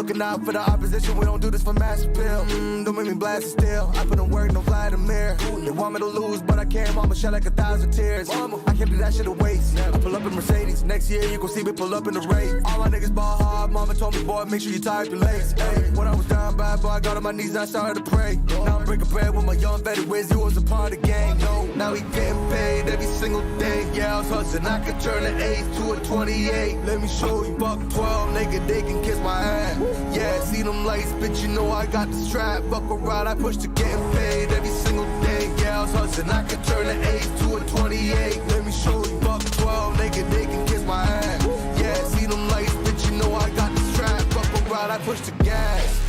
looking out for the opposition. We don't do this for mass appeal. Don't make me blast it still. I put in work, no Vladimir. They want me to lose, but I can't. Mama shed like 1,000 tears. I can't do that shit to waste. I pull up in Mercedes. Next year you gon' see me pull up in the race. All my niggas ball hard. Mama told me, boy, make sure you tie up your lace. Hey, when I was down bad, boy, I got on my knees, I started to pray. Now I'm breaking bread with my young vet whiz. You was a part of the game. No, now he getting paid every single day. Yeah, I was hustling. I could turn an 8 to a 28. Let me show you, buck 12, nigga, they can kiss my ass. Yeah, see them lights, bitch, you know I got the strap. Buckle ride, I push to getting paid every single day. Yeah, I was hustling. I could turn an 8 to a 28. Let me show you, buck 12, nigga, they can kiss my ass. Yeah, see them lights, bitch, you know I got the strap. Buckle ride, I push the gas.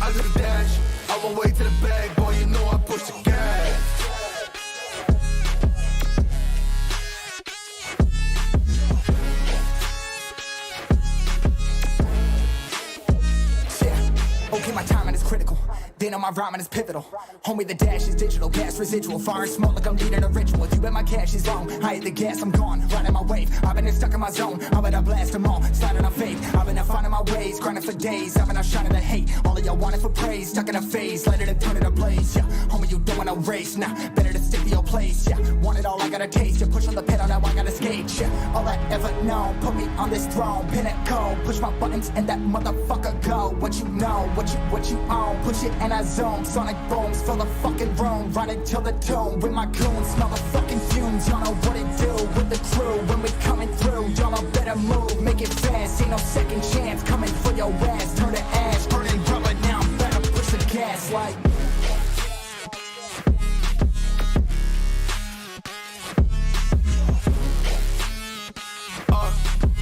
I do the dash, on my way to the bag, boy, you know I push the gas. Yeah, okay, my timing is critical. Then on my rhyming is pivotal. Homie, the dash is digital, gas residual. Fire and smoke like I'm leading a ritual. You bet my cash is long. I hit the gas, I'm gone. Riding my wave. I've been stuck in my zone. I bet I blast them all. Sliding on faith. I've been out finding my ways. Grinding for days. I've been out shining the hate. All of y'all wanted for praise. Stuck in a phase. Lighter than turning a blaze. Yeah, homie, you don't want no race. Nah, better to stick to your place. Yeah, want it all, I gotta taste. You push on the pedal, now I gotta skate. Yeah, all I ever known. Put me on this throne. Pinnacle. Push my buttons and that motherfucker go. What you know, what you own. Push it and I zone. Sonic booms, fill the fucking room. Riding till the tomb with my goons. Smell the fucking fumes. Y'all know what it do with the crew when we coming through. Y'all know better move, make it fast. Ain't no second chance coming for your ass. Turn to ash, burning rubber. Now I'm better push the gas like.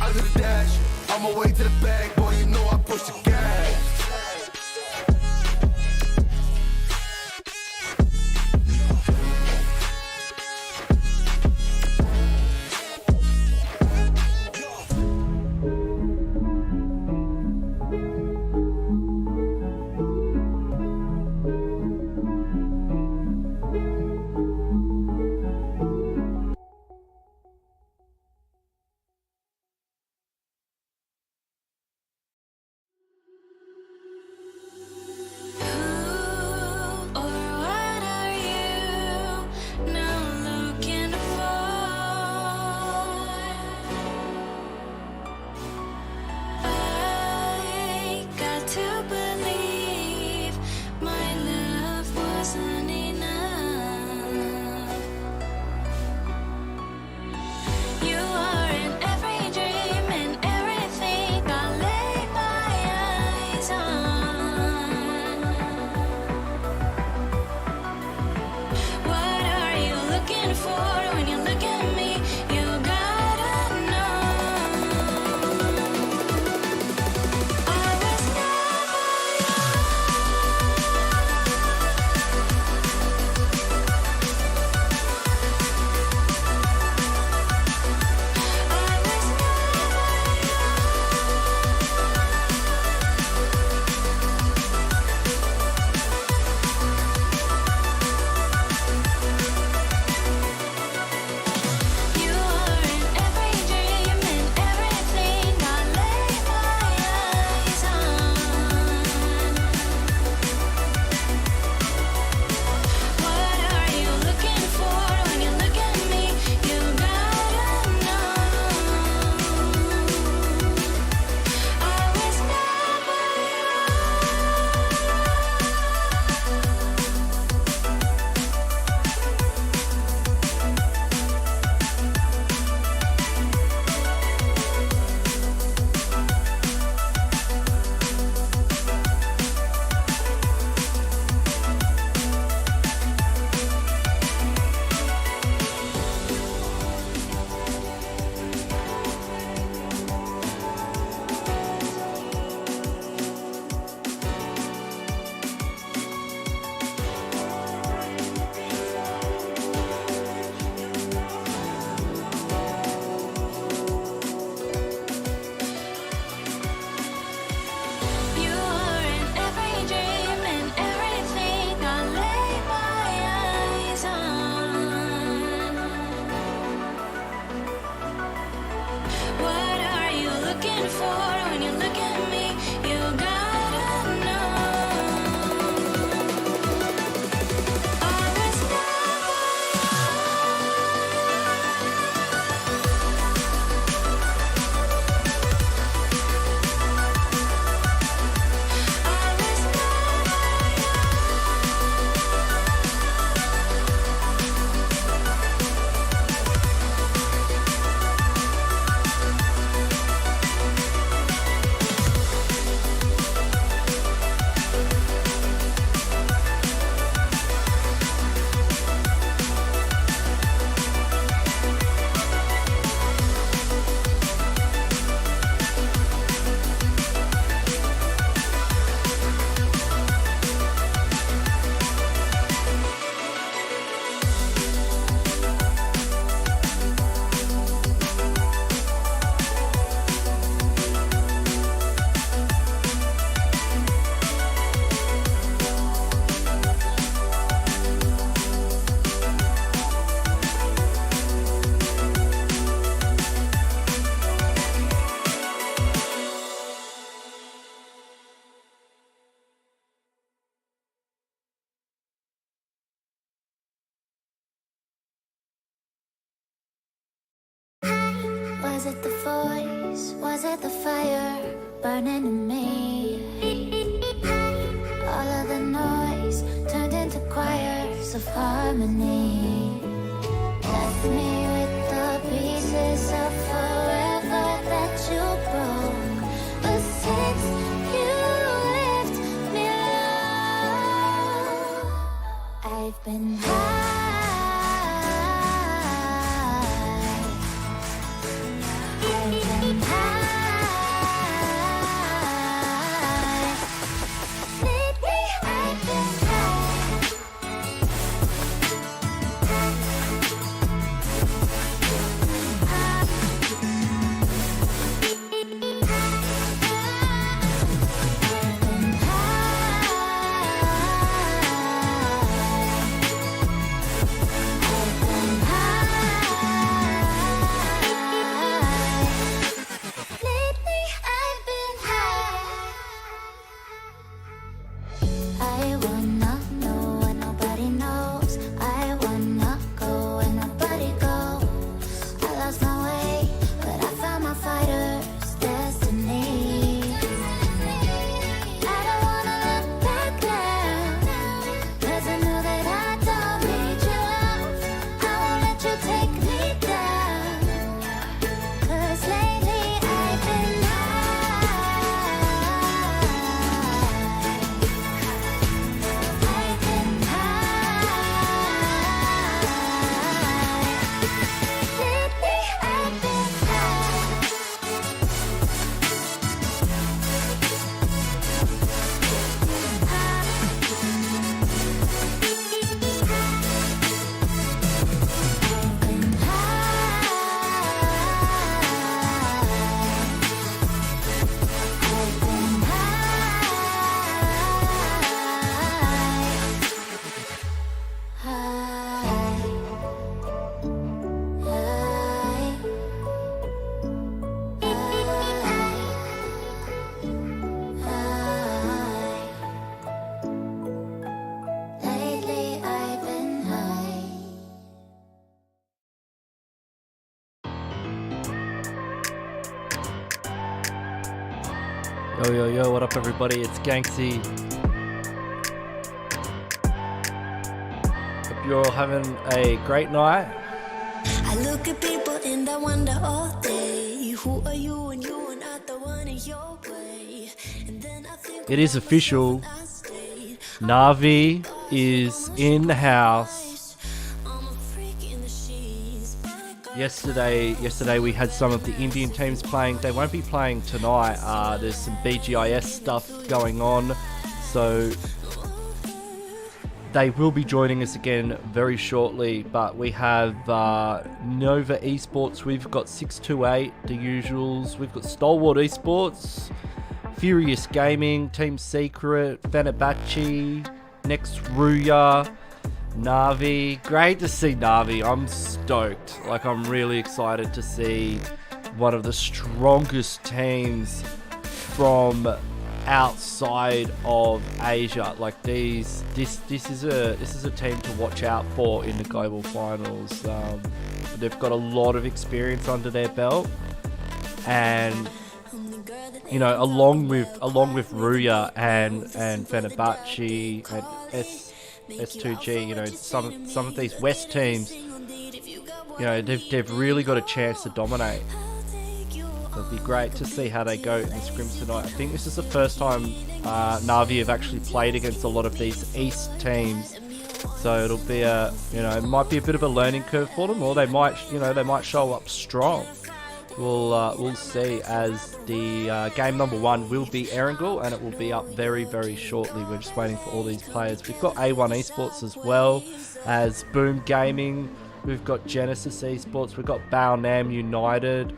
I do the dash, on my way to the bag, boy, you know I push the gas. looking for when you look at me. You gotta know. I was Was it the voice? Was it the fire burning in me? All of the noise turned into choirs of harmony. Left me with the pieces of forever that you broke. But since you left me alone, I've been high. Yo, what up everybody, it's Ganksy. Hope you're all having a great night. I look at people and I wonder all day, who are you and you are not the one in your way. And then I think It is official. NAVI is in the house. Yesterday we had some of the Indian teams playing. They won't be playing tonight. There's some BGIS stuff going on, so they will be joining us again very shortly. But we have Nova Esports, we've got 628, the usuals, we've got Stalwart Esports, Furious Gaming, Team Secret, FENERBAHÇE, next RUYA, NAVI. Great to see NAVI. I'm stoked. Like, I'm really excited to see one of the strongest teams from outside of Asia. Like this is a team to watch out for in the global finals. They've got a lot of experience under their belt, and you know, along with RUYA and FENERBAHÇE and S2G, you know, some of these West teams, you know, they've really got a chance to dominate. So it'd be great to see how they go in the scrims tonight. I think this is the first time NAVI have actually played against a lot of these East teams. So it'll be it might be a bit of a learning curve for them, or they might show up strong. We'll see, as the game number 1 will be Erangel, and it will be up very, very shortly. We're just waiting for all these players. We've got A1 Esports as well as Boom Gaming. We've got Genesis Esports. We've got Baonam United.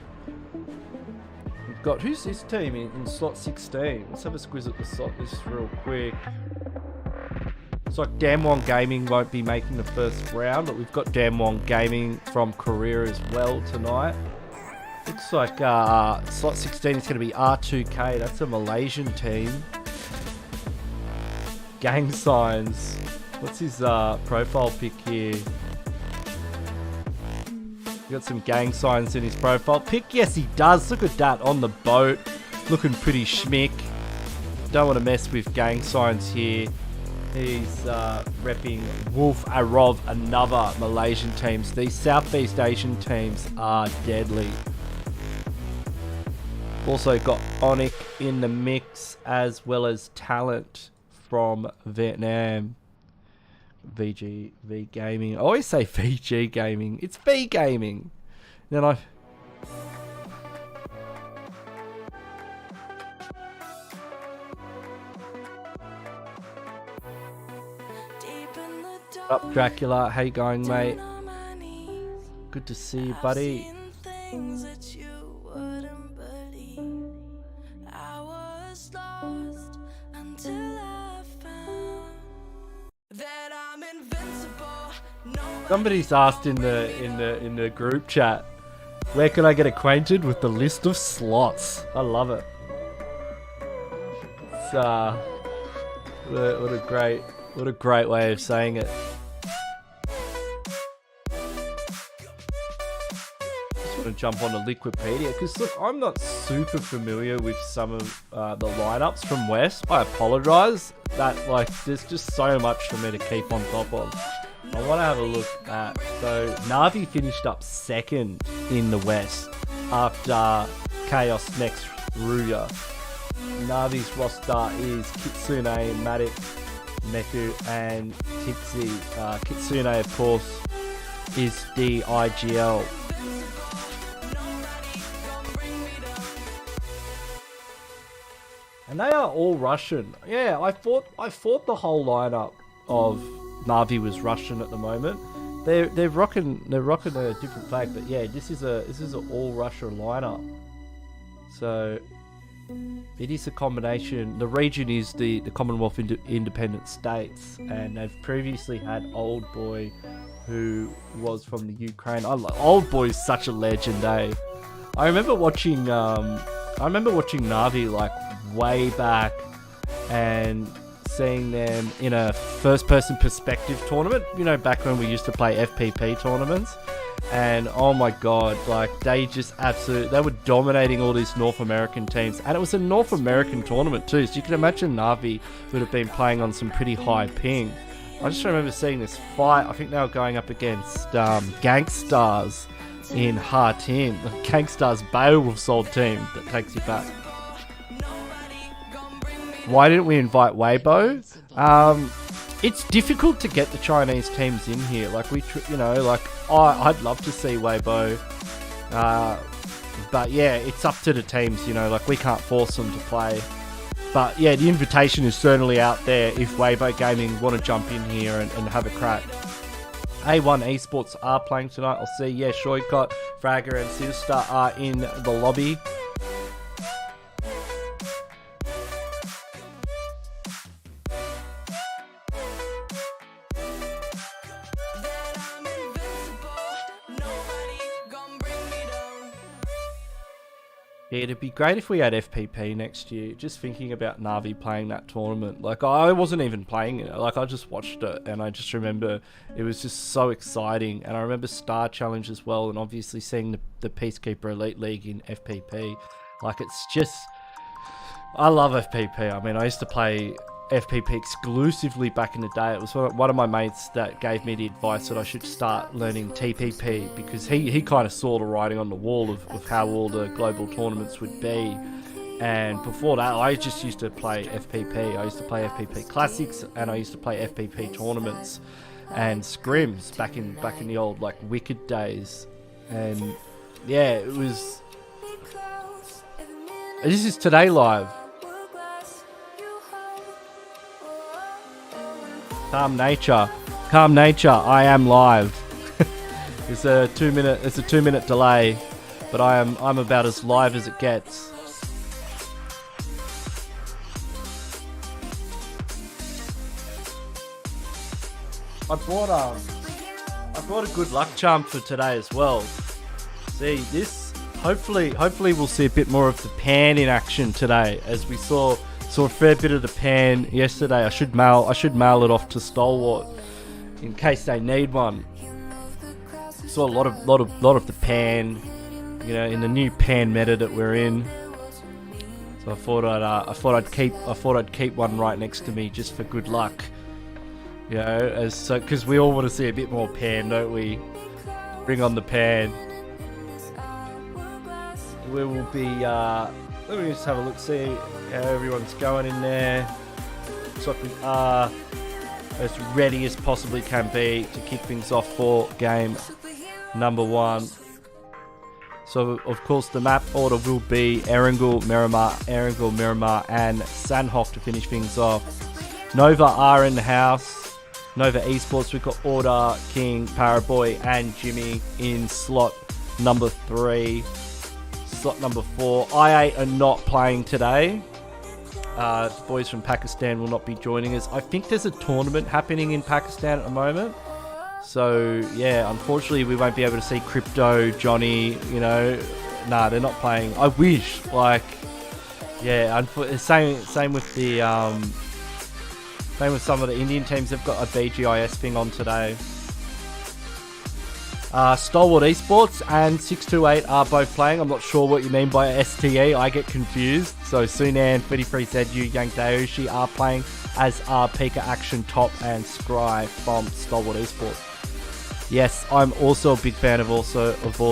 We've got, who's this team in slot 16? Let's have a squiz at the slot list real quick. It's like Damwon Gaming won't be making the first round, but we've got Damwon Gaming from Korea as well tonight. Looks like slot 16 is going to be R2K. That's a Malaysian team. Gang Signs. What's his profile pic here? Got some Gang Signs in his profile pic. Yes, he does. Look at that on the boat. Looking pretty schmick. Don't want to mess with Gang Signs here. He's repping WULF, AROV, another Malaysian teams. These Southeast Asian teams are deadly. Also got ONIC in the mix, as well as talent from Vietnam. V Gaming. I always say VG Gaming. It's V Gaming. Then I... Up, Dracula. How you going, mate? Good to see you, buddy. Somebody's asked in the group chat, where can I get acquainted with the list of slots? I love it. It's what a great way of saying it. Just want to jump on to Liquipedia, because look, I'm not super familiar with some of the lineups from West. I apologise. That, like, there's just so much for me to keep on top of. I want to have a look at... So, NAVI finished up 2nd in the West after Chaos next RUYA. NAVI's roster is Kitsune, Matic, Meku, and Tixi. Kitsune, of course, is the IGL. And they are all Russian. Yeah, I thought the whole lineup of NAVI was Russian at the moment. They're rocking a different flag, but yeah, this is an all Russian lineup. So it is a combination. The region is the Commonwealth Independent States, and they've previously had Old Boy, who was from the Ukraine. Old Boy is such a legend, eh? I remember watching NAVI like way back and seeing them in a first-person perspective tournament, you know, back when we used to play FPP tournaments, and oh my god, like they were dominating all these North American teams, and it was a North American tournament too, so you can imagine NAVI would have been playing on some pretty high ping. I just remember seeing this fight. I think they were going up against Gangstars in Hartin, Gangstars Beowulf's old team that takes you back. Why didn't we invite Weibo? It's difficult to get the Chinese teams in here. Like I'd love to see Weibo, but yeah, it's up to the teams. You know, like we can't force them to play. But yeah, the invitation is certainly out there if Weibo Gaming want to jump in here and have a crack. A1 Esports are playing tonight. I'll see. Yeah, Shoycott, Fragger, and Sister are in the lobby. Yeah, it'd be great if we had FPP next year. Just thinking about Navi playing that tournament. Like, I wasn't even playing it. Like, I just watched it, and I just remember it was just so exciting. And I remember Star Challenge as well, and obviously seeing the Peacekeeper Elite League in FPP. Like, it's just... I love FPP. I mean, I used to play FPP exclusively back in the day. It was one of my mates that gave me the advice that I should start learning TPP, because he kind of saw the writing on the wall of how all the global tournaments would be. And before that, I just used to play FPP. I used to play FPP Classics, and I used to play FPP tournaments and scrims back in the old like Wicked days. And yeah, it was... This is Today Live. Calm nature, I am live. It's a 2 minute delay, but I'm about as live as it gets. I brought a good luck charm for today as well. See this, hopefully we'll see a bit more of the pan in action today, as we saw a fair bit of the pan yesterday. I should mail it off to Stalwart in case they need one. Saw a lot of the pan, you know, in the new pan meta that we're in. So I thought I'd keep one right next to me just for good luck. You know, because we all want to see a bit more pan, don't we? Bring on the pan. We will be. Let me just have a look, see how everyone's going in there. Looks like we are as ready as possibly can be to kick things off for game number 1. So, of course, the map order will be Erangel, Miramar, and Sandhawk to finish things off. Nova are in the house. Nova Esports, we've got Order, King, Paraboy, and Jimmy in slot number 3. Slot number 4. I8 are not playing today. The boys from Pakistan will not be joining us. I think there's a tournament happening in Pakistan at the moment. So, yeah, unfortunately, we won't be able to see Crypto, Johnny, you know. Nah, they're not playing. I wish, like, yeah, same with the, same with some of the Indian teams. They've got a BGIS thing on today. Stalwart Esports and 628 are both playing. I'm not sure what you mean by STE. I get confused. So Sunan, 33ZU, Yang Daoshi are playing, as are Pika Action Top and Scry from Stalwart Esports. Yes, I'm also a big fan of all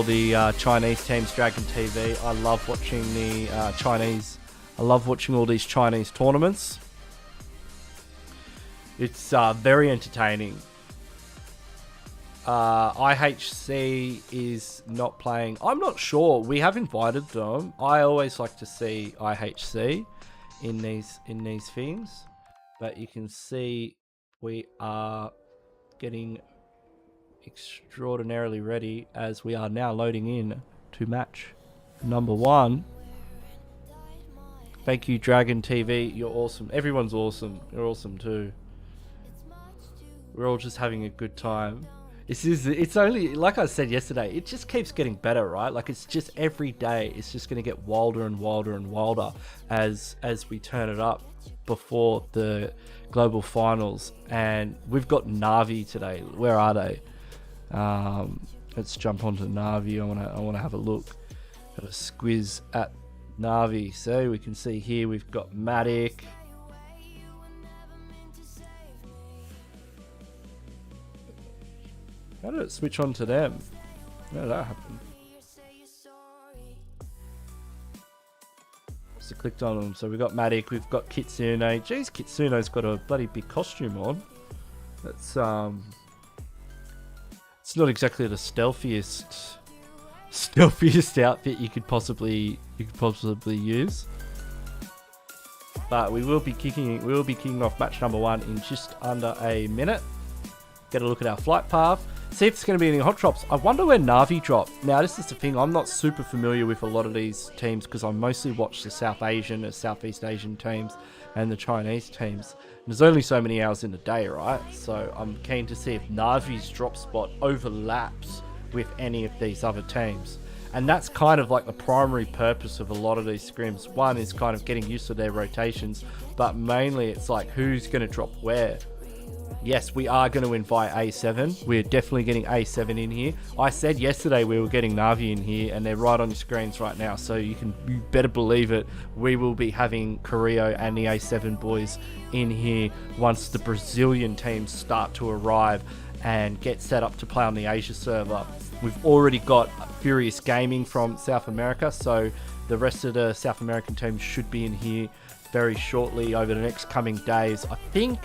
the Chinese teams. Dragon TV. I love watching the Chinese. I love watching all these Chinese tournaments. It's very entertaining. IHC is not playing. I'm not sure. We have invited them. I always like to see IHC in these things, but you can see we are getting extraordinarily ready as we are now loading in to match number 1. Thank you, Dragon TV. You're awesome. Everyone's awesome. You're awesome too. We're all just having a good time. It's only, like I said yesterday, it just keeps getting better, right? Like, it's just every day, it's just going to get wilder and wilder and wilder as we turn it up before the global finals. And we've got NAVI today. Where are they? Let's jump onto NAVI. I want to have a look, have a squiz at NAVI. So we can see here we've got Matic. How did it switch on to them? How did that happen? So clicked on them. So we've got Matic, we've got Kitsune. Jeez, Kitsune's got a bloody big costume on. That's it's not exactly the stealthiest outfit you could possibly use. But we will be kicking off match number 1 in just under a minute. Get a look at our flight path. See if it's going to be any hot drops. I wonder where Navi drop. Now, this is the thing. I'm not super familiar with a lot of these teams because I mostly watch the South Asian or Southeast Asian teams and the Chinese teams. And there's only so many hours in the day, right? So I'm keen to see if Navi's drop spot overlaps with any of these other teams. And that's kind of like the primary purpose of a lot of these scrims. One is kind of getting used to their rotations, but mainly it's like who's going to drop where. Yes, we are going to invite A7. We're definitely getting A7 in here. I said yesterday we were getting NAVI in here, and they're right on your screens right now. So you better believe it. We will be having Carrillo and the A7 boys in here once the Brazilian teams start to arrive and get set up to play on the Asia server. We've already got Furious Gaming from South America, so the rest of the South American teams should be in here very shortly over the next coming days. I think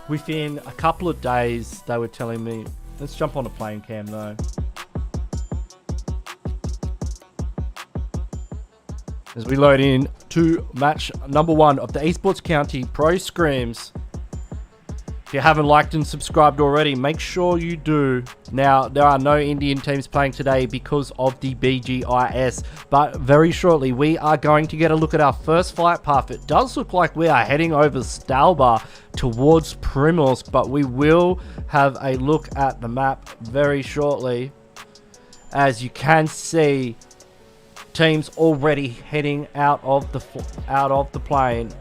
within a couple of days, they were telling me, let's jump on a playing cam though. As we load in to match number 1 of the Esports County Pro Scrims. If you haven't liked and subscribed already, make sure you do. Now, there are no Indian teams playing today because of the BGIS, but very shortly we are going to get a look at our first flight path. It does look like we are heading over STALWART towards Primorsk, but we will have a look at the map very shortly. As you can see, teams already heading out of the plane.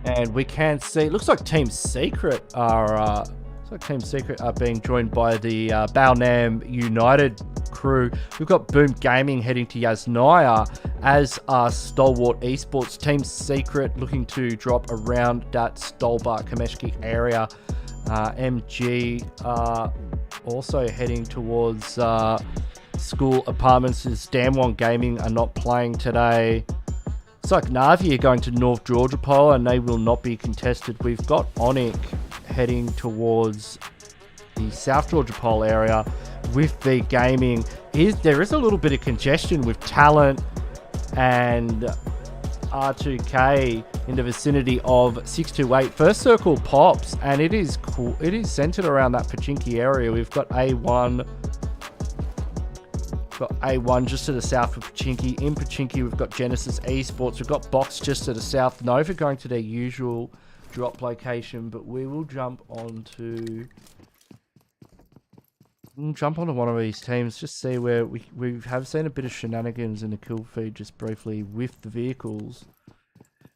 And we can see, looks like Team Secret are being joined by the Balnam United crew. We've got Boom Gaming heading to Yasnaya, as are Stalwart Esports. Team Secret looking to drop around that Stolba Kameshki area. MG also heading towards school apartments, as Damwon Gaming are not playing today. It's like NAVI are going to North Georgia Pole, and they will not be contested. We've got ONIC heading towards the South Georgia Pole area with the gaming. There is a little bit of congestion with Talent and R2K in the vicinity of 628. First circle pops, and it is cool. It is centered around that Pmgc area. We've got A1. Got A1 just to the south of Pmgc. In Pmgc, we've got Genesis Esports. We've got Box just to the south. Nova going to their usual drop location, but we will jump onto one of these teams, just see where we have seen a bit of shenanigans in the kill feed just briefly with the vehicles.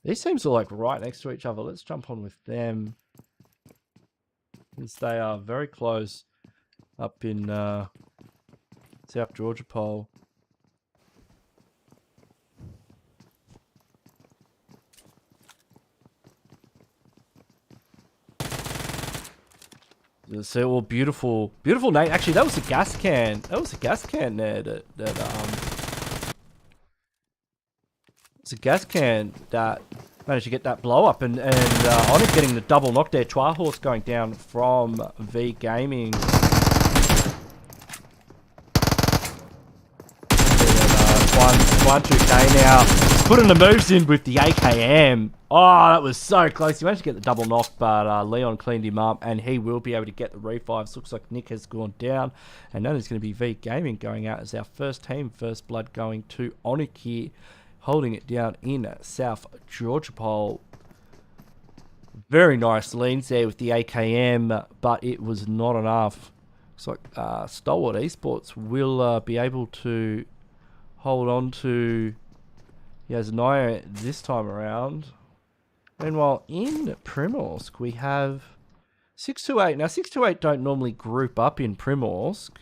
These teams are like right next to each other. Let's jump on with them, since they are very close up in South Georgia Pole. So, well, beautiful, Nate. Actually, that was a gas can. That was a gas can there. It's a gas can that managed to get that blow up, and ONIC getting the double knock there. Twahorse going down from V Gaming. One 2K now. Putting the moves in with the AKM. Oh, that was so close. He managed to get the double knock, but Leon cleaned him up, and he will be able to get the revives. Looks like Nick has gone down, and now there's going to be V Gaming going out as our first team. First blood going to ONIC here, holding it down in South Georgia Pole. Very nice leans there with the AKM, but it was not enough. Looks like Stalwart Esports will be able to hold on to Yasnaya this time around. Meanwhile, in Primorsk, we have 628. Now, 628 don't normally group up in Primorsk.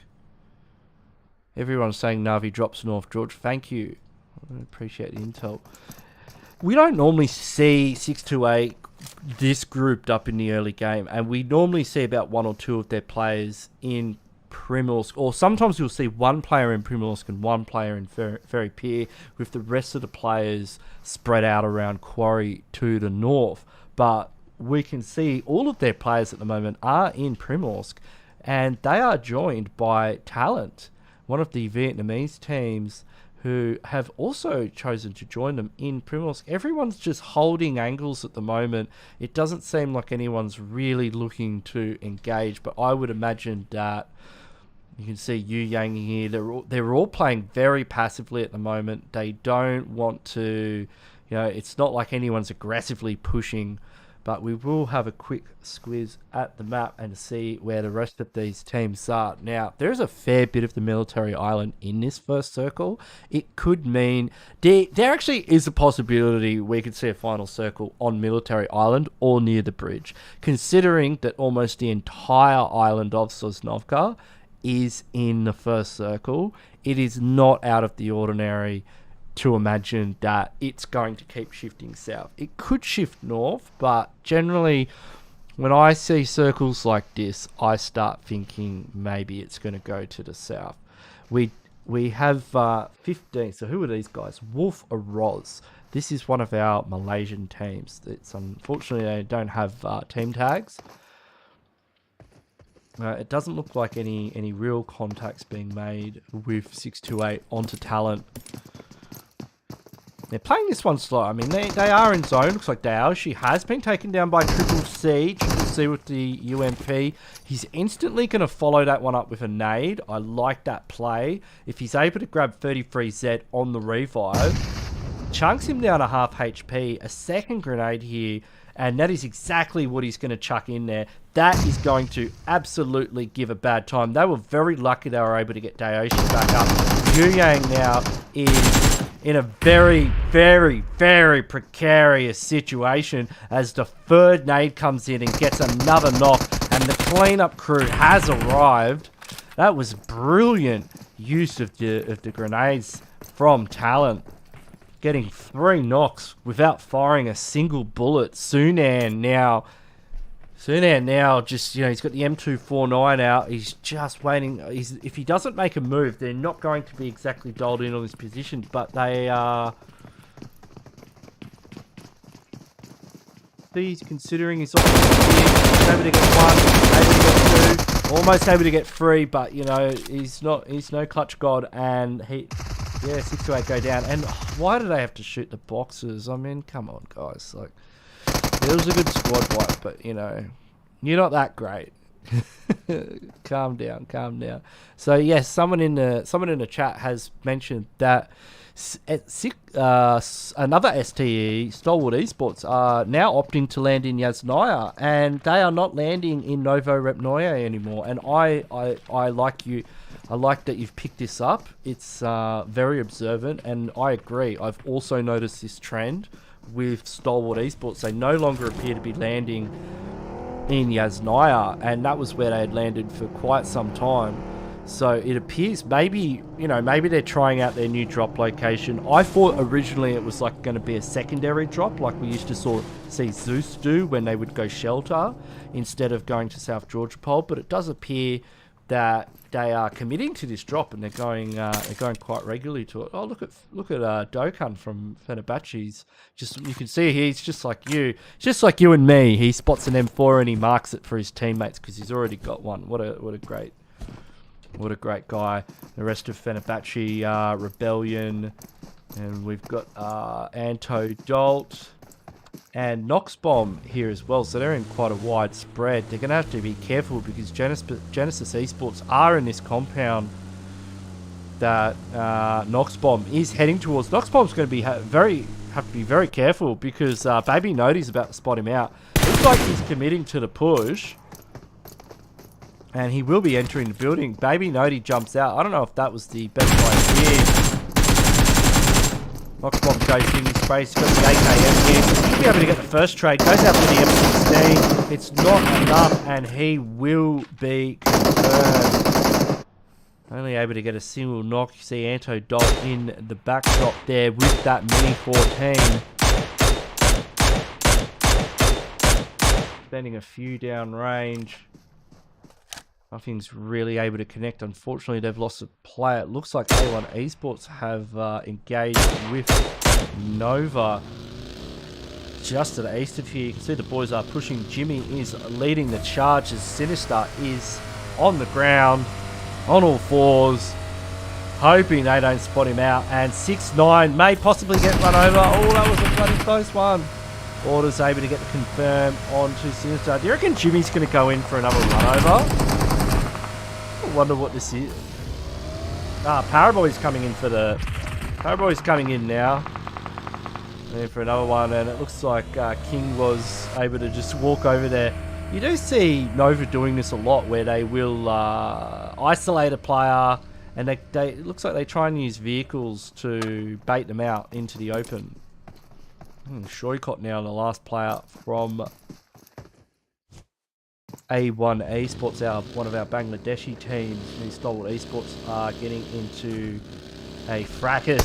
Everyone's saying Navi drops North George. Thank you. I appreciate the intel. We don't normally see 628 this grouped up in the early game, and we normally see about 1 or 2 of their players in Primorsk, or sometimes you'll see 1 player in Primorsk and 1 player in Ferry Pier, with the rest of the players spread out around Quarry to the north. But we can see all of their players at the moment are in Primorsk, and they are joined by Talent, one of the Vietnamese teams, who have also chosen to join them in Primorsk. Everyone's just holding angles at the moment. It doesn't seem like anyone's really looking to engage, but I would imagine that you can see Yu Yang here. They're all playing very passively at the moment. They don't want to You know, it's not like anyone's aggressively pushing, but we will have a quick squiz at the map and see where the rest of these teams are. Now, there's a fair bit of the military island in this first circle. It could mean there actually is a possibility we could see a final circle on military island or near the bridge, considering that almost the entire island of Sosnovka is in the first circle. It is not out of the ordinary to imagine that it's going to keep shifting south. It could shift north, but generally when I see circles like this, I start thinking maybe it's going to go to the south. We have 15. So who are these guys? WULF Aroz. This is one of our Malaysian teams. It's unfortunately they don't have team tags. It doesn't look like any real contacts being made with 628 onto talent. They're playing this one slow. I mean, they are in zone. Looks like Dao. She has been taken down by Triple C. Triple C with the UMP. He's instantly going to follow that one up with a nade. I like that play. If he's able to grab 33Z on the revive, chunks him down to half HP. A second grenade here, and that is exactly what he's going to chuck in there. That is going to absolutely give a bad time. They were very lucky they were able to get Daoshi back up. Yuyang now is in a very, very, very precarious situation as the third nade comes in and gets another knock, and the cleanup crew has arrived. That was brilliant use of the grenades from Talent. Getting 3 knocks without firing a single bullet. Sunan now just, you know, he's got the M249 out. He's just waiting. If he doesn't make a move, they're not going to be exactly dialed in on this position, but they are. He's considering his options. He's able to get 1, able to get 2, almost able to get 3, but you know, he's no clutch god, and he. Yeah, 6 to 8 go down. And why do they have to shoot the boxes? I mean, come on, guys. Like, it was a good squad wipe, but, you know, you're not that great. Calm down, calm down. So, yes, someone in the chat has mentioned that another STE, Stalwart Esports, are now opting to land in Yasnaya, and they are not landing in Novo Repnoye anymore. And I like you. I like that you've picked this up. It's very observant, and I agree. I've also noticed this trend with Stalwart Esports. They no longer appear to be landing in Yasnaya, and that was where they had landed for quite some time. So it appears maybe they're trying out their new drop location. I thought originally it was like going to be a secondary drop, like we used to see Zeus do when they would go shelter instead of going to South Georgia Pole, but it does appear that they are committing to this drop, and they're going quite regularly to it. Oh, look at Dokun from FENERBAHCE. You can see he's just like you and me. He spots an M4 and he marks it for his teammates because he's already got one. What a great guy. The rest of FENERBAHCE, Rebellion, and we've got Anto Dolt and Noxbomb here as well, so they're in quite a wide spread. They're going to have to be careful because Genesis Esports are in this compound that Noxbomb is heading towards. Noxbomb's going to have to be very careful because Baby Nodi's about to spot him out. Looks like he's committing to the push, and he will be entering the building. Baby Nodi jumps out. I don't know if that was the best idea. Noxbomb goes in his space, got the AKM here. He'll be able to get the first trade. Goes out with the M16. It's not enough, and he will be confirmed. Only able to get a single knock. You see Anto Dot in the backdrop there with that Mini 14. Spending a few down range. Nothing's really able to connect. Unfortunately, they've lost a player. It looks like A1 Esports have engaged with Nova just to the east of here. You can see the boys are pushing. Jimmy is leading the charge as Sinister is on the ground, on all fours, hoping they don't spot him out. And 6-9 may possibly get run over. Oh, that was a bloody close one. Order's able to get the confirm onto Sinister. Do you reckon Jimmy's going to go in for another run over? I wonder what this is. Paraboy's coming in for the... Paraboy's coming in now. And for another one, and it looks like King was able to just walk over there. You do see Nova doing this a lot, where they will isolate a player, and it looks like they try and use vehicles to bait them out into the open. Shoycott now, the last player from A1 Esports, one of our Bangladeshi teams. These Stalwart Esports are getting into a fracas.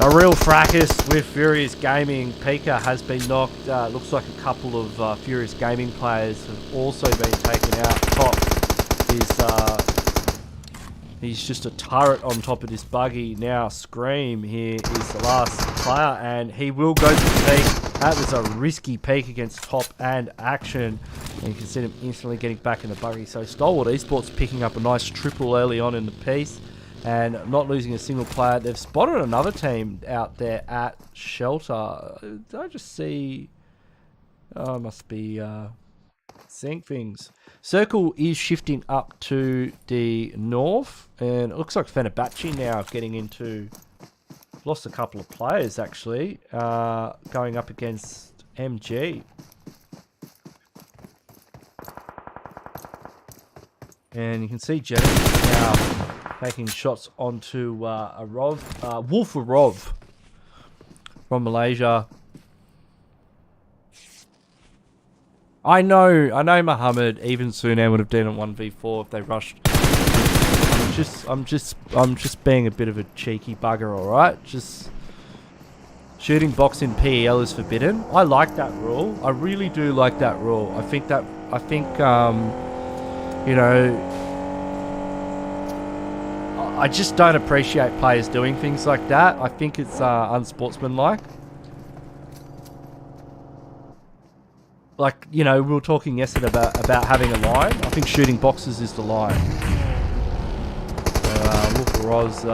A real fracas with Furious Gaming. Pika has been knocked. Looks like a couple of Furious Gaming players have also been taken out. Top is he's just a turret on top of this buggy. Now Scream here is the last player, and he will go to the peak. That was a risky peak against Top and Action, and you can see him instantly getting back in the buggy. So Stalwart Esports picking up a nice triple early on in the piece, and not losing a single player. They've spotted another team out there at Shelter. Did I just see... Oh, I must be seeing things. Circle is shifting up to the north, and it looks like FENERBAHÇE now getting into... Lost a couple of players, actually, going up against MG. And you can see Genesis now taking shots onto AROV, WULF AROV from Malaysia. I know Muhammad, even Sunan would have done it 1v4 if they rushed. I'm just being a bit of a cheeky bugger, alright? Just shooting box in PEL is forbidden. I like that rule. I really do like that rule. I think you know, I just don't appreciate players doing things like that. I think it's unsportsmanlike. Like, you know, we were talking yesterday about having a line. I think shooting boxes is the line. So, Wolf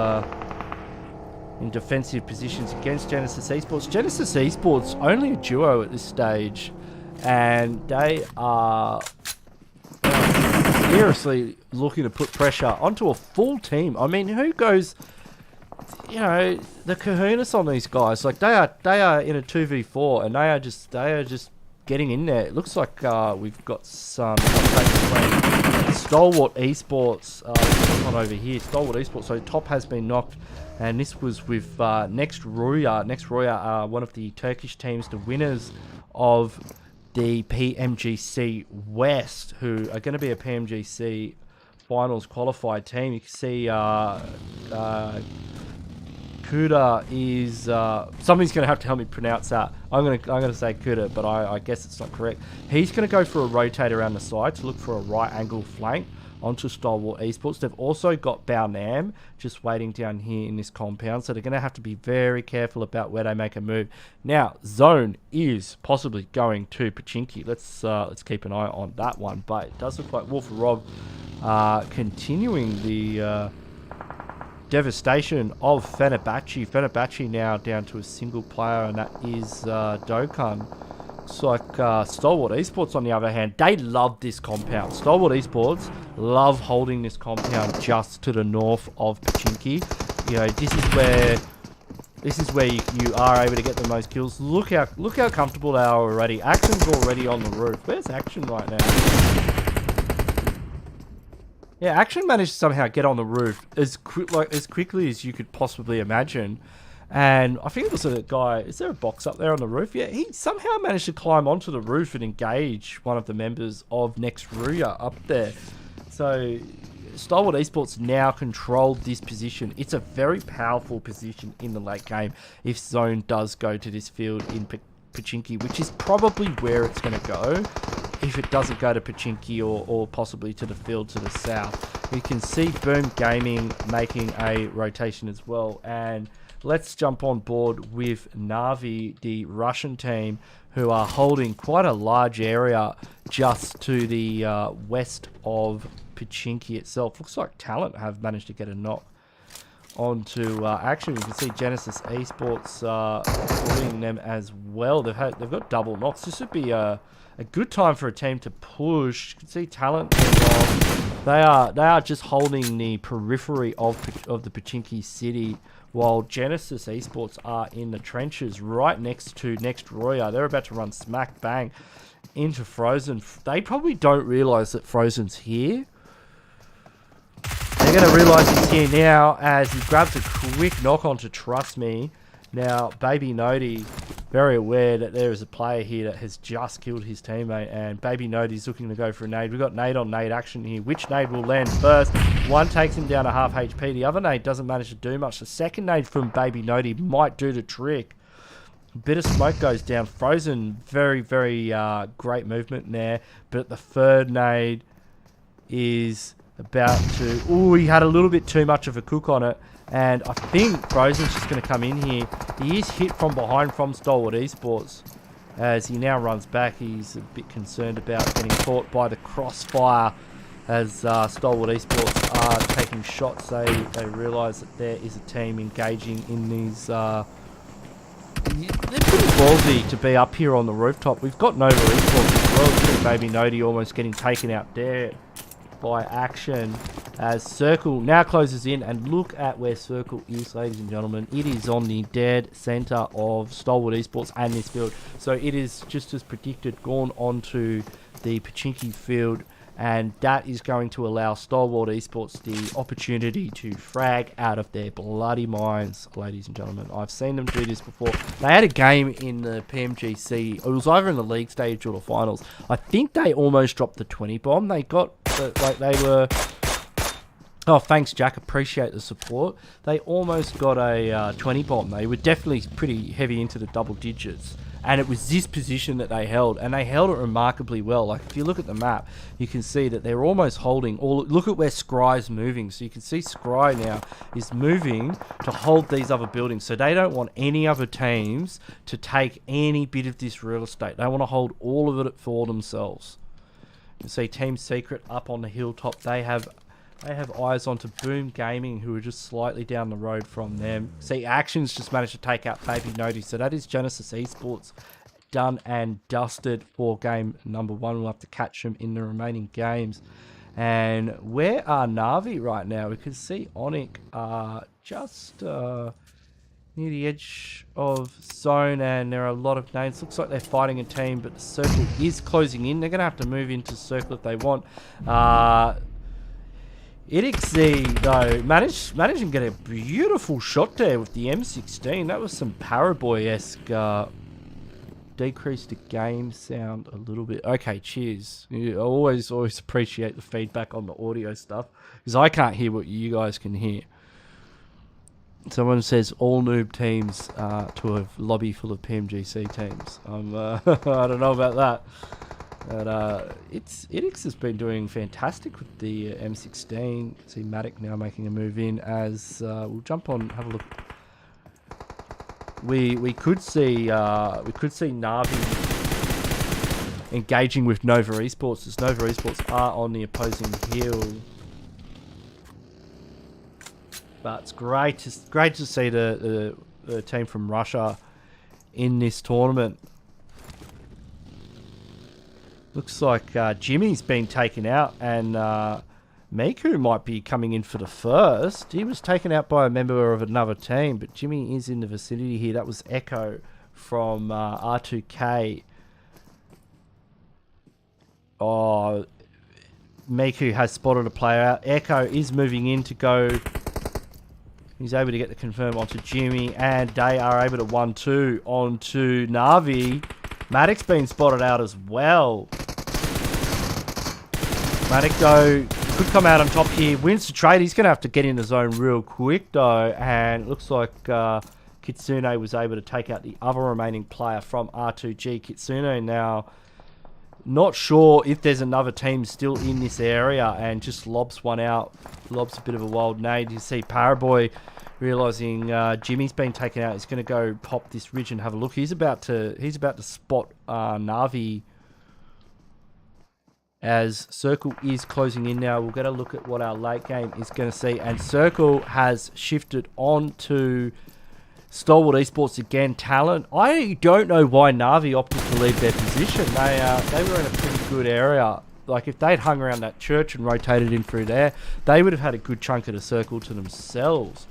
in defensive positions against Genesis Esports. Genesis Esports only a duo at this stage, and they are seriously looking to put pressure onto a full team. I mean, who goes, you know, the kahunas on these guys? Like, they are in a 2v4, and they are just getting in there. It looks like we've got some contact between Stalwart Esports, on over here. Stalwart Esports, so Top has been knocked, and this was with Next RUYA. Next RUYA are one of the Turkish teams, the winners of the Pmgc West, who are going to be a Pmgc finals qualified team. You can see Kuda is somebody's going to have to help me pronounce that. I'm going to say Kuda, but I guess it's not correct. He's going to go for a rotate around the side to look for a right angle flank onto Stalwart Esports. They've also got Baonam just waiting down here in this compound, so they're going to have to be very careful about where they make a move. Now, Zone is possibly going to Pmgc. Let's keep an eye on that one, but it does look like Wolf Rob continuing the devastation of FENERBAHÇE. FENERBAHÇE now down to a single player, and that is Dokkan. Looks like Stalwart Esports, on the other hand, they love this compound. Stalwart Esports love holding this compound just to the north of Pmgc. You know, this is where you are able to get the most kills. Look how comfortable they are already. Action's already on the roof. Where's Action right now? Yeah, Action managed to somehow get on the roof as quickly as you could possibly imagine. And I think it was a guy, is there a box up there on the roof? Yeah, he somehow managed to climb onto the roof and engage one of the members of Next RUYA up there. So, Stalwart Esports now controlled this position. It's a very powerful position in the late game if Zone does go to this field in Pmgc, which is probably where it's going to go if it doesn't go to Pmgc or possibly to the field to the south. You can see Boom Gaming making a rotation as well, and let's jump on board with NAVI, the Russian team, who are holding quite a large area just to the west of Pmgc itself. Looks like Talent have managed to get a knock onto action. You can see Genesis Esports bullying them as well. They've got double knocks. This would be a good time for a team to push. You can see talent. They are just holding the periphery of the Pmgc city, while Genesis Esports are in the trenches right next to RUYA. They're about to run smack bang into Frozen. They probably don't realise that Frozen's here. They're going to realise he's here now as he grabs a quick knock on to Trust Me. Now, Baby Noti, very aware that there is a player here that has just killed his teammate, and Baby Noti's looking to go for a nade. We've got nade on nade action here. Which nade will land first? One takes him down to half HP. The other nade doesn't manage to do much. The second nade from Baby Noti might do the trick. A bit of smoke goes down. Frozen, very, very great movement there. But the third nade is about to... Ooh, he had a little bit too much of a cook on it. And I think Frozen's just going to come in here. He is hit from behind from STALWART Esports. As he now runs back, he's a bit concerned about getting caught by the crossfire. As STALWART Esports are taking shots, they realise that there is a team engaging in these... they're pretty ballsy to be up here on the rooftop. We've got Nova Esports as well. See Baby Noti almost getting taken out there by action as Circle now closes in, and look at where Circle is, ladies and gentlemen. It is on the dead center of STALWART Esports and this field, so it is just as predicted gone onto the Pmgc field, and that is going to allow STALWART Esports the opportunity to frag out of their bloody minds, ladies and gentlemen. I've seen them do this before. They had a game in the Pmgc. It was either in the league stage or the finals. I think they almost dropped the 20 bomb. They got, like, they were... Oh, thanks, Jack. Appreciate the support. They almost got a 20 bomb. They were definitely pretty heavy into the double digits. And it was this position that they held, and they held it remarkably well. Like, if you look at the map, you can see that they're almost holding all... Look at where Scry's moving. So you can see Scry now is moving to hold these other buildings. So they don't want any other teams to take any bit of this real estate. They want to hold all of it for themselves. You can see Team Secret up on the hilltop. They have eyes onto Boom Gaming, who are just slightly down the road from them. See, Actions just managed to take out Baby Noti. So that is Genesis Esports done and dusted for game number 1. We'll have to catch them in the remaining games. And where are NAVI right now? We can see ONIC just near the edge of zone, and there are a lot of names. Looks like they're fighting a team, but the circle is closing in. They're going to have to move into circle if they want. Gskill though managed to get a beautiful shot there with the M16. That was some Paraboy-esque. Decrease the game sound a little bit. Okay, cheers. I always appreciate the feedback on the audio stuff, because I can't hear what you guys can hear. Someone says all noob teams to a lobby full of Pmgc teams. I don't know about that. But Idix has been doing fantastic with the M16. See Matic now making a move in as we'll jump on, have a look. We could see Navi engaging with Nova Esports, as Nova Esports are on the opposing hill. But it's great to see the team from Russia in this tournament. Looks like Jimmy's been taken out, and Miku might be coming in for the first. He was taken out by a member of another team, but Jimmy is in the vicinity here. That was Echo from R2K. Oh, Miku has spotted a player out. Echo is moving in to go. He's able to get the confirm onto Jimmy, and they are able to 1-2 onto Navi. Matic's been spotted out as well. Matic, though, could come out on top here. Wins the trade. He's going to have to get in the zone real quick, though. And it looks like Kitsune was able to take out the other remaining player from R2G. Kitsune now not sure if there's another team still in this area, and just lobs one out. Lobs a bit of a wild nade. You see Paraboy realizing Jimmy's been taken out. He's going to go pop this ridge and have a look. He's about to spot Navi. as Circle is closing in now. We'll get a look at what our late game is going to see. And Circle has shifted on to Stalwart Esports again. Talent. I don't know why NAVI opted to leave their position. They were in a pretty good area. Like, if they'd hung around that church and rotated in through there, they would have had a good chunk of the circle to themselves.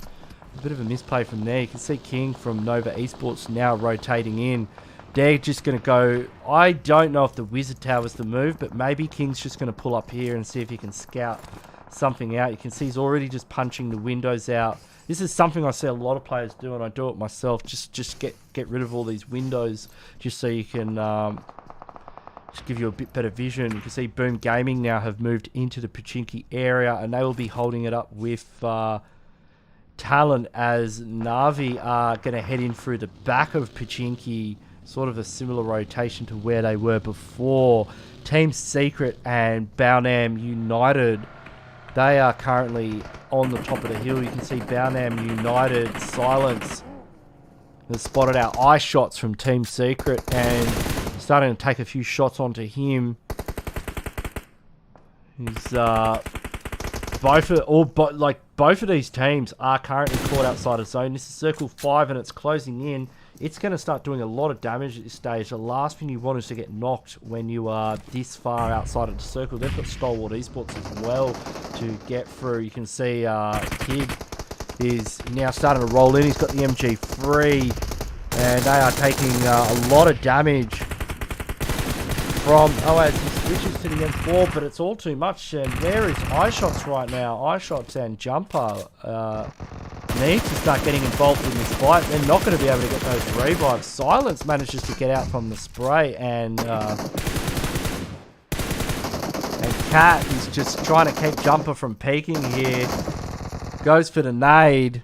A bit of a misplay from there. You can see King from Nova Esports now rotating in. They're just going to go... I don't know if the Wizard Tower's the move, but maybe King's just going to pull up here and see if he can scout something out. You can see he's already just punching the windows out. This is something I see a lot of players do, and I do it myself. Just get rid of all these windows, just so you can just give you a bit better vision. You can see Boom Gaming now have moved into the Pmgc area, and they will be holding it up with Talent, as NAVI are going to head in through the back of Pmgc. Sort of a similar rotation to where they were before. Team Secret and Baonam United, they are currently on the top of the hill. You can see Baonam United, Silence has spotted our eye shots from Team Secret and starting to take a few shots onto him. He's both of these teams are currently caught outside of zone. This is Circle 5 and it's closing in. It's going to start doing a lot of damage at this stage. The last thing you want is to get knocked when you are this far outside of the circle. They've got Stalwart Esports as well to get through. You can see Kid is now starting to roll in. He's got the MG3 and they are taking a lot of damage from as he switches to the M4, but it's all too much. And where is iShots right now? iShots and Jumper need to start getting involved in this fight. They're not going to be able to get those revives. Silence manages to get out from the spray, and Cat is just trying to keep Jumper from peeking here. Goes for the nade.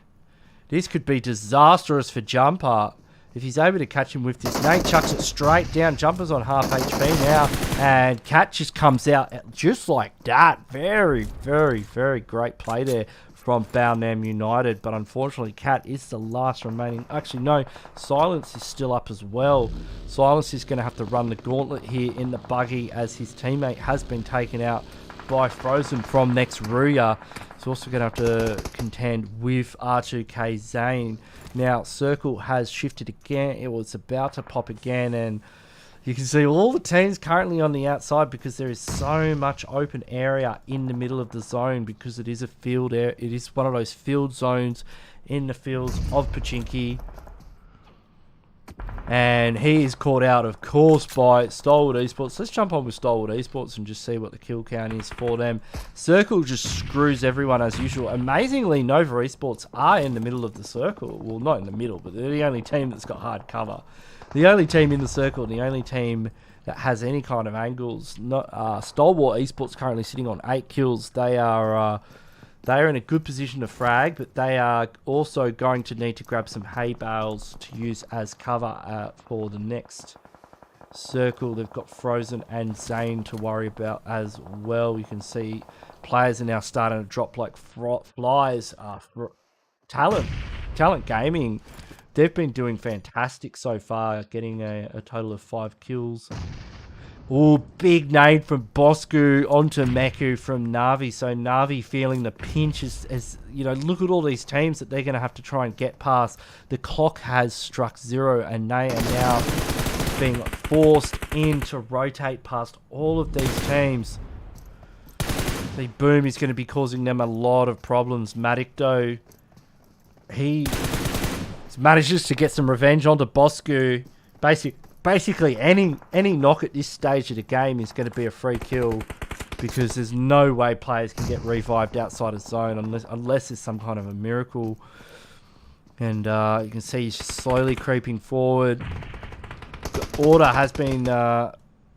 This could be disastrous for Jumper. If he's able to catch him with this nade, chucks it straight down. Jumper's on half HP now, and Cat just comes out just like that. Very, very, very great play there from Baonam United, but unfortunately Cat is the last remaining. Actually no, Silence is still up as well. Silence is going to have to run the gauntlet here in the buggy, as his teammate has been taken out by Frozen from next RUYA. He's also going to have to contend with R2K Zane. Now Circle has shifted again. It was about to pop again, and you can see all the teams currently on the outside because there is so much open area in the middle of the zone, because it is a field area. It is one of those field zones in the fields of Pmgc. And he is caught out, of course, by Stalwart Esports. Let's jump on with Stalwart Esports and just see what the kill count is for them. Circle just screws everyone as usual. Amazingly, Nova Esports are in the middle of the circle. Well, not in the middle, but they're the only team that's got hard cover. The only team in the circle, the only team that has any kind of angles. Stalwart Esports currently sitting on 8 kills. They are in a good position to frag, but they are also going to need to grab some hay bales to use as cover for the next circle. They've got Frozen and Zane to worry about as well. You can see players are now starting to drop like flies. Talent Gaming, they've been doing fantastic so far, getting a total of 5 kills. Oh, big nade from Bosku onto Meku from Navi. So Navi feeling the pinch as you know, look at all these teams that they're going to have to try and get past. The clock has struck 0 and they are now being forced in to rotate past all of these teams. The Boom is going to be causing them a lot of problems. Madikdo, he manages to get some revenge onto Bosku. Basically, any knock at this stage of the game is going to be a free kill, because there's no way players can get revived outside of zone unless there's some kind of a miracle. And you can see he's slowly creeping forward. The Order has been...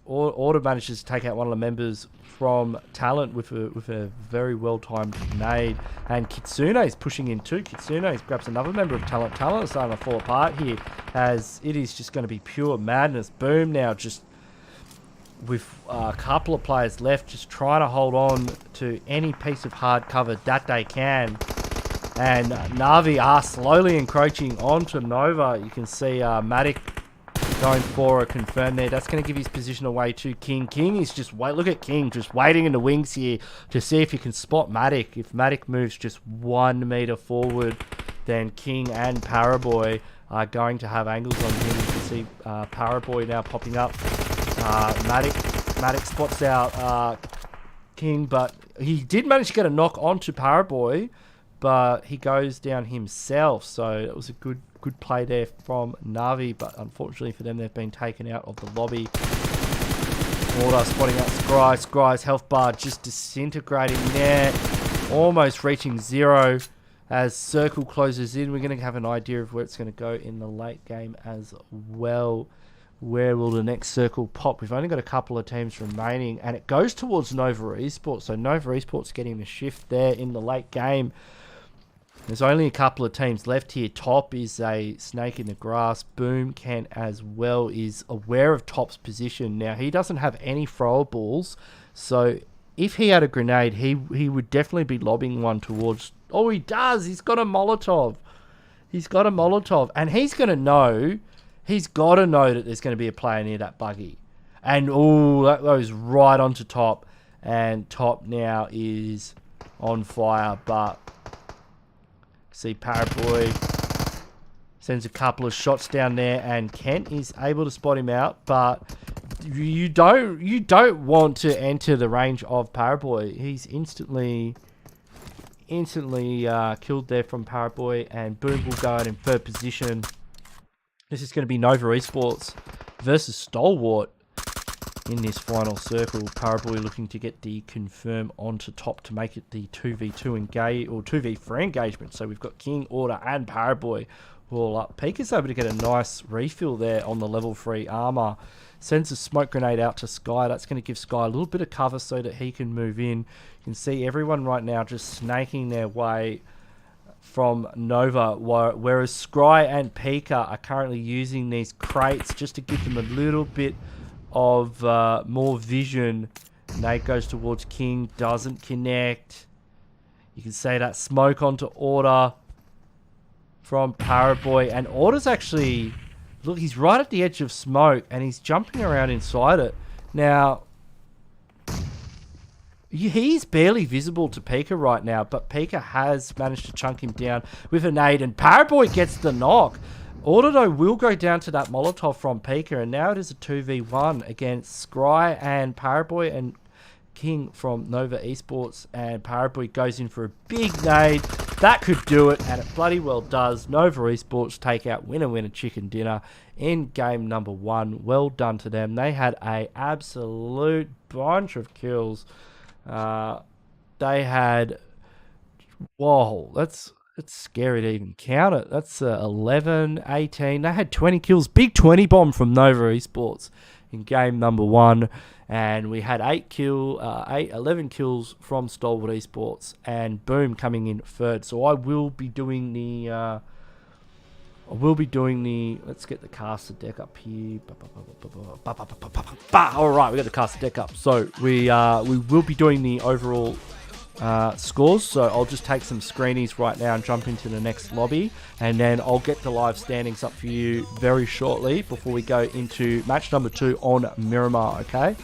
Order manages to take out one of the members from Talent with a very well-timed nade. And Kitsune is pushing in too. Kitsune grabs another member of Talent. Talent is starting to fall apart here, as it is just going to be pure madness. Boom now just with a couple of players left, just trying to hold on to any piece of hard cover that they can. And Navi are slowly encroaching onto Nova. You can see Matic going for a confirm there. That's going to give his position away to King. King is just wait. Look at King just waiting in the wings here to see if he can spot Matic. If Matic moves just 1 meter forward, then King and Paraboy are going to have angles on him. You can see Paraboy now popping up. Matic spots out King, but he did manage to get a knock onto Paraboy, but he goes down himself. So it was a good play there from Navi, but unfortunately for them, they've been taken out of the lobby. Order spotting out Scry. Scry's health bar just disintegrating there, almost reaching 0. As Circle closes in, we're going to have an idea of where it's going to go in the late game as well. Where will the next circle pop? We've only got a couple of teams remaining, and it goes towards Nova Esports. So Nova Esports getting the shift there in the late game. There's only a couple of teams left here. Top is a snake in the grass. Boom can as well is aware of Top's position. Now, he doesn't have any throwables, so if he had a grenade, he would definitely be lobbing one towards... Oh, he does. He's got a Molotov. He's got a Molotov. And he's going to know... He's got to know that there's going to be a player near that buggy. And, oh, that goes right onto Top. And Top now is on fire. But, see, Paraboy sends a couple of shots down there. And Kent is able to spot him out. But you don't want to enter the range of Paraboy. He's instantly killed there from Paraboy. And Boom will go in third position. This is going to be Nova Esports versus Stalwart in this final circle. Paraboy looking to get the confirm onto Top to make it the 2v2 engage or 2v3 engagement. So we've got King, Order, and Paraboy all up. Pika's able to get a nice refill there on the level 3 armor. Sends a smoke grenade out to Sky. That's going to give Sky a little bit of cover so that he can move in. You can see everyone right now just snaking their way from Nova, whereas Scry and Pika are currently using these crates just to give them a little bit of more vision. Nate goes towards King, doesn't connect. You can say that smoke onto Order from Paraboy, and Order's actually, look, he's right at the edge of smoke and he's jumping around inside it. Now, he's barely visible to Pika right now, but Pika has managed to chunk him down with a nade, and Paraboy gets the knock. Order, though, will go down to that Molotov from Pika, and now it is a 2v1 against Scry and Paraboy and King from Nova Esports, and Paraboy goes in for a big nade. That could do it, and it bloody well does. Nova Esports take out winner chicken dinner in game number 1. Well done to them. They had a absolute bunch of kills. They had, whoa, it's scary to even count it. That's 11, 18. They had 20 kills. Big 20 bomb from Nova Esports in game number 1. And we had 11 kills from Stalwart Esports, and Boom coming in third. So I will be doing the let's get the caster deck up here. All right, we got the caster deck up. So we will be doing the overall scores. So I'll just take some screenies right now and jump into the next lobby, and then I'll get the live standings up for you very shortly before we go into match number 2 on Miramar. Okay,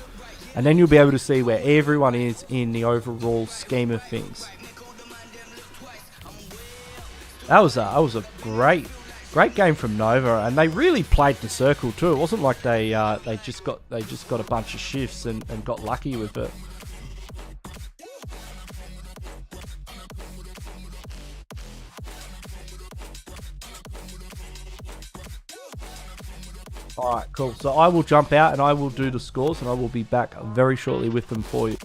and then you'll be able to see where everyone is in the overall scheme of things. That was a great game from Nova, and they really played the circle too. It wasn't like they just got a bunch of shifts and got lucky with it. Alright, cool. So I will jump out and I will do the scores, and I will be back very shortly with them for you.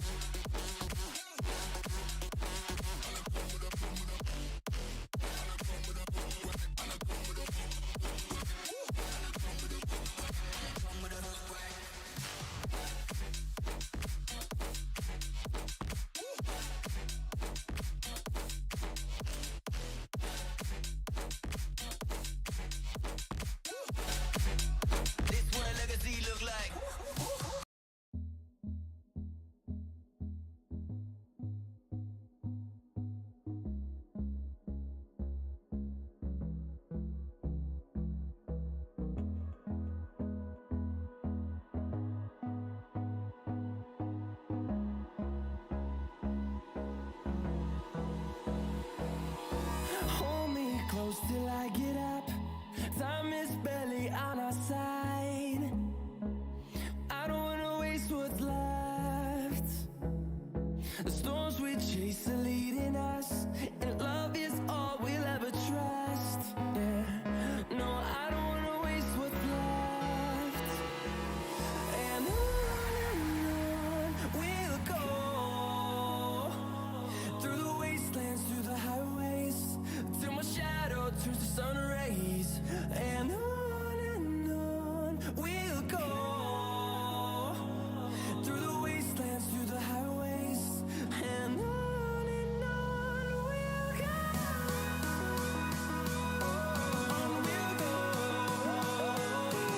get up. Time is barely on our side. I don't wanna waste what's left. The storms we chase are leading us, and love is all we'll ever trust. Yeah, no, I don't wanna waste what's left. And on we'll go, through the wastelands, through the highways, till my shadow turns to sun rays. And on we'll go, through the wastelands, through the highways, and on we'll go. On we'll go. On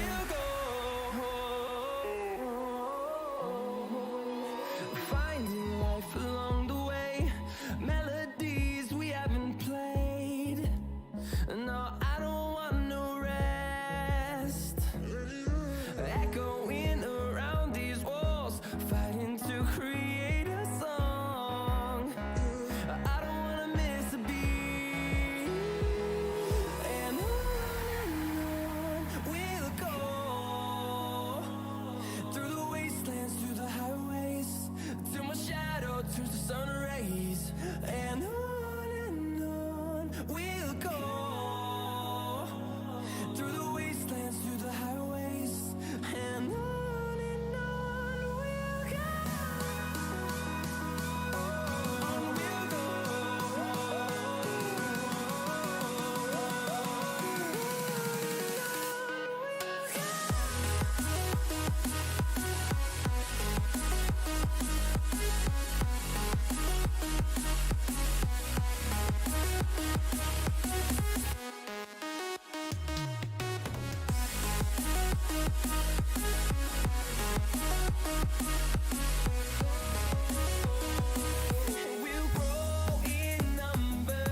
we'll go. Finding life along the way, melodies we haven't played. No, I don't want no rest. Echoing around these walls, fighting to create a song. I don't wanna miss a beat. And on we'll go, through the wastelands, through the highways, till my shadow turns to sun rays. And on we'll go, through the wastelands, through the highways, and on we'll go. On we'll go. We'll grow in number,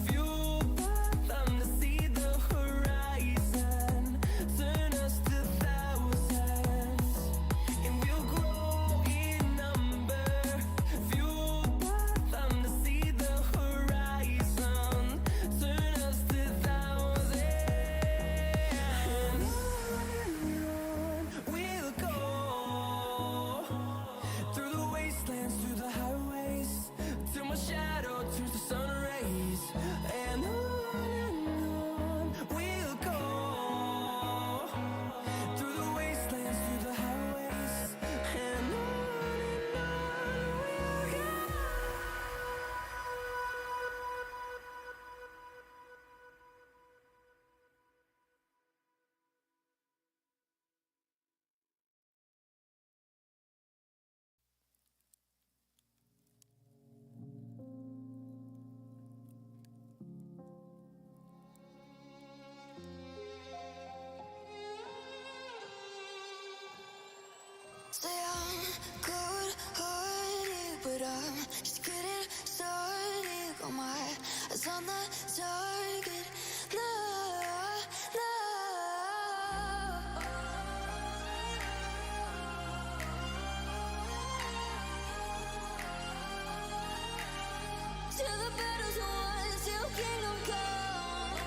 fuel them to see the horizon, turn us to thousands. And we'll grow in number, fuel them to see the horizon, turn us to thousands. And on we'll go, through the wastelands, through the highways, till my shadow turns to sun rays. And on we'll go, through the wastelands, through the highways, and on we'll go. Say I'm good-hearted, but I'm just getting started. Got my eyes on the target. No, no. Till the battle's won, till kingdom come.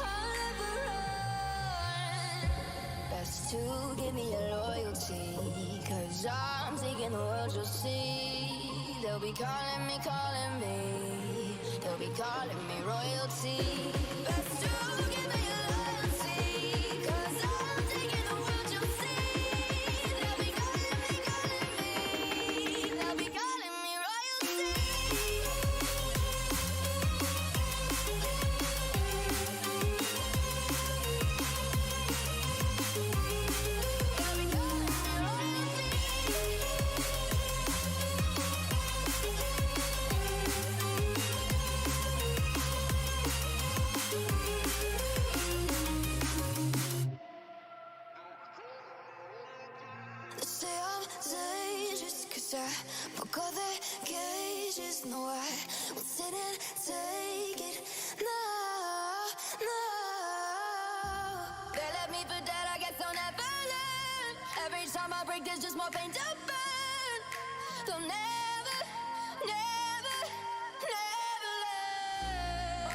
I'll never run. Best to give me your loyalty, 'cause I'm taking the world, you'll see. They'll be calling me, they'll be calling me royalty. Best to give me your loyalty, 'cause I'm taking the world, you'll see. They'll be calling me, they'll be calling me royalty. They'll be calling me royalty. say I'm dangerous, 'cause I broke all the cages. No, I won't sit and take it. No, no. They left me for dead, I guess I'll never learn. Every time I break, there's just more pain to burn. They'll never, never, never learn.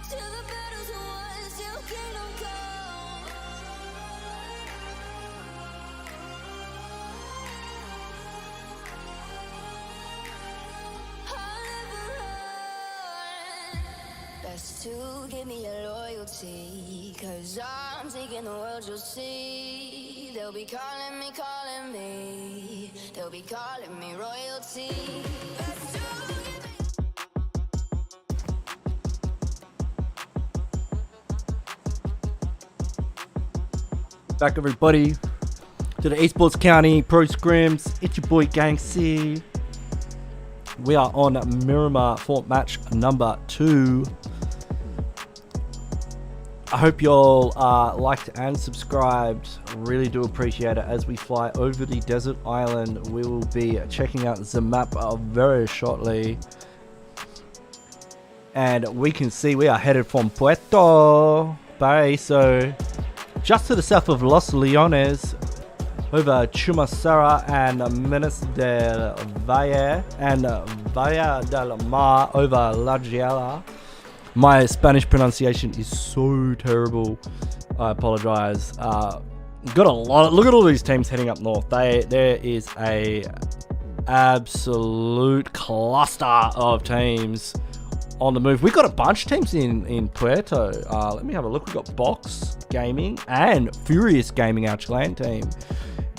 Till the battle's won, till kingdom come. I'll never run. Best to give me your loyalty, 'cause I'm taking the world, you'll see. They'll be calling me, calling me. They'll be calling me royalty. Best to give me. Back everybody to the Esports County Pro Scrims. It's your boy Ganksy. We are on Miramar for match number 2. I hope you all liked and subscribed. Really do appreciate it. As we fly over the desert island, we will be checking out the map very shortly. And we can see we are headed from Puerto Paraíso, just to the south of Los Leones, over Chumasara and Minas del Valle, and Valle del Mar over La Giela. My Spanish pronunciation is so terrible. I apologize. Got a lot. Look at all these teams heading up north. There is a absolute cluster of teams on the move. We've got a bunch of teams in Puerto. Let me have a look. We've got Box Gaming and Furious Gaming, our Chilean team,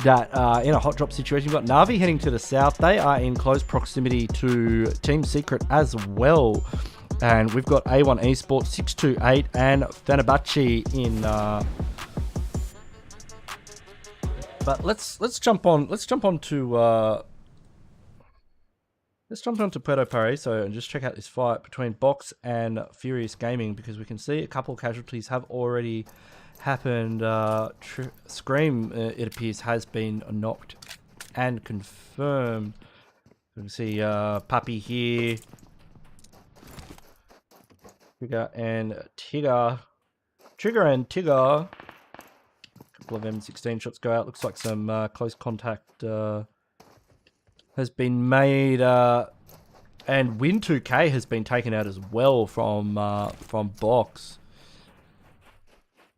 that in a hot drop situation. We've got NAVI heading to the south. They are in close proximity to Team Secret as well. And we've got A1 Esports, 628 and FENERBAHÇE in but let's jump on to Puerto Paraíso and just check out this fight between Box and Furious Gaming, because we can see a couple of casualties have already happened. Scream, it appears, has been knocked and confirmed. We can see Puppy here, Trigger and Tigger. A couple of M16 shots go out. Looks like some close contact has been made, and Win2K has been taken out as well from Box.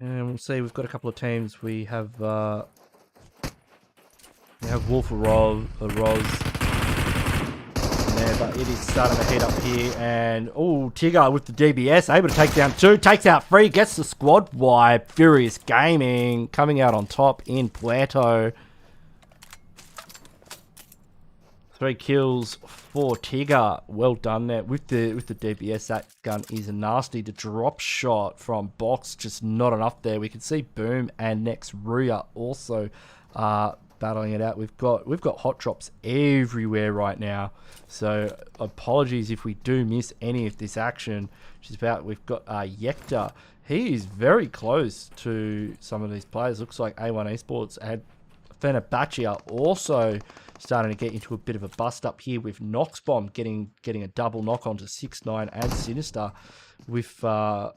And we'll see. We've got a couple of teams. We have WULF, Roz there, but it is starting to heat up here. And oh, Tigger with the DBS, able to take down 2, takes out 3, gets the squad wipe. Furious Gaming coming out on top in Puerto. 3 kills for Tigger. Well done there with the DBS. That gun is nasty. The drop shot from Box, just not enough there. We can see Boom and next RUYA also battling it out. We've got hot drops everywhere right now. So apologies if we do miss any of this action. We've got Yekta. He is very close to some of these players. Looks like A1 Esports and FENERBAHÇE are also starting to get into a bit of a bust up here, with Noxbomb getting a double knock onto 6ix9ine and Sinister with a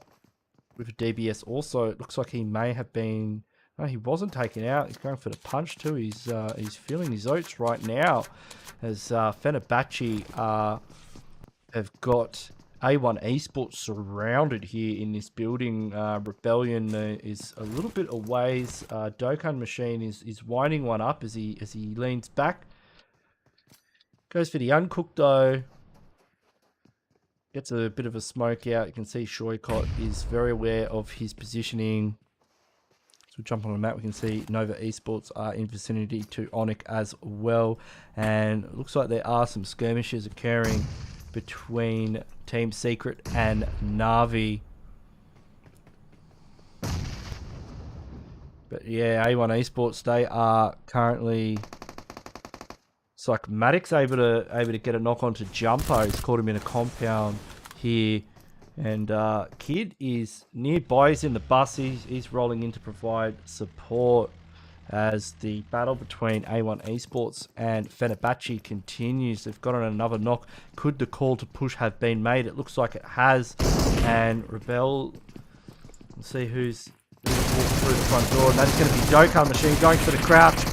DBS also. It looks like he may have been. No, he wasn't taken out. He's going for the punch too. He's feeling his oats right now, as FENERBAHÇE have got A1 Esports surrounded here in this building. Rebellion is a little bit away. Dokkan Machine is winding one up as he leans back. Goes for the uncooked though. Gets a bit of a smoke out. You can see Shoykot is very aware of his positioning. So we jump on the map. We can see Nova Esports are in vicinity to ONIC as well. And it looks like there are some skirmishes occurring between Team Secret and NAVI. But yeah, A1 Esports, they are currently... Psychmatic's able to get a knock onto Jumpo. He's caught him in a compound here. And Kid is nearby. He's in the bus. He's rolling in to provide support as the battle between A1 Esports and FENERBAHÇE continues. They've got on another knock. Could the call to push have been made? It looks like it has. And Rebel, let's see who's walked through the front door. And that's going to be Dokkan Machine going for the crouch.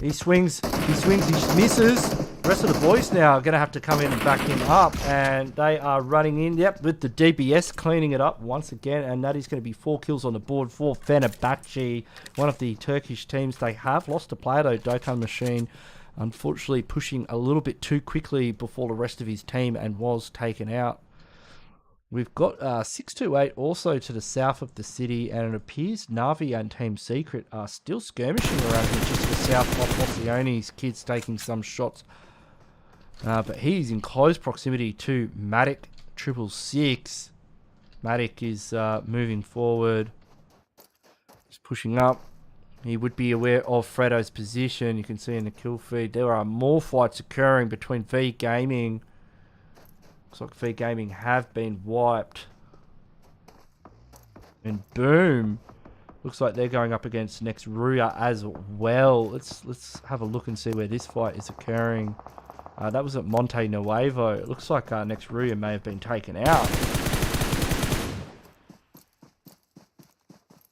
He swings, he misses. The rest of the boys now are going to have to come in and back him up, and they are running in, yep, with the DBS cleaning it up once again, and that is going to be 4 kills on the board for FENERBAHÇE, one of the Turkish teams. They have lost a player though, Dokkan Machine, unfortunately pushing a little bit too quickly before the rest of his team and was taken out. We've got 628 also to the south of the city, and it appears Navi and Team Secret are still skirmishing around here just to the south of Oceani's. Kids taking some shots. But he's in close proximity to Matic 666. Matic is moving forward. He's pushing up. He would be aware of Fredo's position. You can see in the kill feed there are more fights occurring between V Gaming. Looks like V Gaming have been wiped. And boom. Looks like they're going up against next RUYA as well. Let's have a look and see where this fight is occurring. That was at Monte Nuevo. It looks like next RUYA may have been taken out.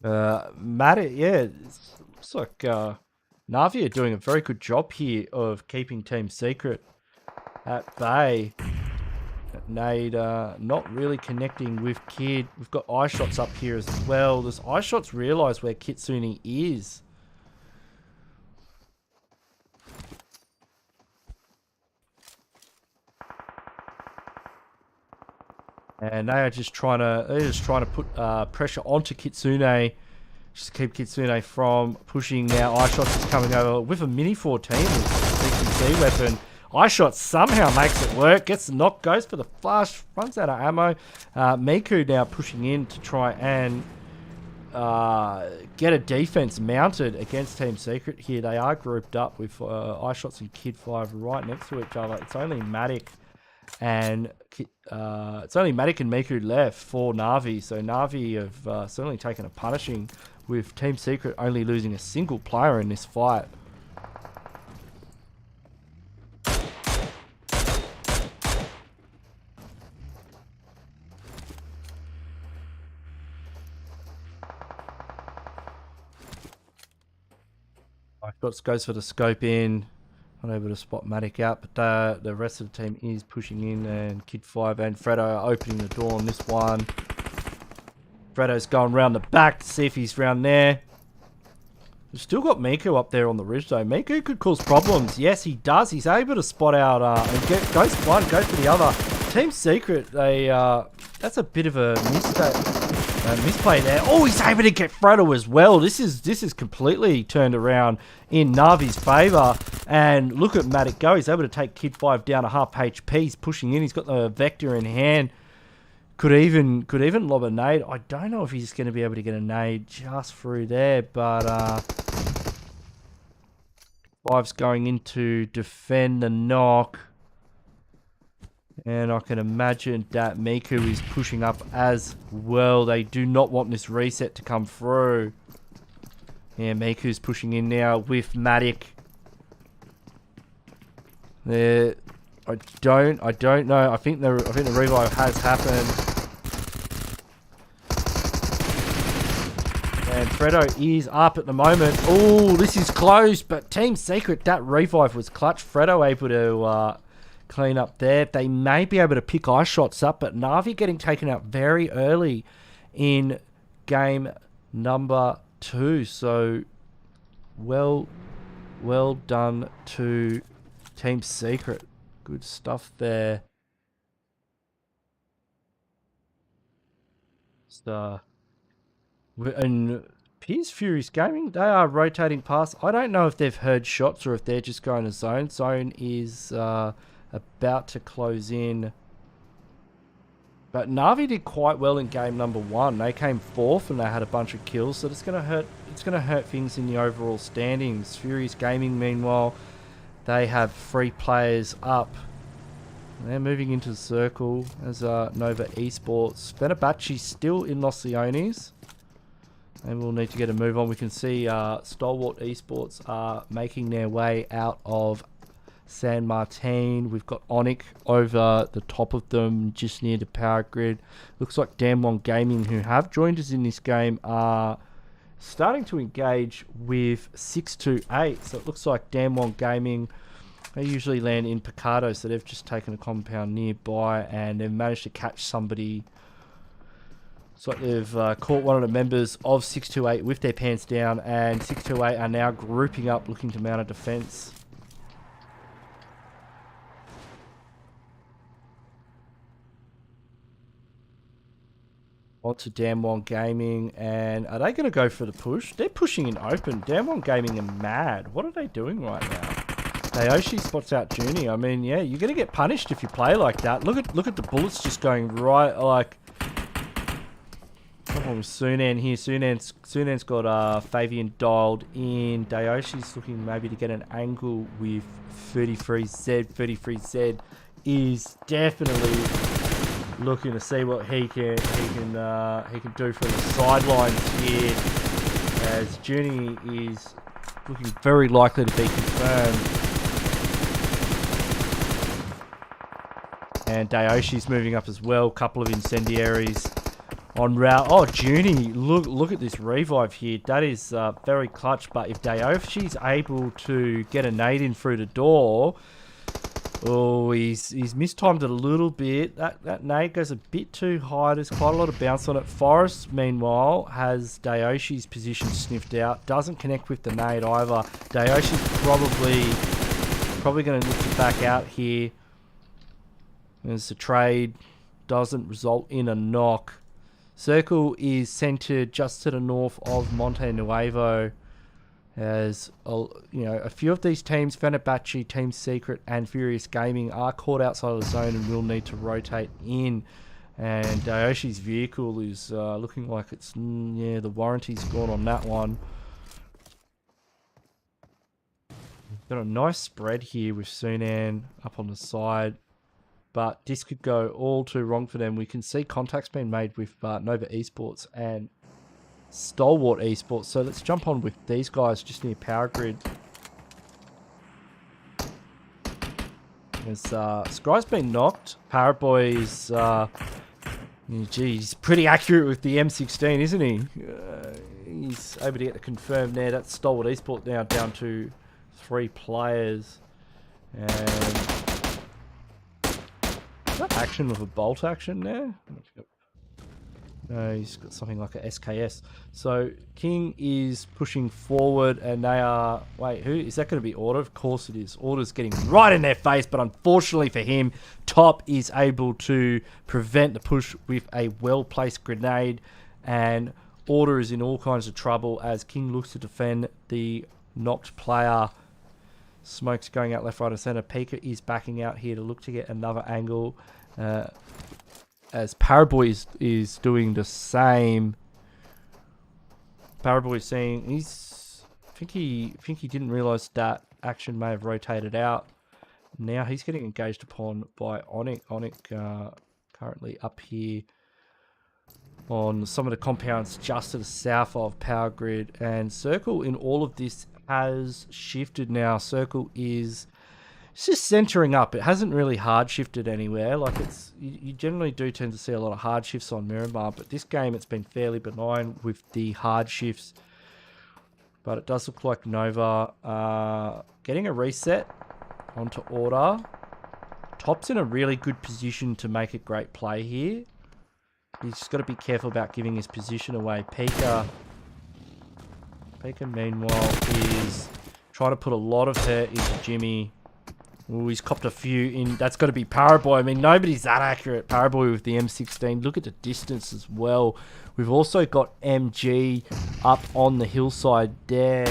Matic, yeah, it looks like Navi are doing a very good job here of keeping Team Secret at bay. Nade not really connecting with Kid. We've got eye shots up here as well. Does eye shots realize where Kitsune is? And they are just trying to put pressure onto Kitsune, just to keep Kitsune from pushing. Now iShots is coming over with a mini 14 with CCC weapon. iShots somehow makes it work, gets the knock, goes for the flash, runs out of ammo. Miku now pushing in to try and get a defense mounted against Team Secret here. They are grouped up with iShots and Kid 5 right next to each other. It's only Matic and Miku left for Navi. So Navi have certainly taken a punishing, with Team Secret only losing a single player in this fight. Goes for the scope in. Not able to spot Matic out, but the rest of the team is pushing in, and Kid 5 and Fredo are opening the door on this one. Fredo's going round the back to see if he's round there. We've still got Miku up there on the ridge though. Miku could cause problems. Yes, he does. He's able to spot out and goes for one, goes for the other. Team Secret, that's a bit of a misplay there. Oh, he's able to get Fredo as well. This is completely turned around in Navi's favour. And look at Matic go. He's able to take Kid 5 down a half HP. He's pushing in. He's got the Vector in hand. Could even lob a nade. I don't know if he's going to be able to get a nade just through there, but 5's going in to defend the knock. And I can imagine that Miku is pushing up as well. They do not want this reset to come through. Yeah, Miku's pushing in now with Matic. There, I don't know. I think the revive has happened. And Fredo is up at the moment. Oh, this is close, but Team Secret, that revive was clutch. Fredo able to clean up there. They may be able to pick eye shots up, but Navi getting taken out very early in game number 2. So well done to Team Secret. Good stuff there. And Piers Furious Gaming, they are rotating past. I don't know if they've heard shots or if they're just going to zone. Zone is about to close in. But Navi did quite well in game number 1. They came 4th and they had a bunch of kills, so it's gonna hurt things in the overall standings. Furious Gaming, meanwhile, they have 3 players up They're moving into the circle as Nova Esports. FENERBAHÇE still in Los Leones. And we'll need to get a move on. We can see STALWART Esports are making their way out of San Martin. We've got ONIC over the top of them, just near the power grid. Looks like Damwon Gaming, who have joined us in this game, are starting to engage with 628. So it looks like Damwon Gaming, they usually land in Picado, so they've just taken a compound nearby and they've managed to catch somebody. It's like they've caught one of the members of 628 with their pants down, and 628 are now grouping up looking to mount a defense. On to Damwon Gaming, and are they going to go for the push? They're pushing in open. Damwon Gaming are mad. What are they doing right now? Dayoshi spots out Junie. I mean, yeah, you're going to get punished if you play like that. Look at the bullets just going right, like... Come on with Sunan here. Sunan's got Fabian dialed in. Dayoshi's looking maybe to get an angle with 33Z. 33Z is definitely looking to see what he can do from the sidelines here, as Junie is looking very likely to be confirmed. And Dayoshi's moving up as well. Couple of incendiaries on route. Oh, Junie, look at this revive here. That is very clutch. But if Dayoshi's able to get a nade in through the door, oh, he's mistimed it a little bit. That nade goes a bit too high. There's quite a lot of bounce on it. Forrest, meanwhile, has Dayoshi's position sniffed out. Doesn't connect with the nade either. Dayoshi's probably going to look to back out here, as the trade doesn't result in a knock. Circle is centered just to the north of Monte Nuevo, as a few of these teams, FENERBAHÇE, Team Secret, and Furious Gaming, are caught outside of the zone and will need to rotate in. And Dayoshi's vehicle is looking like it's the warranty's gone on that one. Got a nice spread here with Sunan up on the side, but this could go all too wrong for them. We can see contacts being made with Nova Esports and STALWART Esports. So let's jump on with these guys just near power grid. As Scry's been knocked. Paraboy is, he's pretty accurate with the M16, isn't he? He's able to get the confirm there. That's STALWART Esports now down to 3 players. And action with a bolt action there. No, he's got something like a SKS. So King is pushing forward, and they are... Wait, who is that going to be? Order? Of course it is. Order's getting right in their face, but unfortunately for him, Top is able to prevent the push with a well-placed grenade, and Order is in all kinds of trouble as King looks to defend the knocked player. Smoke's going out left, right, and center. Pika is backing out here to look to get another angle. As Paraboy is doing the same. Paraboy is saying I think he didn't realize that action may have rotated out. Now he's getting engaged upon by ONIC. ONIC currently up here on some of the compounds just to the south of power grid, and Circle in all of this has shifted now. Circle is just centering up. It hasn't really hard shifted anywhere. Like you generally do tend to see a lot of hard shifts on Miramar, but this game it's been fairly benign with the hard shifts. But it does look like Nova getting a reset onto Order. Top's in a really good position to make a great play here. He's just got to be careful about giving his position away. Pika meanwhile is trying to put a lot of hurt into Jimmy. Ooh, he's copped a few in. That's got to be Paraboy. I mean, nobody's that accurate. Paraboy with the M16. Look at the distance as well. We've also got MG up on the hillside there.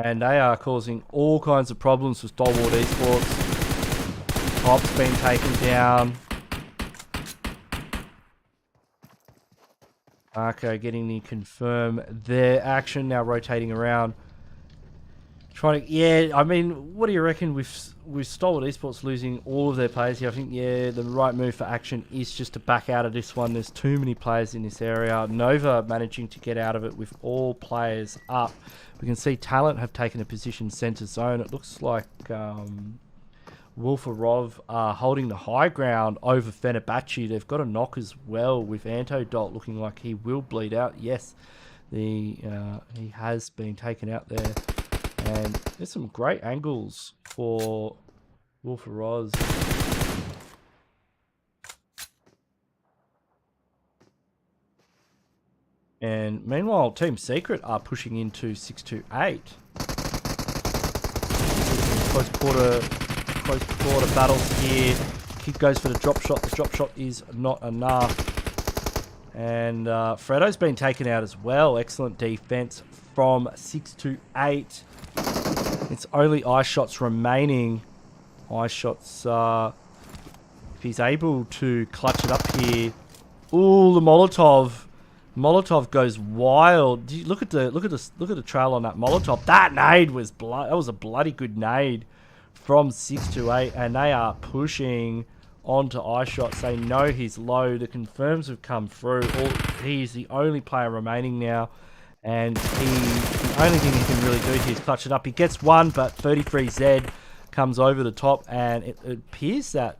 And they are causing all kinds of problems for Stalwart Esports. Top's been taken down. Marco getting the confirm their action, now rotating around. Trying to, yeah, I mean, what do you reckon with Stalwart Esports losing all of their players here? I think, yeah, the right move for action is just to back out of this one. There's too many players in this area. Nova managing to get out of it with all players up. We can see Talent have taken a position center zone. It looks like WULF AROV are holding the high ground over FENERBAHÇE. They've got a knock as well with Antodot looking like he will bleed out. Yes, he has been taken out there. And there's some great angles for WULF AROV. And meanwhile, Team Secret are pushing into 628. Close quarter battles here. Kid goes for the drop shot. The drop shot is not enough. And Fredo's been taken out as well. Excellent defense from 628. It's only ice shots remaining. Ice shots, if he's able to clutch it up here. Ooh, the Molotov. Molotov goes wild. Look at the trail on that Molotov. That nade was that was a bloody good nade from 628, and they are pushing onto ice shots. They know he's low. The confirms have come through. He's the only player remaining now, and the only thing he can really do here is clutch it up. He gets one, but 33Z comes over the top, and it appears that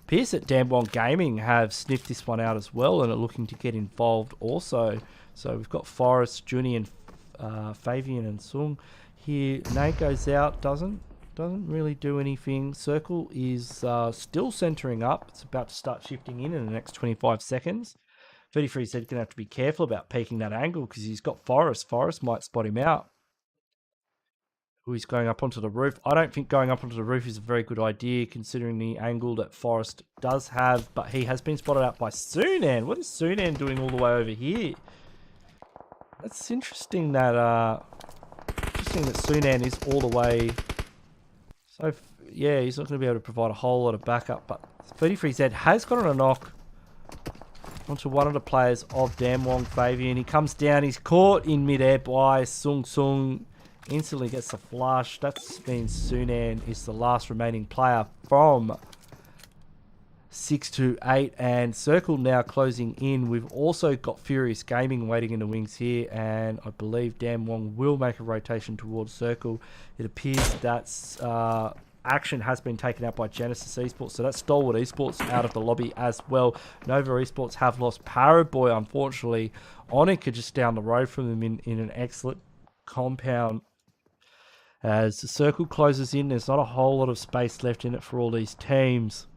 Damwon Gaming have sniffed this one out as well and are looking to get involved also. So we've got Forrest, Juni, and Fabian and Sung here. Nate goes out, doesn't really do anything. Circle is still centering up. It's about to start shifting in the next 25 seconds. 33's going to have to be careful about peeking that angle because he's got Forrest. Forrest might spot him out. Who is going up onto the roof. I don't think going up onto the roof is a very good idea considering the angle that Forrest does have, but he has been spotted out by Sunan. What is Sunan doing all the way over here? That's interesting that Sunan is all the way. So yeah, he's not going to be able to provide a whole lot of backup, but 33Z has got on a knock onto one of the players of Damwon Fabian. He comes down, he's caught in midair by Sung. Instantly gets the flush. That means Sunan is the last remaining player from 628, and Circle now closing in. We've also got Furious Gaming waiting in the wings here, and I believe Damwon will make a rotation towards Circle. It appears that action has been taken out by Genesis Esports, so that's Stalwart Esports out of the lobby as well. Nova Esports have lost Paraboy, unfortunately. ONIC are just down the road from them in an excellent compound. As the circle closes in, there's not a whole lot of space left in it for all these teams.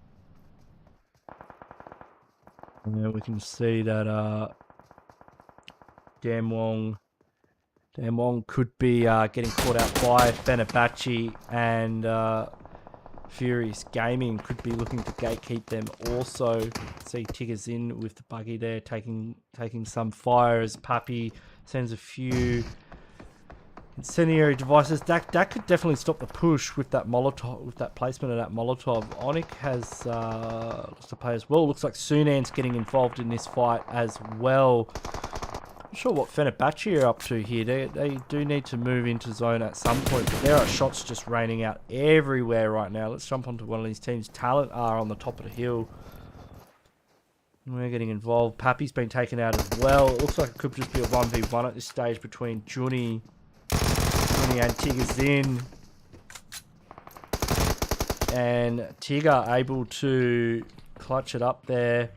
And then we can see that Damwon could be getting caught out by FENERBAHÇE, and Furious Gaming could be looking to gatekeep them also. See Tigger's in with the buggy there, taking some fire as Pappy sends a few incendiary devices. That could definitely stop the push with that Molotov, with that placement of that Molotov. ONIC has lost a player as well. Looks like Sunan's getting involved in this fight as well. Not sure what FENERBAHÇE are up to here. They do need to move into zone at some point, but there are shots just raining out everywhere right now. Let's jump onto one of these teams. Talent are on the top of the hill. We're getting involved. Pappy's been taken out as well. It looks like it could just be a 1v1 at this stage between Juni and Tigger's in. And Tigger able to clutch it up there.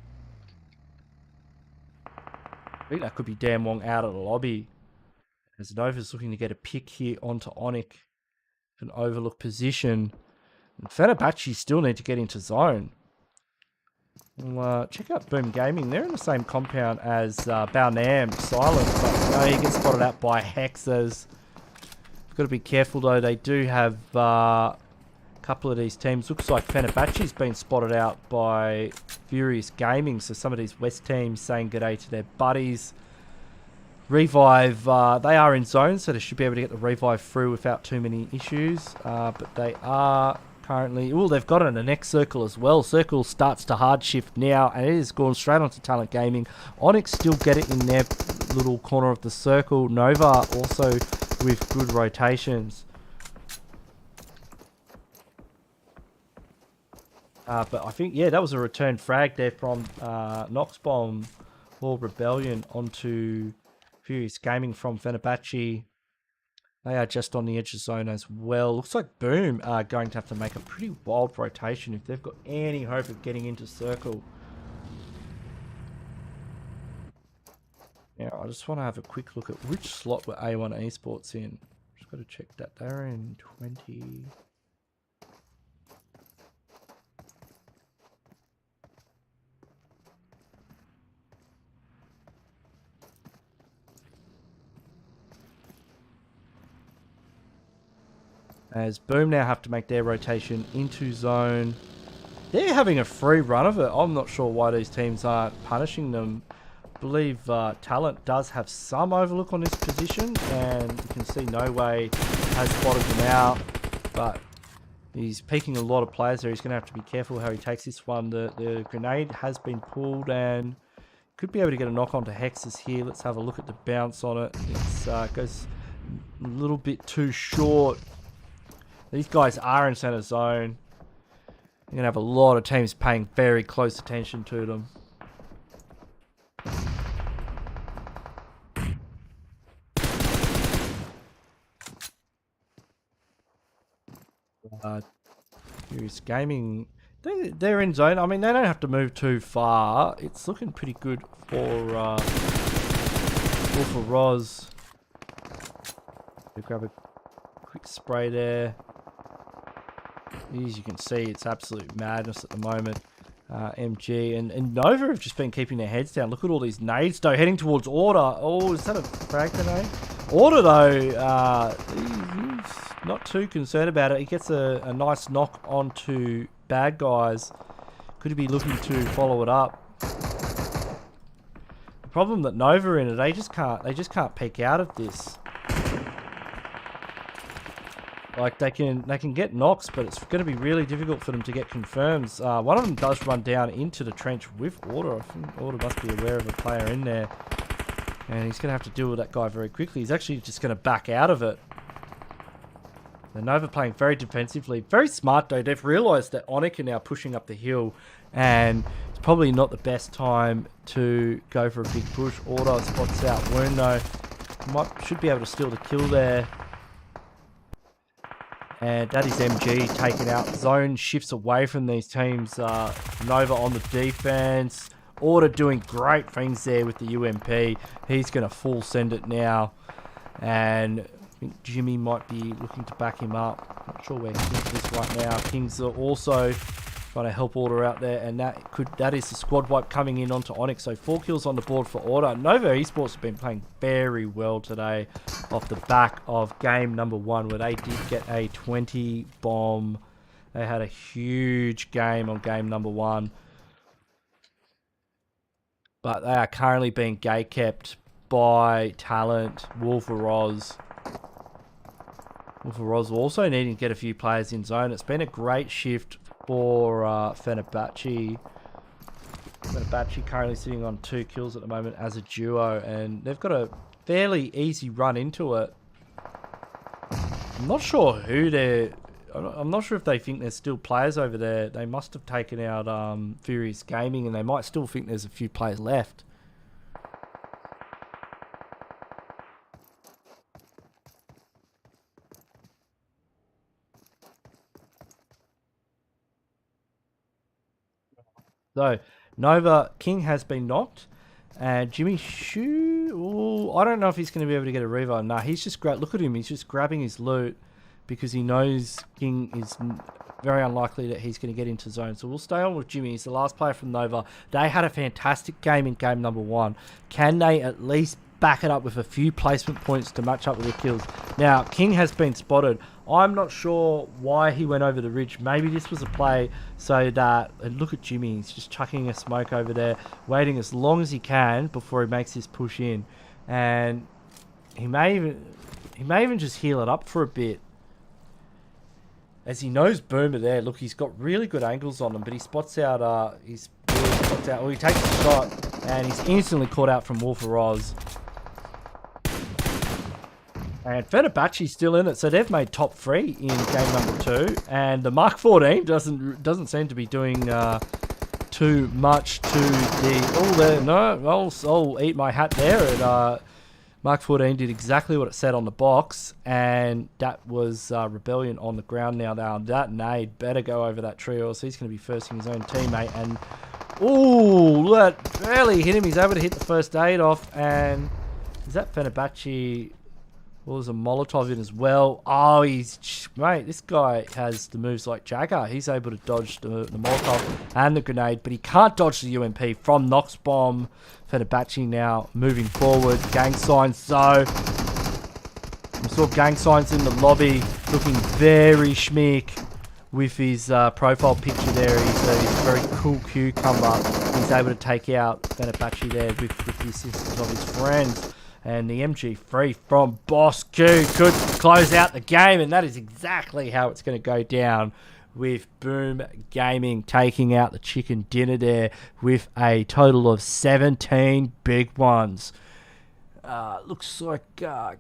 I think that could be Damwon out of the lobby. As Nova's looking to get a pick here onto ONIC. An overlook position. And FENERBAHÇE still need to get into zone. We'll check out Boom Gaming. They're in the same compound as Baonam. Silent, but no, he gets spotted out by Hexers. Got to be careful though. They do have a couple of these teams. Looks like FENERBAHÇE's been spotted out by Furious Gaming. So some of these West teams saying g'day to their buddies. Revive, they are in zone, so they should be able to get the revive through without too many issues. But they are currently... Oh, they've got it in the next circle as well. Circle starts to hard shift now, and it is going straight onto Talent Gaming. ONIC still get it in their little corner of the circle. Nova also with good rotations. But I think, yeah, that was a return frag there from Noxbomb or Rebellion onto Furious Gaming from FENERBAHÇE. They are just on the edge of zone as well. Looks like Boom are going to have to make a pretty wild rotation if they've got any hope of getting into circle. Now, I just want to have a quick look at which slot were A1 Esports in. Just got to check that. They're in 20... As Boom now have to make their rotation into zone. They're having a free run of it. I'm not sure why these teams aren't punishing them. I believe Talent does have some overlook on this position, and you can see No Way has spotted them out, but he's peeking a lot of players there. He's going to have to be careful how he takes this one. The grenade has been pulled and could be able to get a knock onto Hexes here. Let's have a look at the bounce on it. It goes a little bit too short. These guys are in center zone. You're going to have a lot of teams paying very close attention to them. Furious Gaming, they're in zone. I mean, they don't have to move too far. It's looking pretty good for Roz. They grab a quick spray there. As you can see, it's absolute madness at the moment. MG and Nova have just been keeping their heads down. Look at all these nades, though, heading towards Order. Oh, is that a frag grenade? Order, though, he's not too concerned about it. He gets a nice knock onto Bad Guys. Could he be looking to follow it up? The problem that Nova are in it, they just can't peek out of this. Like, they can get knocks, but it's going to be really difficult for them to get confirms. One of them does run down into the trench with Order. I think Order must be aware of a player in there. And he's going to have to deal with that guy very quickly. He's actually just going to back out of it. The Nova playing very defensively. Very smart, though. They've realised that ONIC are now pushing up the hill. And it's probably not the best time to go for a big push. Order spots out Wound, though. Should be able to steal the kill there. And that is MG taken out. Zone shifts away from these teams. Nova on the defense. Order doing great things there with the UMP. He's going to full send it now. And I think Jimmy might be looking to back him up. Not sure where Kings is right now. Kings are also trying to help Order out there. And that is the squad wipe coming in onto ONIC. So 4 kills on the board for Order. Nova Esports have been playing very well today off the back of game number 1, where they did get a 20 bomb. They had a huge game on game number 1. But they are currently being gatekept by Talent, WULF. WULF also needing to get a few players in zone. It's been a great shift for FENERBAHÇE. FENERBAHÇE currently sitting on 2 kills at the moment as a duo, and they've got a fairly easy run into it. I'm not sure who they're... I'm not sure if they think there's still players over there. They must have taken out Furious Gaming, and they might still think there's a few players left. So, Nova King has been knocked. And Jimmy Shu, ooh, I don't know if he's going to be able to get a revive. Nah, he's just look at him. He's just grabbing his loot because he knows King is very unlikely that he's going to get into zone. So we'll stay on with Jimmy. He's the last player from Nova. They had a fantastic game in game number 1. Can they at least back it up with a few placement points to match up with the kills? Now, King has been spotted. I'm not sure why he went over the ridge. Maybe this was a play so that... And look at Jimmy. He's just chucking a smoke over there, waiting as long as he can before he makes his push in. and he may even just heal it up for a bit. As he knows Boomer there. Look, he's got really good angles on him, but he spots out, well, he takes the shot, and he's instantly caught out from Wolf of Roz. And FENERBAHÇE's still in it, so they've made top 3 in game number 2, and the Mark 14 doesn't seem to be doing too much to the... Oh, there, no, I'll eat my hat there, and Mark 14 did exactly what it said on the box, and that was Rebellion on the ground now. That nade better go over that tree, or else he's going to be firsting his own teammate. And ooh, that barely hit him. He's able to hit the first aid off, and is that FENERBAHÇE? Well, there's a Molotov in as well. Oh, mate, this guy has the moves like Jagger. He's able to dodge the Molotov and the grenade, but he can't dodge the UMP from Nox Bomb. FENERBAHÇE now moving forward. Gang signs, so we saw gang signs in the lobby looking very schmick with his profile picture there. He's a very cool cucumber. He's able to take out FENERBAHÇE there with the assistance of his friends. And the MG3 from Boss Q could close out the game, and that is exactly how it's going to go down, with Boom Gaming taking out the chicken dinner there with a total of 17 big ones. Looks like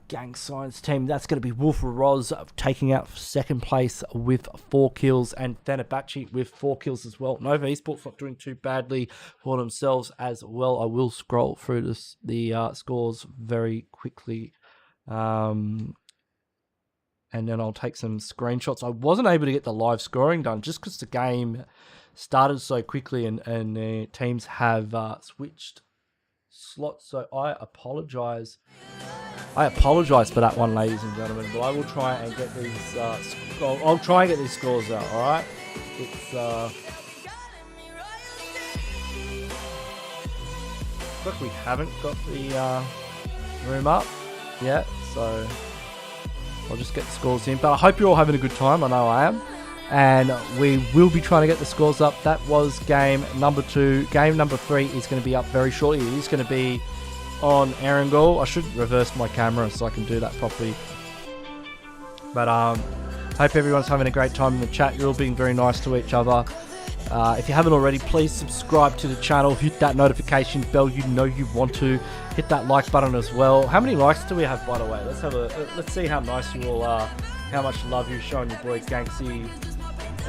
Gang Signs team, that's going to be Wolf of Roz taking out second place with 4 kills, and FENERBAHÇE with 4 kills as well. Nova Esports not doing too badly for themselves as well. I will scroll through the scores very quickly, and then I'll take some screenshots. I wasn't able to get the live scoring done just because the game started so quickly, and the teams have switched slots, so I apologize for that one, ladies and gentlemen, but I will try and get these I'll try and get these scores out. All right, it's look, we haven't got the room up yet, so I'll just get the scores in, but I hope you're all having a good time. I know I am, and we will be trying to get the scores up. That was game number 2. Game number 3 is going to be up very shortly. It is going to be on Erangel. I should reverse my camera so I can do that properly. But hope everyone's having a great time in the chat. You're all being very nice to each other. If you haven't already, please subscribe to the channel. Hit that notification bell. You know you want to. Hit that like button as well. How many likes do we have, by the way? Let's see how nice you all are. How much love you're showing your boy Ganksy.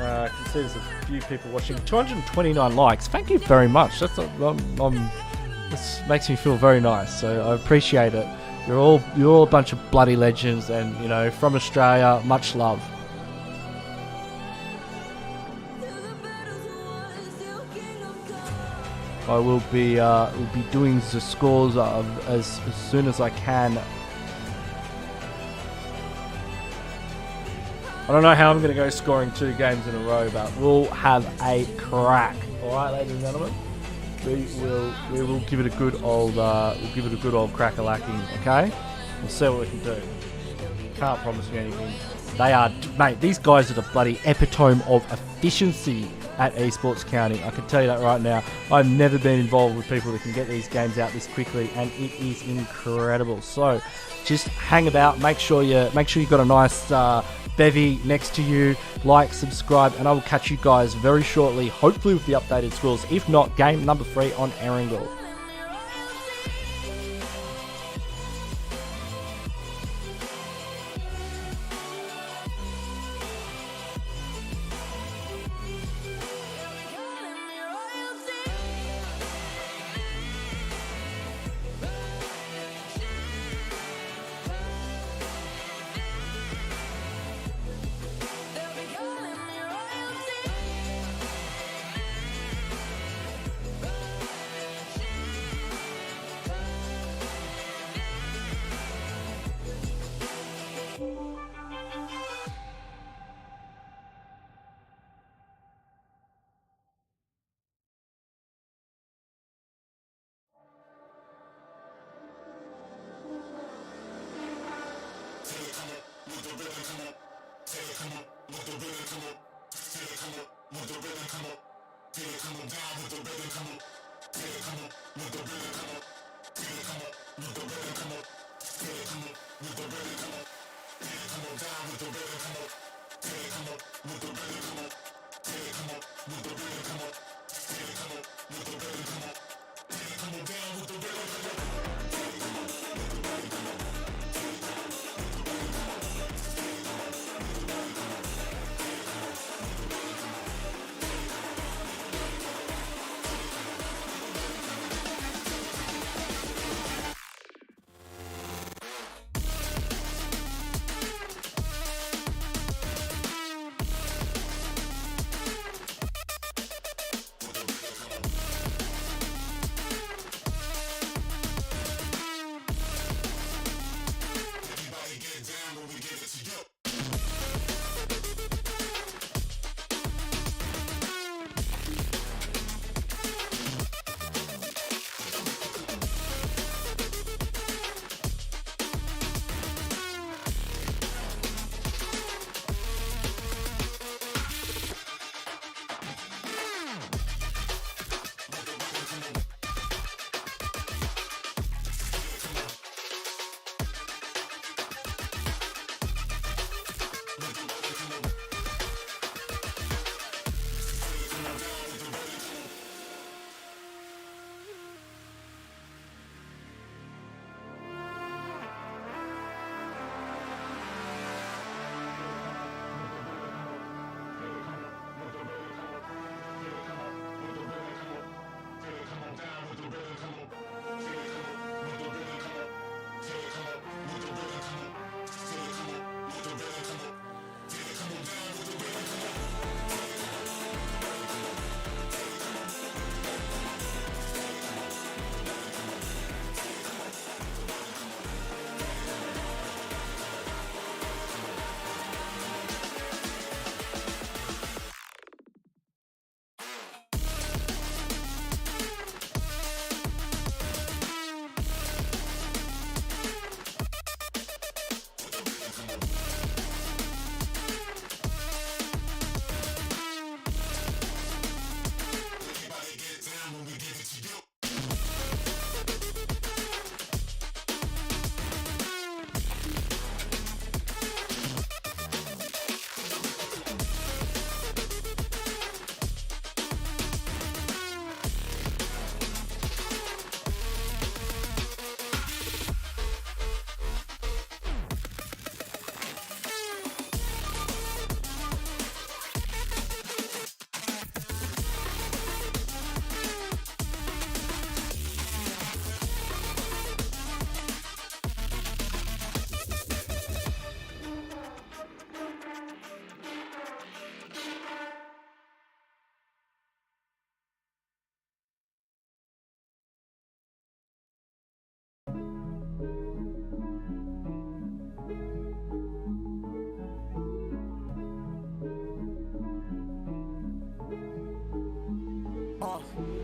I can see there's a few people watching. 229 likes. Thank you very much. This makes me feel very nice. So I appreciate it. You're all a bunch of bloody legends, and you know, from Australia, much love. I will be doing the scores as soon as I can. I don't know how I'm going to go scoring 2 games in a row, but we'll have a crack. All right, ladies and gentlemen, we will give it a good old crack-a-lacking. Okay, we'll see what we can do. Can't promise you anything. They are, mate. These guys are the bloody epitome of efficiency at Esports County. I can tell you that right now. I've never been involved with people that can get these games out this quickly, and it is incredible. So just hang about. Make sure you've got a nice bevy next to you. Like, subscribe, and I will catch you guys very shortly, hopefully with the updated scores. If not, game number 3 on Erangel.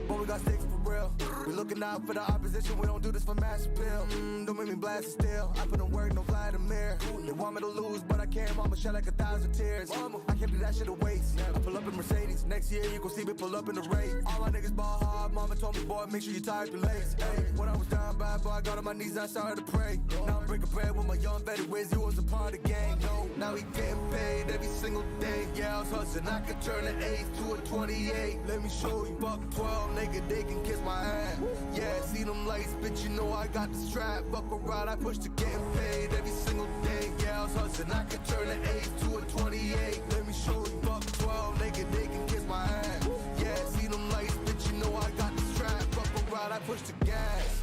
But we got sticks for real. We looking out for the opposition, we don't do this for mass appeal. Don't make me blast it still. I put in work, no Vladimir. They want me to lose, but I can't. Mama shed like 1,000 tears. I can't do that shit a waste. I pull up in Mercedes. Next year you gon' see me pull up in the race. All my niggas ball hard. Mama told me, boy, make sure you tie up your legs. Hey, when I was down bad, boy, I got on my knees, I started to pray. Now I'm breaking bread with my young vetted Wiz. He was a part of the gang. No, now he getting paid every single day. Yeah, I was hustling. I could turn an 8 to a 28. Let me show you. Buck 12, nigga, they can kiss my ass. Yeah, see them lights, bitch, you know I got the strap. Buck a ride, I push to getting paid every single day. Yeah, I was hustling. I could turn an 8 to a 28. Let me show you. Buck 12, nigga, they can kiss my ass. Yeah, see them lights, bitch, you know I got the strap. Buck a ride, I push the gas.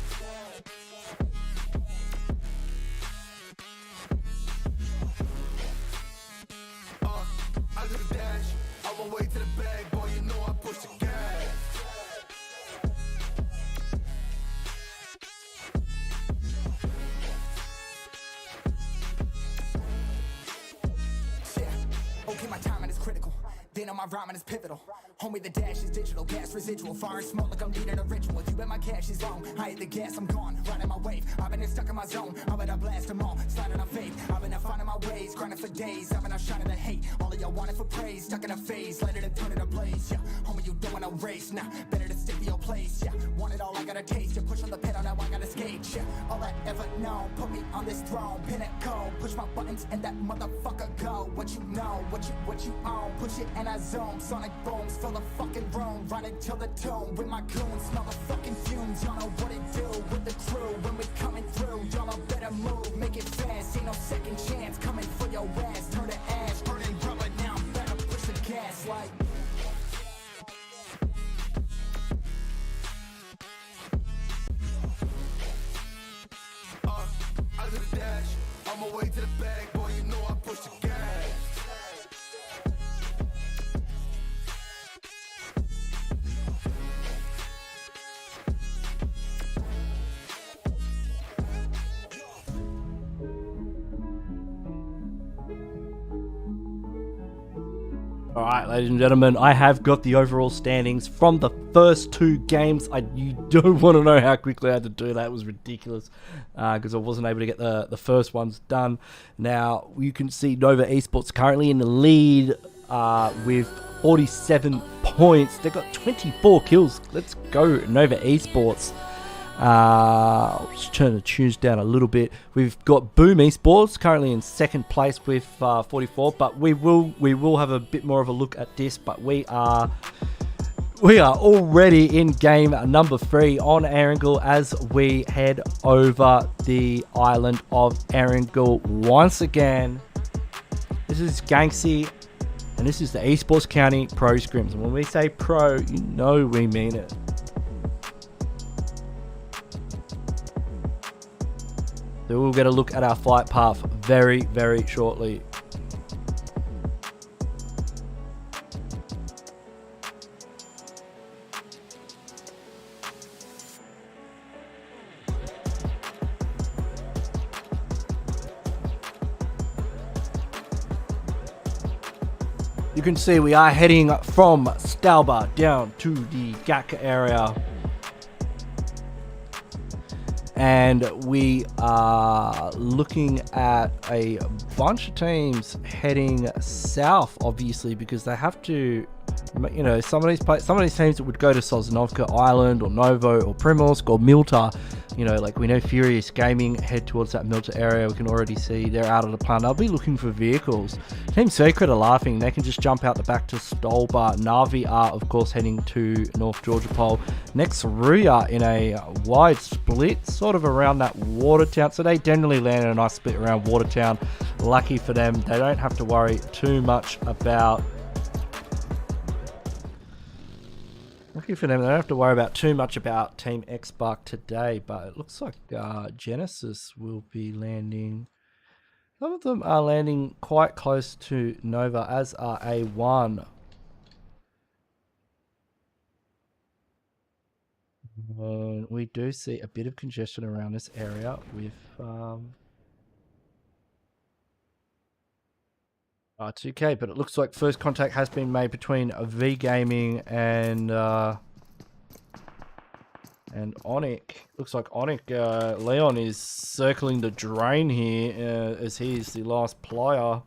I do the dash, on my way to the bag, boy, you know I push the gas. Yeah, okay, my timing is critical. Then on my rhyming is pivotal. Homie, the dash is digital, gas residual. Fire and smoke like I'm leading a ritual. You bet my cash is long. I hit the gas, I'm gone. Riding my wave. I've been stuck in my zone. I bet I blast them all. Sliding on faith. I've been finding my ways. Grinding for days. I've been out shining the hate. All of y'all wanted for praise. Stuck in a phase. Let it turn it a blaze. Yeah. Homie, you don't want no race. Nah. Better to stick to your place. Yeah. Want it all, I gotta taste. You push on the pedal, now I gotta skate. Yeah. All I ever know. Put me on this throne. Pinnacle. Push my buttons and that motherfucker go. What you know. What you own. Push it and I zone. Sonic booms. Fill the fucking room. Riding till the tomb with my goons. Smell the fucking fumes. Y'all know what it do with the crew. When we coming through, y'all know better move. Make it fast. Ain't no second chance. Coming for your ass. Turn to ash. Burning rubber now. Better push the gas like. I do the dash. On my way to the bag. Boy, you know I push the gas. Alright, ladies and gentlemen, I have got the overall standings from the first two games. You don't want to know how quickly I had to do that. It was ridiculous because I wasn't able to get the first ones done. Now, you can see Nova Esports currently in the lead with 47 points. They've got 24 kills. Let's go, Nova Esports. I'll just turn the tunes down a little bit. We've got Boom Esports currently in second place with 44, but we will have a bit more of a look at this. But we are already in game number 3 on Erangel as we head over the island of Erangel once again. This is Ganksy, and this is the Esports County Pro Scrims. And when we say pro, you know we mean it. So we'll get a look at our flight path very, very shortly. You can see we are heading from STALWART down to the GAC area. And we are looking at a bunch of teams heading south, obviously, because they have to, you know, some of these teams that would go to Sosnovka Island or Novo or Primorsk or Milta, you know, like we know Furious Gaming head towards that Milta area. We can already see they're out of the plan. They'll be looking for vehicles. Team Secret are laughing. They can just jump out the back to STALWART. NAVI are, of course, heading to North Georgia Pole. Next, RUYA in a wide split, sort of around that Watertown. So they generally land in a nice split around Watertown. Lucky for them, they don't have to worry too much about Lucky for them, they don't have to worry about too much about Team Xbark today, but it looks like Genesis will be landing. Some of them are landing quite close to Nova, as are A1. We do see a bit of congestion around this area with R2K, but it looks like first contact has been made between V Gaming and ONIC. Looks like ONIC, Leon is circling the drain here as he is the last player.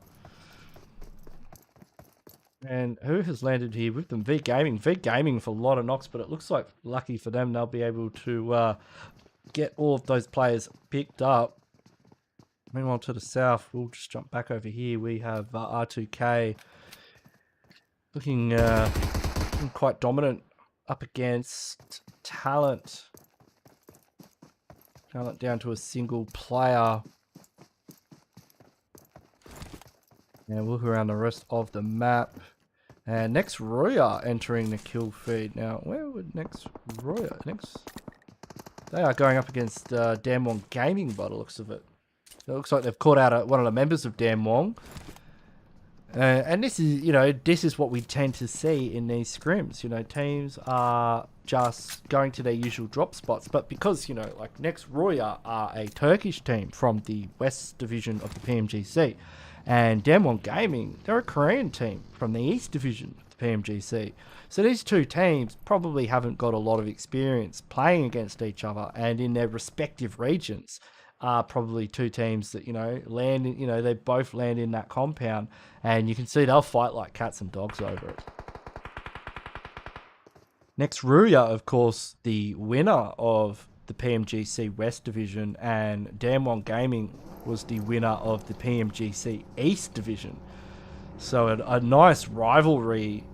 And who has landed here with them? V Gaming. V Gaming for a lot of knocks, but it looks like lucky for them, they'll be able to get all of those players picked up. Meanwhile, to the south, we'll just jump back over here. We have R2K looking quite dominant up against Talent. Talent down to a single player. And we'll look around the rest of the map. And next, RUYA entering the kill feed. Now, where would next RUYA? They are going up against Damn Wong Gaming by the looks of it. It looks like they've caught out one of the members of Damn Wong. And this is, you know, this is what we tend to see in these scrims. You know, teams are just going to their usual drop spots. But because, you know, like next RUYA are a Turkish team from the West Division of the Pmgc. And Damn Wong Gaming, they're a Korean team from the East Division of the Pmgc. So these two teams probably haven't got a lot of experience playing against each other, and in their respective regions are probably two teams that, land in, they both land in that compound, and you can see they'll fight like cats and dogs over it. Next, RUYA, of course, the winner of the Pmgc West Division, and Damwon Gaming was the winner of the Pmgc East Division. So a nice rivalry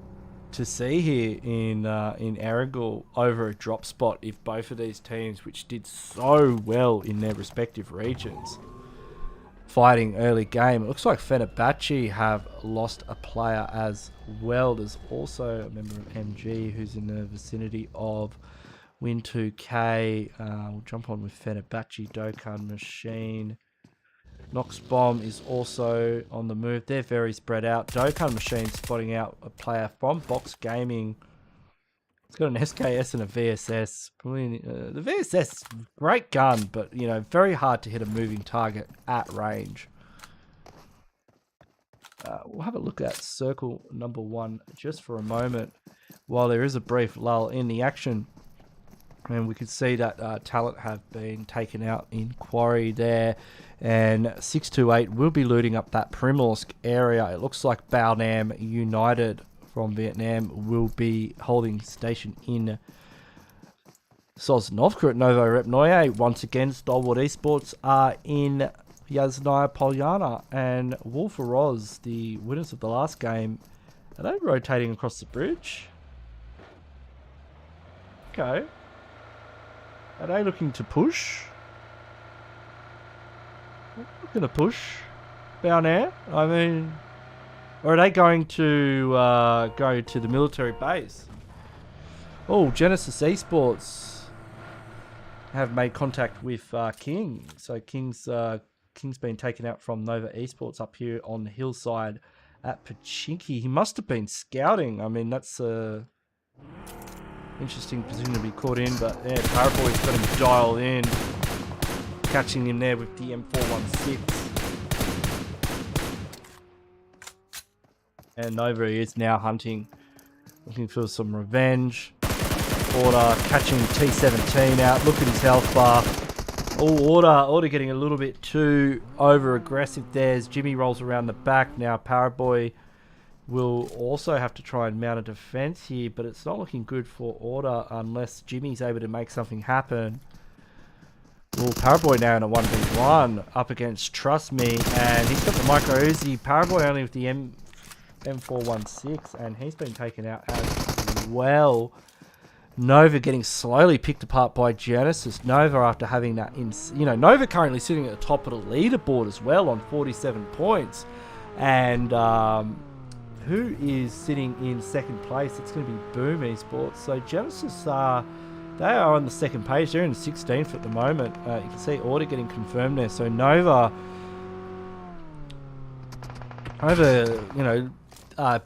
to see here in Erangel over a drop spot if both of these teams, which did so well in their respective regions, fighting early game. It looks like FENERBAHÇE have lost a player as well. There's also a member of MG who's in the vicinity of Win2K. We'll jump on with FENERBAHÇE. Dokkan Machine. Nox Bomb is also on the move. They're very spread out. Dokkan Machine spotting out a player from Box Gaming. It's got an SKS and a VSS. Probably, the VSS, great gun, but very hard to hit a moving target at range. We'll have a look at circle number 1 just for a moment while there is a brief lull in the action. And we could see that talent have been taken out in Quarry there. And 628 will be looting up that Primorsk area. It looks like Bao Nam United from Vietnam will be holding station in Sosnovka at Novo Repnoye. Once again, Stalwart Esports are in Yasnaya Polyana. And WULF Roz, the winners of the last game, are they rotating across the bridge? Okay. Are they looking to push? Looking to push down there? I mean, or are they going to go to the military base? Oh, Genesis Esports have made contact with King. So King's been taken out from Nova Esports up here on the hillside at Pachinki. He must have been scouting. I mean, that's a interesting position to be caught in, but yeah, Paraboy's got him dialed in, catching him there with the M416. And Nova is now hunting, looking for some revenge. Order catching T17 out. Look at his health bar. Oh, Order getting a little bit too over aggressive there as Jimmy rolls around the back. Now Paraboy will also have to try and mount a defense here, but it's not looking good for Order unless Jimmy's able to make something happen. Well, Paraboy now in a 1v1 up against Trust Me, and he's got the micro Uzi. Paraboy only with the M416, and he's been taken out as well. Nova getting slowly picked apart by Genesis. Nova after having that Nova currently sitting at the top of the leaderboard as well on 47 points, and who is sitting in second place? It's going to be Boom Esports. So Genesis, they are on the second page. They're in the 16th at the moment. You can see Order getting confirmed there. So Nova,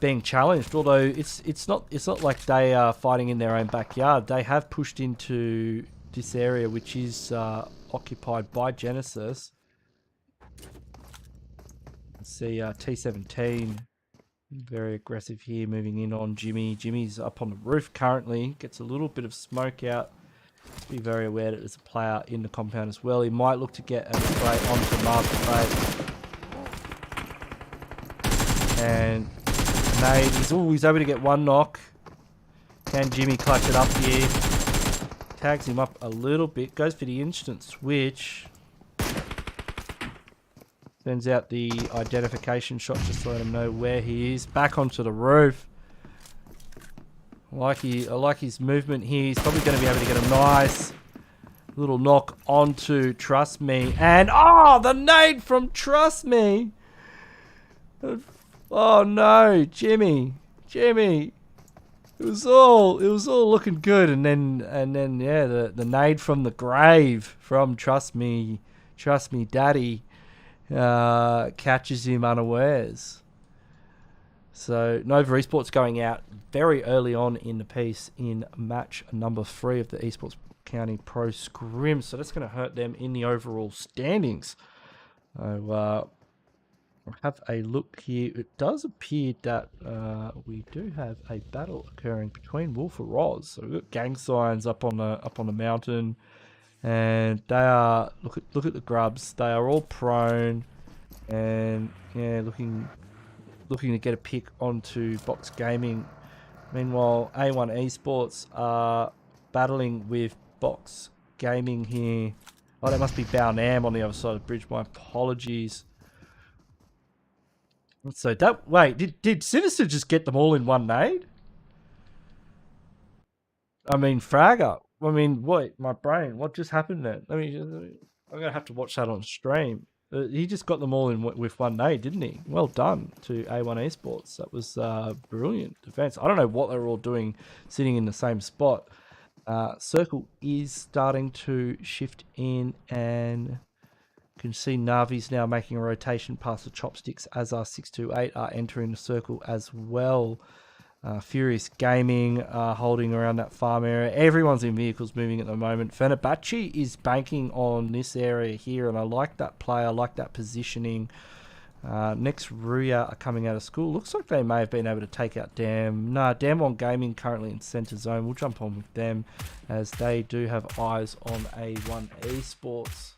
being challenged. Although it's not like they are fighting in their own backyard. They have pushed into this area, which is occupied by Genesis. Let's see T17. Very aggressive here, moving in on Jimmy. Jimmy's up on the roof currently. Gets a little bit of smoke out. Just be very aware that there's a player in the compound as well. He might look to get a spray onto Master Fate. And Nade, he's able to get one knock. Can Jimmy clutch it up here? Tags him up a little bit. Goes for the instant switch. Sends out the identification shot just to let him know where he is. Back onto the roof. I like his movement here. He's probably going to be able to get a nice little knock onto Trust Me. And the nade from Trust Me. Oh no, Jimmy. It was all looking good, and then yeah, the nade from the grave from Trust Me Daddy. Catches him unawares. So Nova Esports going out very early on in the piece in match number 3 of the Esports County Pro Scrims. So that's going to hurt them in the overall standings. So have a look here. It does appear that we do have a battle occurring between Wolf and Roz. So we've got gang signs up on the mountain, and they are look at the grubs. They are all prone, and yeah, looking to get a pick onto Box Gaming. Meanwhile, A1 Esports are battling with Box Gaming here. Oh, that must be Baonam on the other side of the bridge. My apologies. So that wait, did Sinister just get them all in one nade? I mean, Fragger. I mean, wait, my brain. What just happened there? I'm gonna have to watch that on stream. He just got them all in with one nade, didn't he? Well done to A1 Esports. That was brilliant defense. I don't know what they're all doing, sitting in the same spot. Circle is starting to shift in, and you can see Navi's now making a rotation past the chopsticks, as our 628 are entering the circle as well. Furious Gaming holding around that farm area. Everyone's in vehicles moving at the moment. FENERBAHÇE is banking on this area here, and I like that play. I like that positioning. Next, RUYA are coming out of school. Looks like they may have been able to take out Dam. Nah, Dam1 Gaming currently in center zone. We'll jump on with them, as they do have eyes on A1 Esports.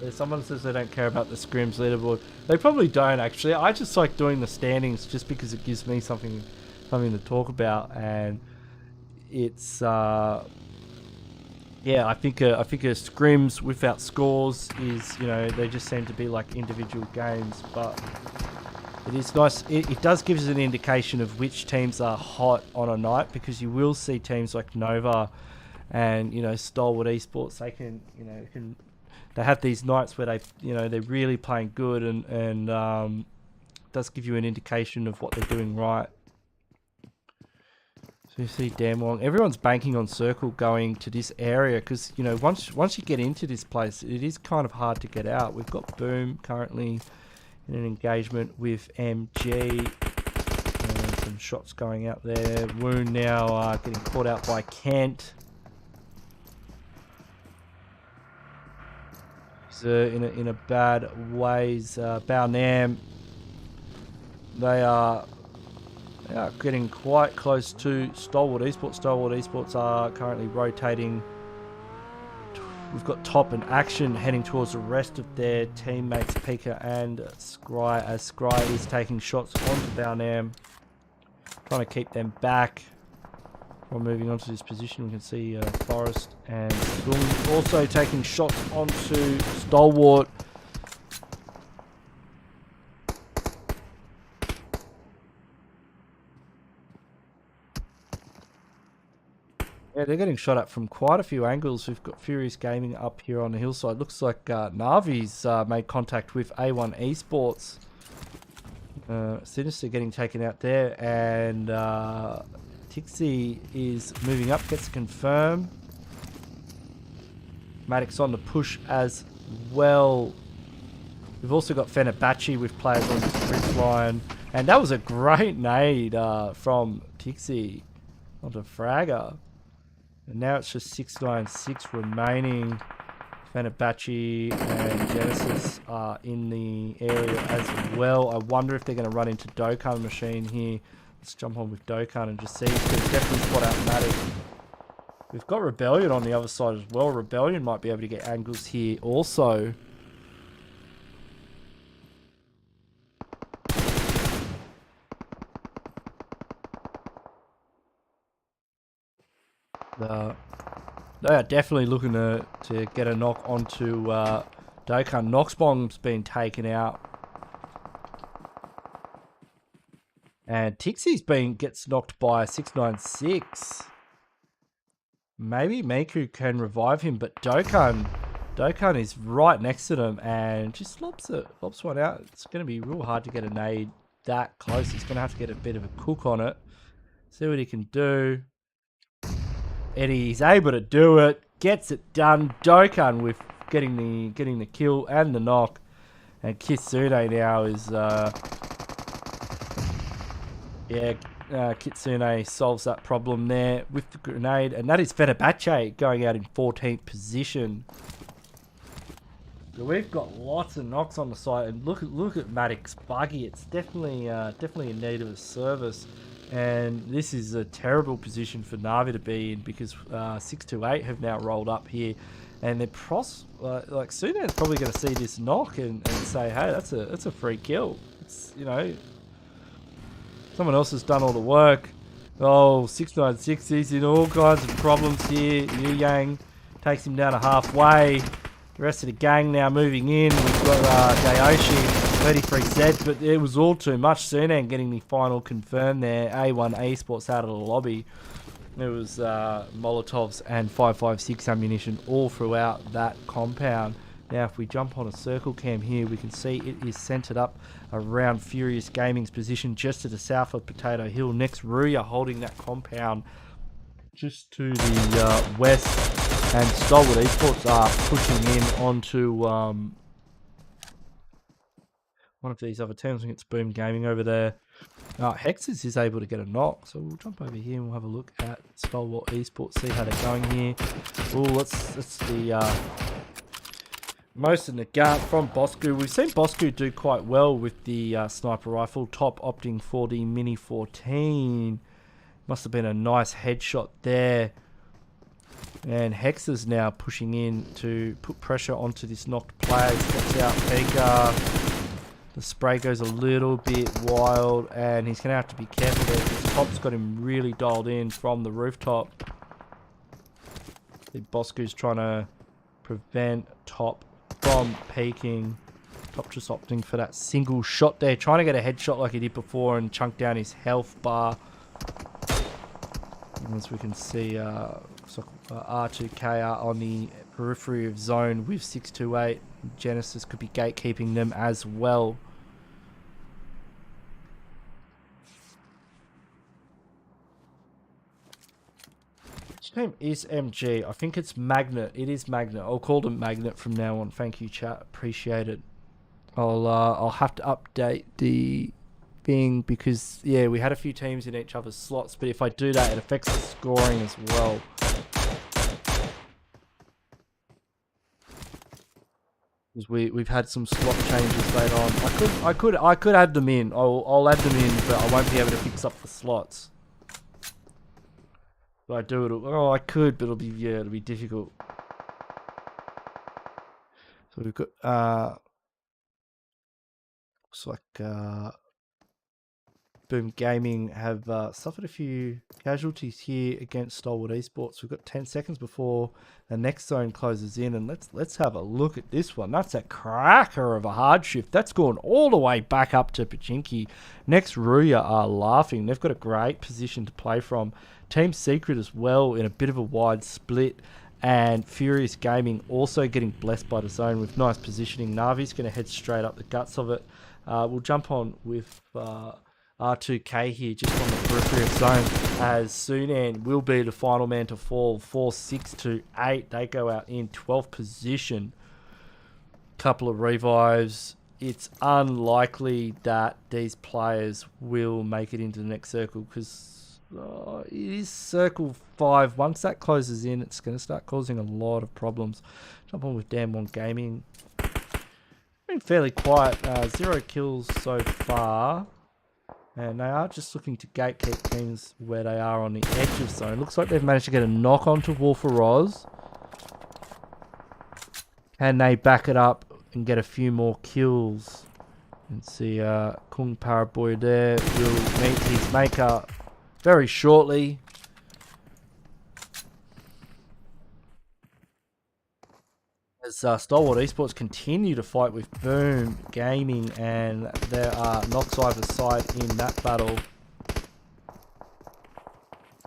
Someone says they don't care about the Scrims leaderboard. They probably don't, actually. I just like doing the standings just because it gives me something to talk about, and it's yeah, I think a Scrims without scores is, you know, they just seem to be like individual games, but it is nice. It does give us an indication of which teams are hot on a night, because you will see teams like Nova and, you know, Stalwart Esports. They can, you know, they have these nights where they, you know, they're really playing good, and does give you an indication of what they're doing right. So you see Damwong. Everyone's banking on Circle going to this area, because, you know, once you get into this place, it is kind of hard to get out. We've got Boom currently in an engagement with MG. And some shots going out there. Wound now getting caught out by Kent. In a bad ways. Baonam, they are getting quite close to Stalwart Esports. Stalwart Esports are currently rotating. We've got Top and Action heading towards the rest of their teammates, Pika and Scry, as Scry is taking shots onto Baonam, trying to keep them back. While moving on to this position, we can see Forest and Gung also taking shots onto Stalwart. Yeah, they're getting shot at from quite a few angles. We've got Furious Gaming up here on the hillside. Looks like Navi's made contact with A1 Esports. Sinister getting taken out there, and Tixie is moving up, gets confirmed. Maddox on the push as well. We've also got FENERBAHÇE with players on the bridge line. And that was a great nade from Tixie onto Fragger. And now it's just 696 remaining. FENERBAHÇE and Genesis are in the area as well. I wonder if they're going to run into Dokkan Machine here. Let's jump on with Dokkan and just see. There's definitely spot out Matic. We've got Rebellion on the other side as well. Rebellion might be able to get angles here also. They are definitely looking to get a knock onto Dokkan. Noxbomb's been taken out. And Tixie's gets knocked by 696. Maybe Miku can revive him, but Dokkan is right next to them and just lobs one out. It's going to be real hard to get a nade that close. He's going to have to get a bit of a cook on it. See what he can do. Eddie's able to do it. Gets it done. Dokkan with getting the kill and the knock. And Kitsune now is yeah, Kitsune solves that problem there with the grenade, and that is FENERBAHÇE going out in 14th position. So we've got lots of knocks on the site, and look at Maddox buggy. It's definitely in need of a service, and this is a terrible position for Navi to be in, because 628 have now rolled up here, and they're like Sunan's probably going to see this knock and say, hey, that's a free kill. It's, you know, someone else has done all the work. Oh, 696, he's in all kinds of problems here. Yu Yang takes him down to halfway. The rest of the gang now moving in. We've got Dayoshi, 33Z, but it was all too much. Sunan getting the final confirmed there. A1 Esports out of the lobby. There was Molotovs and 556 ammunition all throughout that compound. Now, if we jump on a circle cam here, we can see it is centered up around Furious Gaming's position just to the south of Potato Hill. Next, RUYA holding that compound just to the west. And STALWART Esports are pushing in onto one of these other teams. I think it's Boom Gaming over there. Hexes is able to get a knock, so we'll jump over here and we'll have a look at STALWART Esports, see how they're going here. Oh, that's the most in the gut from Bosku. We've seen Bosku do quite well with the sniper rifle, top opting for the Mini 14. Must have been a nice headshot there. And Hex is now pushing in to put pressure onto this knocked player. Steps out EVGA. The spray goes a little bit wild, and he's going to have to be careful there because Top's got him really dialed in from the rooftop. The Bosku's trying to prevent Top from peeking. Top just opting for that single shot there, trying to get a headshot like he did before and chunk down his health bar. And as we can see, R2K are on the periphery of zone with 628. Genesis could be gatekeeping them as well. Which name is MG? I think it's Magnet. It is Magnet. I'll call them Magnet from now on. Thank you, chat. Appreciate it. I'll have to update the thing because, yeah, we had a few teams in each other's slots, but if I do that, it affects the scoring as well. Because we've had some slot changes later on. I could add them in. I'll add them in, but I won't be able to fix up the slots. If I do it, I could, but it'll be difficult. So we've got looks like Boom Gaming have suffered a few casualties here against STALWART Esports. We've got 10 seconds before the next zone closes in, and let's have a look at this one. That's a cracker of a hard shift. That's gone all the way back up to Pmgc. Next, RUYA are laughing. They've got a great position to play from. Team Secret as well in a bit of a wide split, and Furious Gaming also getting blessed by the zone with nice positioning. Navi's going to head straight up the guts of it. We'll jump on with R2K here, just on the periphery of zone, as Sunan will be the final man to fall. 4-6-8. They go out in 12th position. Couple of revives. It's unlikely that these players will make it into the next circle because it is circle 5. Once that closes in, it's going to start causing a lot of problems. Jump on with Damwon Gaming. Been fairly quiet. 0 kills so far. And they are just looking to gatekeep teams where they are on the edge of zone. Looks like they've managed to get a knock onto WULF. Can they back it up and get a few more kills? And see Kung Paraboy there will meet his maker very shortly. As STALWART Esports continue to fight with Boom Gaming, and there are knocks either side in that battle.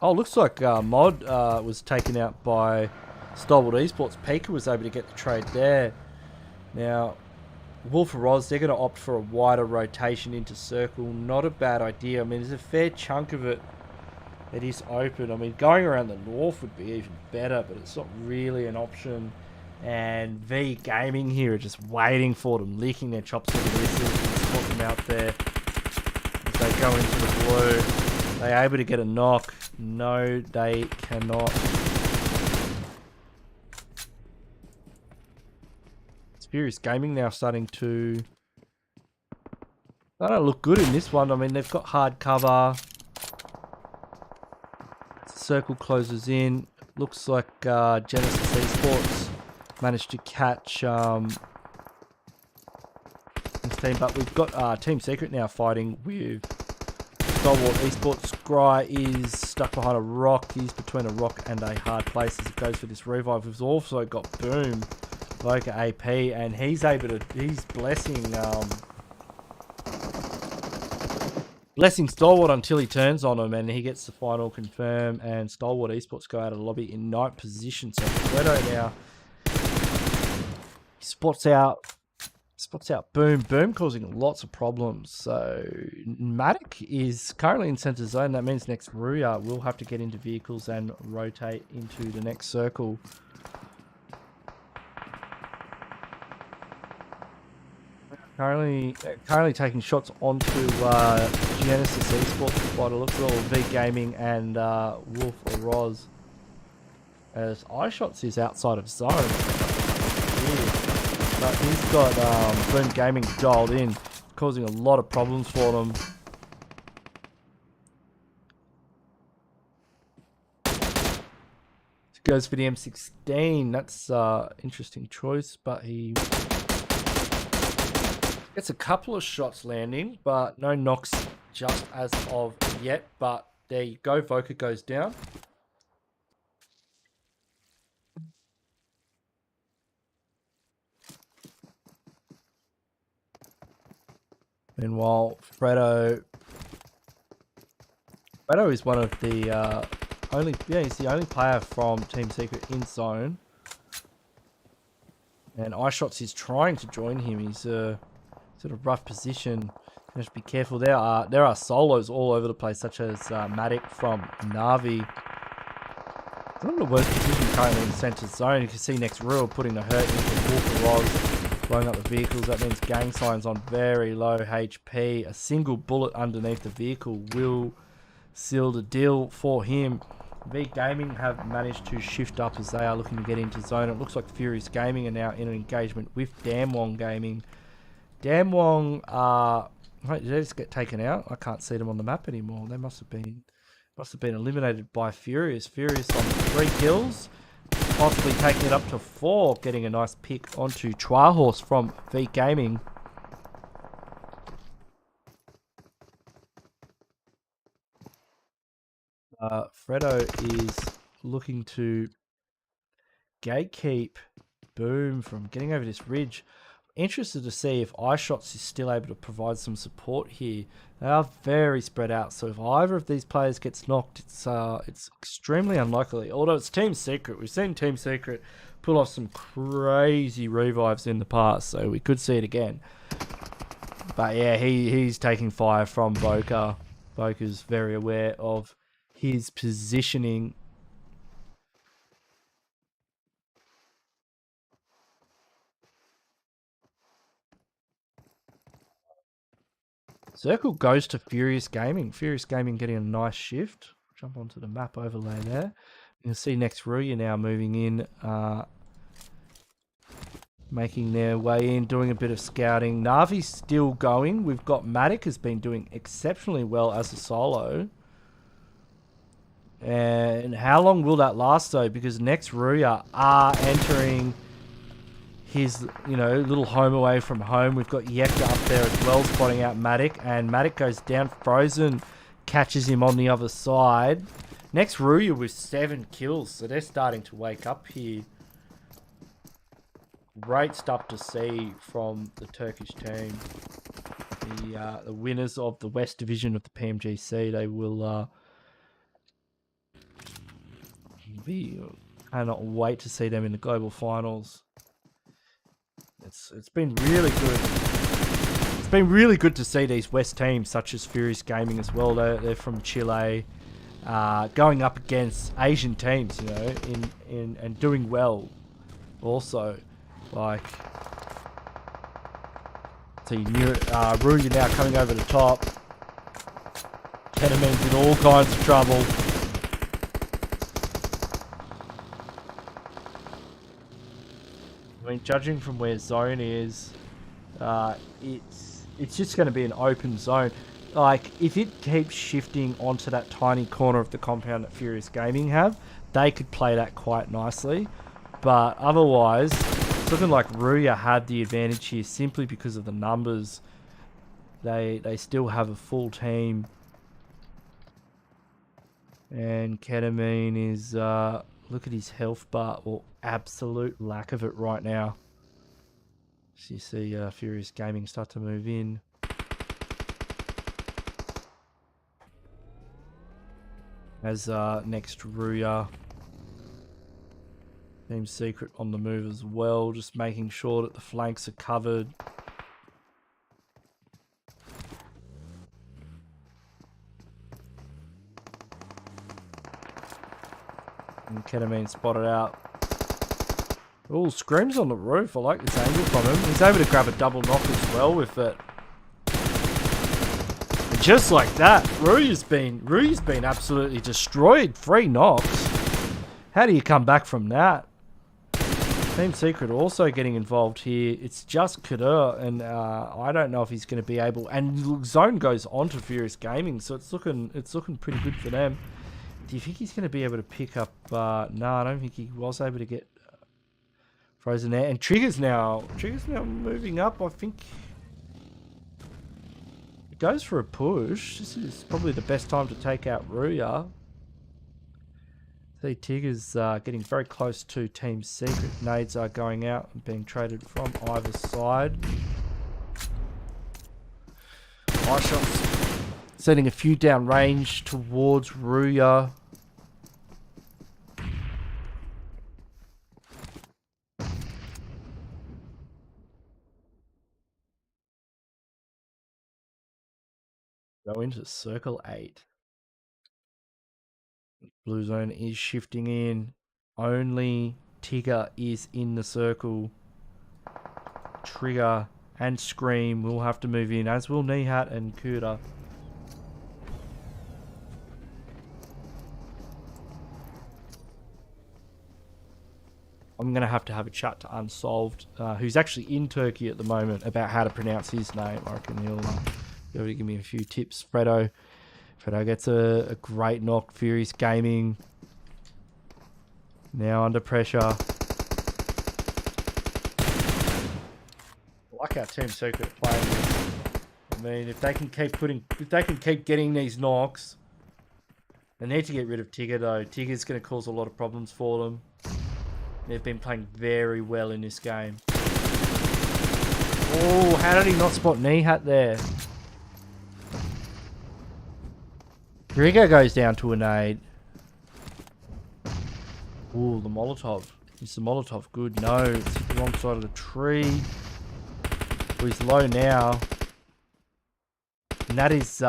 Oh, looks like Mod was taken out by STALWART Esports. Pika was able to get the trade there. Now, WULF, they're going to opt for a wider rotation into circle. Not a bad idea. I mean, there's a fair chunk of it that is open. I mean, going around the north would be even better, but it's not really an option. And V Gaming here are just waiting for them, licking their chops over this and spot them out there as they go into the blue. They able to get a knock? No, they cannot. It's Furious Gaming now starting to look good in this one. I mean, they've got hard cover. Circle closes in. Looks like Genesis Esports managed to catch this team, but we've got Team Secret now fighting with STALWART Esports. Scry is stuck behind a rock. He's between a rock and a hard place as it goes for this revive. We've also got Boom, Voka AP, and he's blessing STALWART until he turns on him, and he gets the final confirm, and STALWART Esports go out of the lobby in 9th position. So Fredo now spots out Boom causing lots of problems. So Matic is currently in center zone. That means next RUYA will have to get into vehicles and rotate into the next circle. Currently taking shots onto Genesis Esports by the looks of V Gaming and WULF or Roz. As iShots is outside of zone. But he's got Boom Gaming dialed in, causing a lot of problems for them. Goes for the M16. That's interesting choice, but he gets a couple of shots landing, but no knocks just as of yet. But there you go. Voka goes down. Meanwhile, Fredo is one of the he's the only player from Team Secret in zone. And iShots is trying to join him. He's a sort of rough position. You have to be careful. There are solos all over the place, such as Matic from NAVI. It's not the worst position currently in center zone. You can see next Rule putting the hurt into Wolf Roz, blowing up the vehicles. That means gang signs on very low HP. A single bullet underneath the vehicle will seal the deal for him. V Gaming have managed to shift up as they are looking to get into zone. It looks like Furious Gaming are now in an engagement with Damwong Gaming. Damwong wait, did they just get taken out? I can't see them on the map anymore. They must have been eliminated by Furious. Furious on 3 kills, possibly taking it up to 4, getting a nice pick onto Twahorse from V Gaming. Fredo is looking to gatekeep Boom from getting over this ridge. Interested to see if iShots is still able to provide some support here. They are very spread out, so if either of these players gets knocked, it's extremely unlikely. Although it's Team Secret, we've seen Team Secret pull off some crazy revives in the past, so we could see it again. But yeah, he's taking fire from Voka. Voka's very aware of his positioning. Circle goes to Furious Gaming. Furious Gaming getting a nice shift. Jump onto the map overlay there. You can see next RUYA now moving in, making their way in, doing a bit of scouting. Navi's still going. We've got Matic has been doing exceptionally well as a solo. And how long will that last though? Because next RUYA are entering his, little home away from home. We've got EVGA up there as well, spotting out Matic, and Matic goes down. Frozen catches him on the other side. Next RUYA with 7 kills, so they're starting to wake up here. Great stuff to see from the Turkish team. The winners of the West Division of the Pmgc. They will cannot wait to see them in the global finals. It's been really good. It's been really good to see these West teams, such as Furious Gaming as well. They're from Chile, going up against Asian teams, and doing well. Also, like, see RUYA now coming over the top. Kenemine's in all kinds of trouble. I mean, judging from where zone is, it's just going to be an open zone. Like, if it keeps shifting onto that tiny corner of the compound that Furious Gaming have, they could play that quite nicely. But otherwise, it's looking like RUYA had the advantage here simply because of the numbers. They still have a full team. And Ketamine is, look at his health bar, or absolute lack of it right now. So you see Furious Gaming start to move in. As next RUYA. Team Secret on the move as well, just making sure that the flanks are covered. And Ketamine spotted out. Oh, Scrims on the roof. I like this angle from him. He's able to grab a double knock as well with it. And just like that, RUYA's been absolutely destroyed. 3 knocks. How do you come back from that? Team Secret also getting involved here. It's just Kader, and I don't know if he's going to be able. And zone goes on to Furious Gaming, so it's looking pretty good for them. Do you think he's going to be able to pick up? No, I don't think he was able to get frozen there. And Trigger's now moving up. I think it goes for a push. This is probably the best time to take out RUYA. See, Tigger's getting very close to Team Secret. Nades are going out and being traded from either side. Eye shots sending a few down range towards RUYA. Go into circle 8. Blue zone is shifting in. Only Tigger is in the circle. Trigger and Scream will have to move in, as will Nihat and Kuda. I'm going to have a chat to Unsolved, who's actually in Turkey at the moment, about how to pronounce his name. I reckon he'll be able to give me a few tips. Fredo gets a great knock. Furious Gaming now under pressure. I like how Team Secret are playing this. I mean, if they can keep getting these knocks, they need to get rid of Tigger though. Tigger's going to cause a lot of problems for them. They've been playing very well in this game. Oh, how did he not spot Nihat there? Rigo goes down to a nade. Ooh, the Molotov. Is the Molotov good? No, it's hit the wrong side of the tree. Oh, he's low now. And that is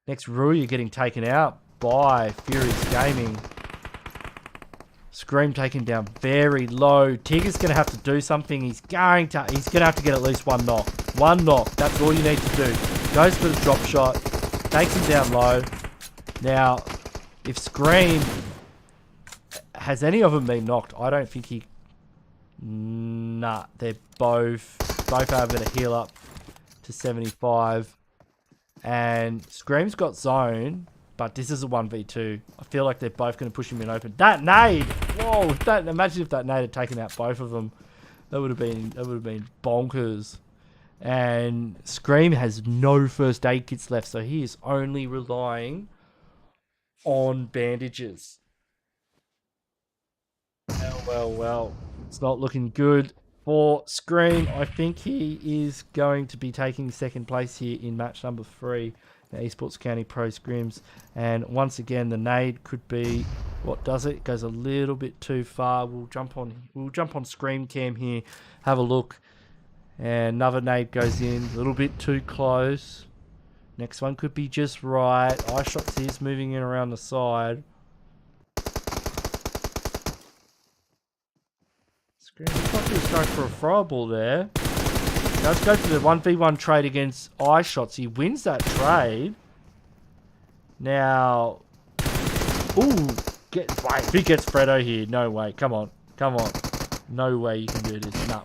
next RUYA getting taken out by Furious Gaming. Scream taken down very low. Tigger's going to have to do something. He's going to have to get at least one knock. One knock. That's all you need to do. Goes for the drop shot. Takes him down low. Now, if Scream has any of them been knocked, I don't think he. Nah, they're both able to heal up to 75. And Scream's got zone, but this is a 1v2. I feel like they're both going to push him in open. That nade! Whoa! Imagine if that nade had taken out both of them. That would have been bonkers. And Scream has no first aid kits left, so he is only relying on bandages. Well. It's not looking good for Scream. I think he is going to be taking second place here in match number 3. The Esports County Pro Scrims. And once again, the nade could be what does it? It goes a little bit too far. We'll jump on Scream cam here. Have a look. And another nade goes in. A little bit too close. Next one could be just right. Eye shots is moving in around the side. Scream looks like he's going for a throwable there. Does go for the 1v1 trade against Eye Shots. He wins that trade. Now, ooh, if he gets Fredo here, no way. Come on. No way you can do this. No.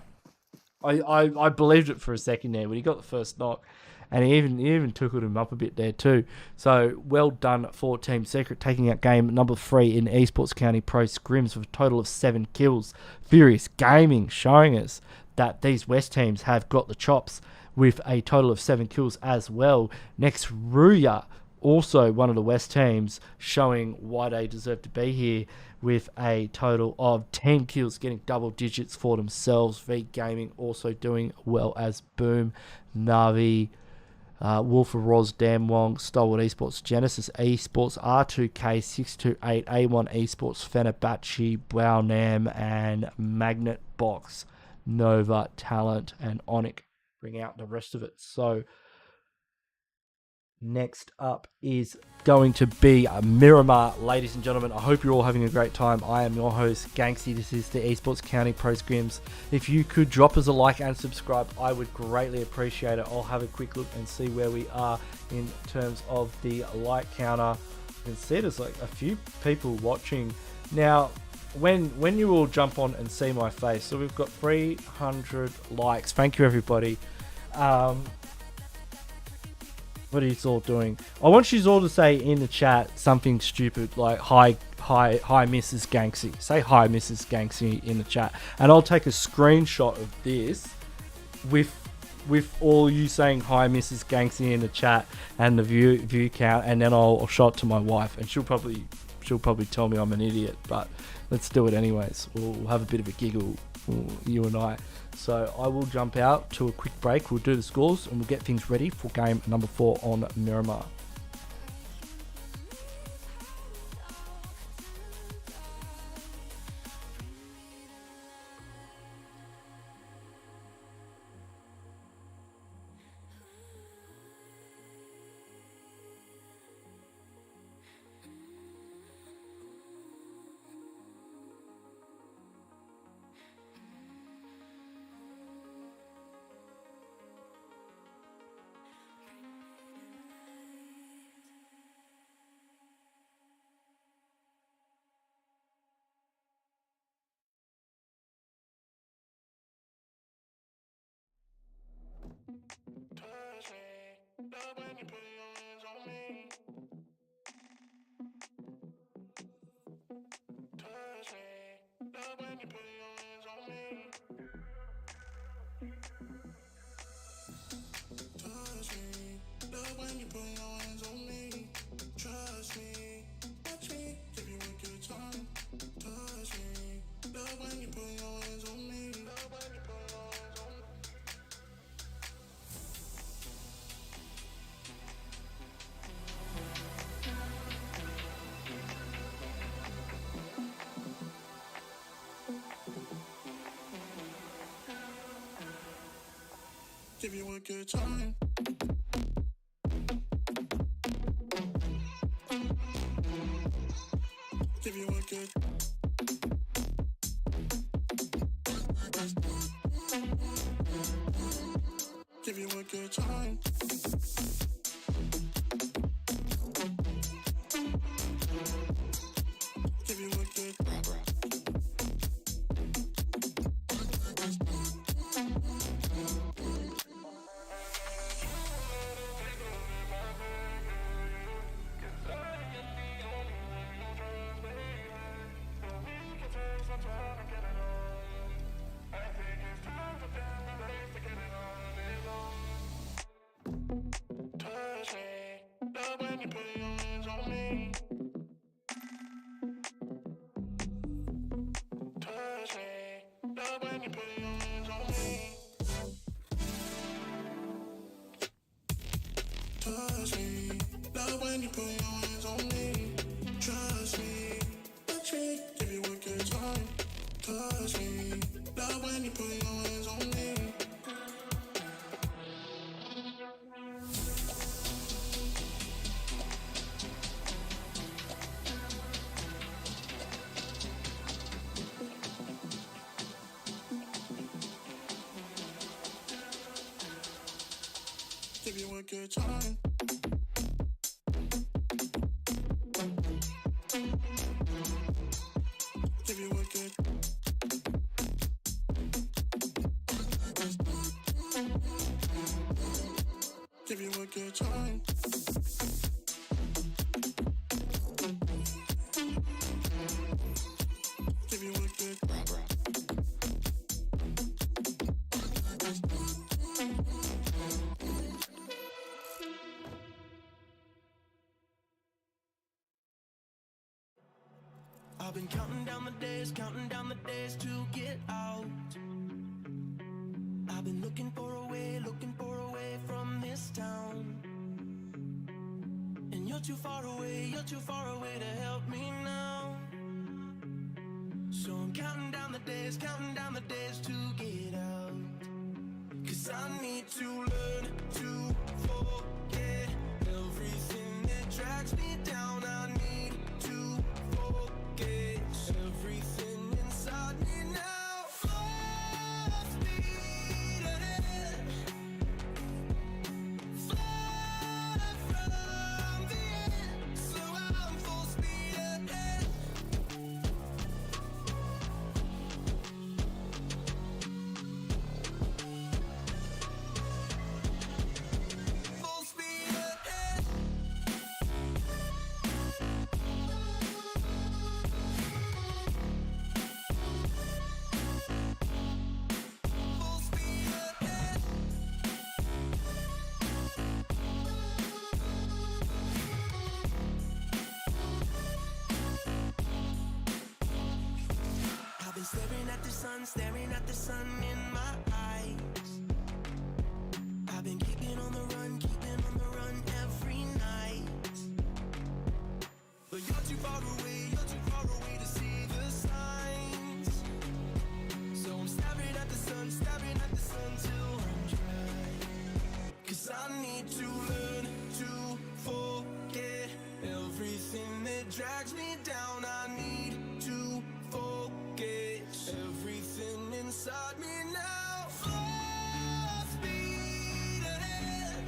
I believed it for a second there when he got the first knock. And he even took him up a bit there too. So well done for Team Secret, taking out game number 3 in Esports County Pro Scrims with a total of 7 kills. Furious Gaming showing us that these West teams have got the chops with a total of 7 kills as well. Next, RUYA, also one of the West teams, showing why they deserve to be here with a total of 10 kills, getting double digits for themselves. V Gaming also doing well as Boom, NAVI, WULF of Roz, Damwong, STALWART Esports, Genesis Esports, R2K, 628, A1 Esports, FENERBAHÇE, Brownam, and Magnet Box, Nova, Talent, and ONIC bring out the rest of it. So next up is going to be Miramar, ladies and gentlemen. I hope you're all having a great time. I am your host, Ganksy. This is the Esports County Pro Scrims. If you could drop us a like and subscribe, I would greatly appreciate it. I'll have a quick look and see where we are in terms of the like counter. You can see there's like a few people watching. Now, when you all jump on and see my face, so we've got 300 likes. Thank you, everybody. What are you all doing? I want you all to say in the chat something stupid like hi Mrs. Ganksy. Say hi Mrs. Ganksy in the chat, and I'll take a screenshot of this with all you saying hi Mrs. Ganksy in the chat and the view count, and then I'll show it to my wife, and she'll probably tell me I'm an idiot, but let's do it anyways. We'll have a bit of a giggle, you and I. So I will jump out to a quick break. We'll do the scores and we'll get things ready for game number 4 on Miramar. Give you a good time. Give you a good. Give you a good time. Give you a good. Touch me, love when you put your hands on me. Trust me, touch me, give you a good time. Touch me, love when you put your hands on me. Give you a good time. give you a good time. Give you a good I've been counting down the days to get out. I've been looking for a way from this town. And you're too far away to help me now. So I'm counting down the days to get out. 'Cause I need to learn to forget everything that drags me down. I need to forget everything inside me now. Full speed ahead, far from the end. So I'm full speed ahead. Full speed ahead. Full speed ahead. I've been staring at the sun in my eyes. I've been keeping on the run every night. But you're too far away to see the signs. So I'm staring at the sun till I'm dry. 'Cause I need to learn to forget everything that drags me down. I need to forget everything inside me now. Full speed ahead,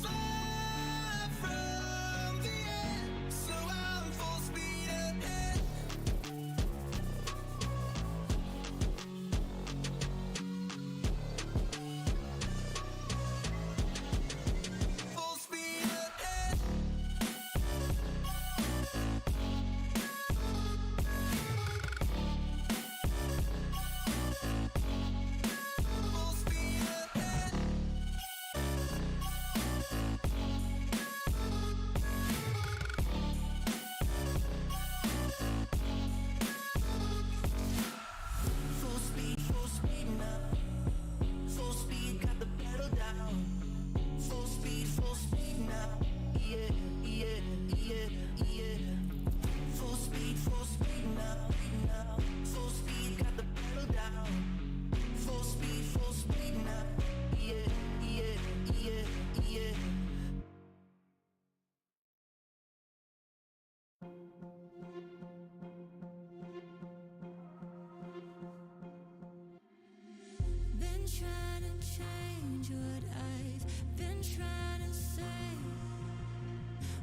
far from the end. So I'm full speed ahead. Full speed ahead. Full speed ahead. Full speed now. Full speed, got the pedal down. Full speed now. Yeah, yeah, yeah, yeah. Full speed now. Full speed, got the pedal down. Full speed now. Yeah, yeah, yeah, yeah. Been trying to change what I've been trying to say.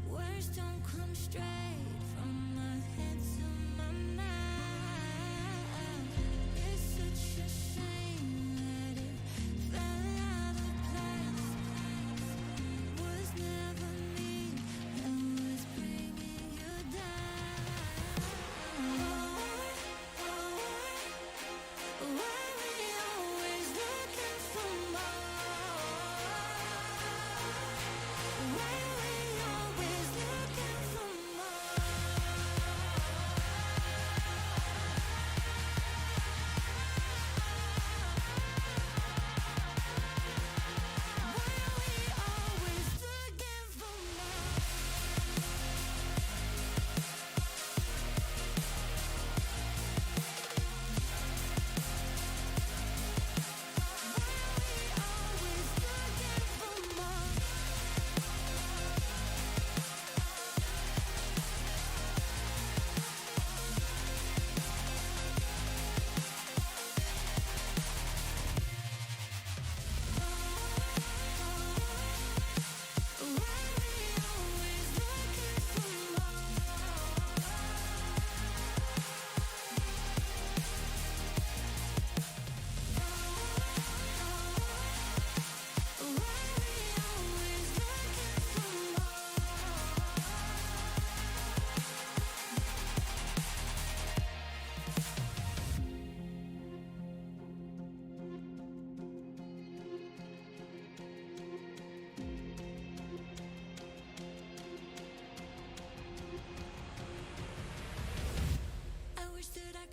Words don't come straight from my head to my mouth. It's such a shame that it fell out of place. Was never me that was bringing you down. Why we always looking for more? Why we always looking for more?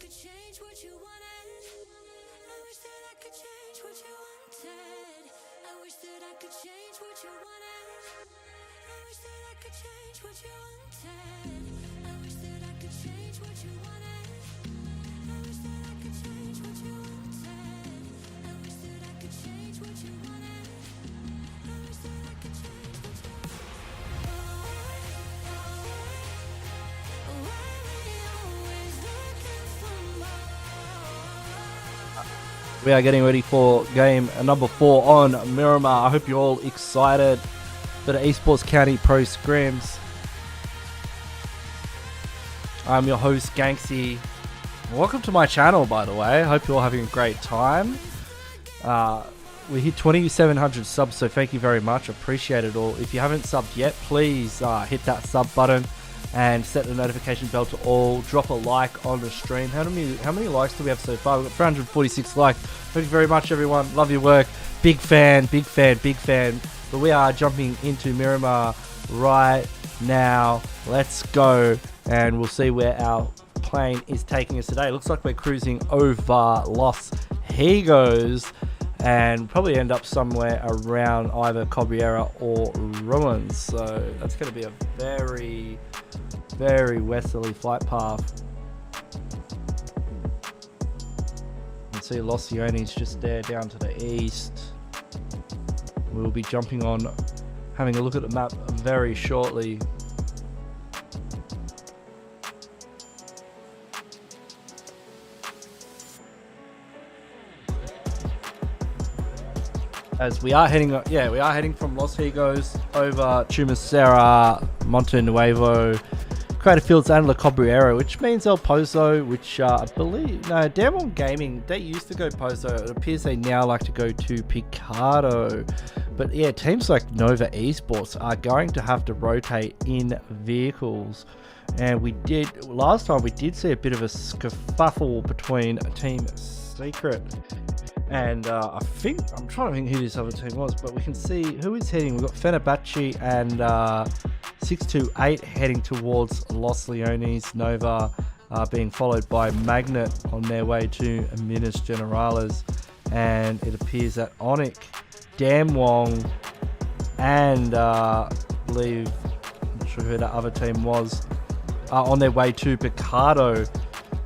could change what you wanted. I wish that I could change what you wanted. I wish that I could change what you wanted. I wish that I could change what you wanted. I wish that I could change what you wanted. I wish that I could change what you wanted. I wish that I could change what you wanted. I wish that I could change what you wanted. Why we always looking for more? We are getting ready for game number 4 on Miramar. I hope you're all excited for the Esports County Pro Scrims. I'm your host, Ganksy. Welcome to my channel, by the way. I hope you're all having a great time. We hit 2,700 subs, so thank you very much. Appreciate it all. If you haven't subbed yet, please hit that sub button and set the notification bell to all. Drop a like on the stream. How many likes do we have so far? We've got 346 likes. Thank you very much, everyone. Love your work. Big fan, big fan, big fan. But we are jumping into Miramar right now. Let's go, and we'll see where our plane is taking us today. Looks like we're cruising over Los Higos and probably end up somewhere around either Cabrera or Ruins. So that's going to be a very, very westerly flight path. You can see Los Leones just there down to the east. We'll be jumping on, having a look at the map very shortly. As we are heading, we are heading from Los Higos over Chumacera, Monte Nuevo, Creative Fields, and La Cabrera, which means El Pozo, which I believe, no, Demon Gaming, they used to go Pozo. It appears they now like to go to Picado. But yeah, teams like Nova Esports are going to have to rotate in vehicles. And last time we did see a bit of a scuffle between Team Secret and I think, I'm trying to think who this other team was, but we can see who is heading. We've got FENERBAHÇE and 628 heading towards Los Leones. Nova being followed by Magnet on their way to Minas Generales. And it appears that ONIC, Damwong, and I believe, I'm not sure who that other team was, are on their way to Picado.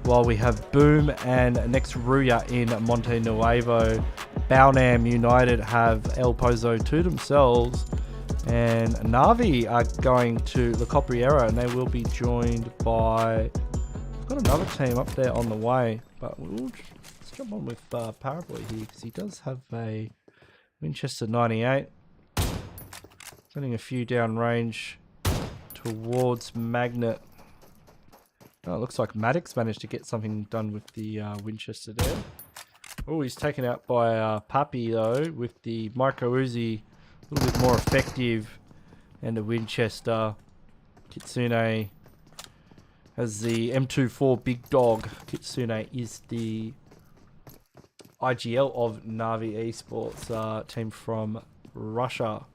While we have Boom and next RUYA in Monte Nuevo. Baonam United have El Pozo to themselves. And NAVI are going to La Cabrera, and they will be joined by... I've got another team up there on the way. But let's jump on with Paraboy here, because he does have a Winchester 98. Sending a few down range towards Magnet. Oh, it looks like Maddox managed to get something done with the Winchester there. Oh, he's taken out by Papi though, with the Micro Uzi, a little bit more effective, and the Winchester. Kitsune has the M24 Big Dog. Kitsune is the IGL of NAVI Esports, team from Russia.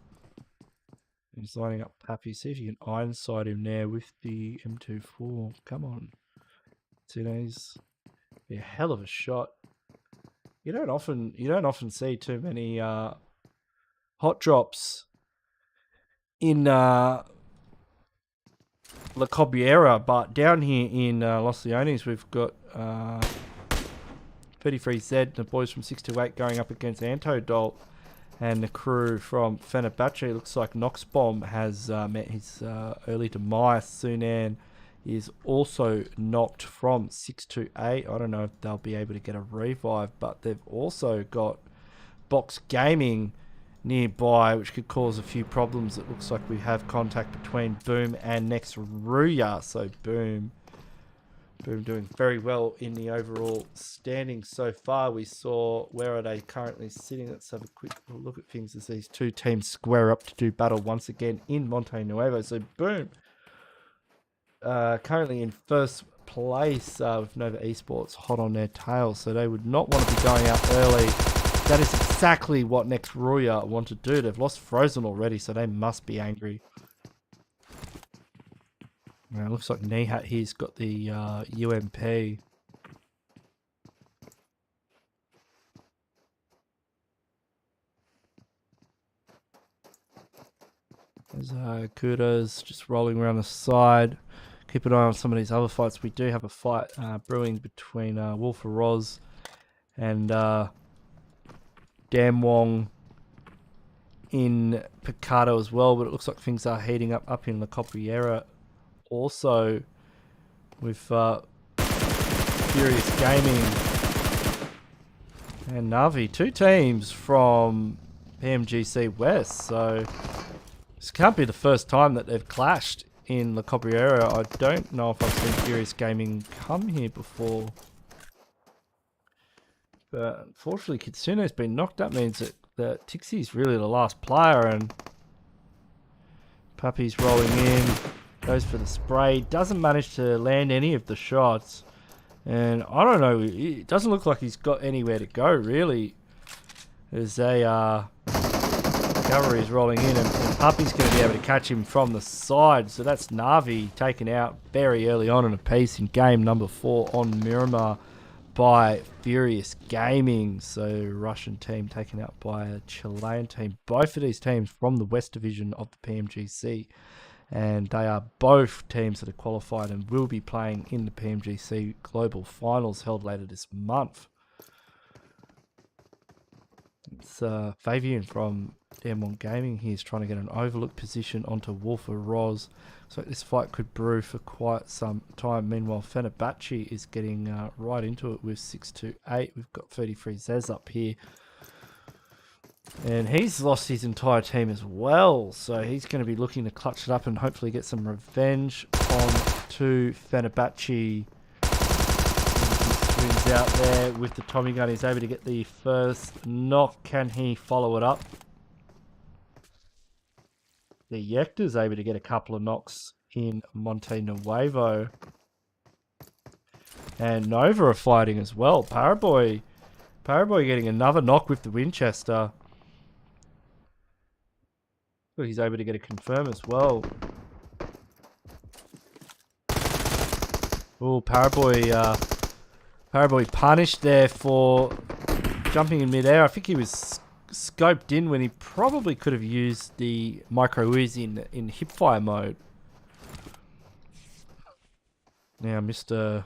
He's lining up Pappy. See if you can ironside him there with the M24. Come on. Today's be a hell of a shot. You don't often see too many hot drops in La Cabrera, but down here in Los Leones we've got 33Z, the boys from 628 going up against Antodolt. And the crew from FENERBAHÇE. Looks like Noxbomb has met his early demise. Sunan is also knocked from 628. I don't know if they'll be able to get a revive, but they've also got Box Gaming nearby, which could cause a few problems. It looks like we have contact between Boom and next RUYA. So Boom doing very well in the overall standings so far. We saw, where are they currently sitting? Let's have a quick look at things as these two teams square up to do battle once again in Monte Nuevo. So Boom currently in first place with Nova Esports hot on their tail, so they would not want to be going out early. That is exactly what next RUYA want to do. They've lost Frozen already, so they must be angry. It looks like Nihat here's got the UMP. There's Kudos just rolling around the side. Keep an eye on some of these other fights. We do have a fight brewing between Wolf of Roz and Damwong in Picado as well, but it looks like things are heating up in La Copriera also with Furious Gaming and Navi. Two teams from Pmgc West, so this can't be the first time that they've clashed in La Copriera. I don't know if I've seen Furious Gaming come here before. But unfortunately, Kitsune's been knocked. That means that Tixie's really the last player, and Puppy's rolling in, goes for the spray, doesn't manage to land any of the shots, and I don't know, it doesn't look like he's got anywhere to go really. There's a cavalry is rolling in, and Puppy's going to be able to catch him from the side, so that's Navi taken out very early on in a piece in game number 4 on Miramar by Furious Gaming. So Russian team taken out by a Chilean team. Both of these teams from the West Division of the Pmgc, and they are both teams that are qualified and will be playing in the Pmgc Global Finals held later this month. It's Fabian from M1 Gaming. He's trying to get an overlook position onto Wolf of Roz. So this fight could brew for quite some time. Meanwhile, FENERBAHÇE is getting right into it with 6-2-8. We've got 33 Zez up here. And he's lost his entire team as well. So he's going to be looking to clutch it up and hopefully get some revenge on to FENERBAHÇE. Wins out there with the Tommy gun. He's able to get the first knock. Can he follow it up? The Yekta's able to get a couple of knocks in Monte Nuevo. And Nova are fighting as well. Paraboy getting another knock with the Winchester. So he's able to get a confirm as well. Oh, Paraboy punished there for jumping in midair. I think he was scoped in when he probably could have used the micro whiz in hipfire mode. Now Mr.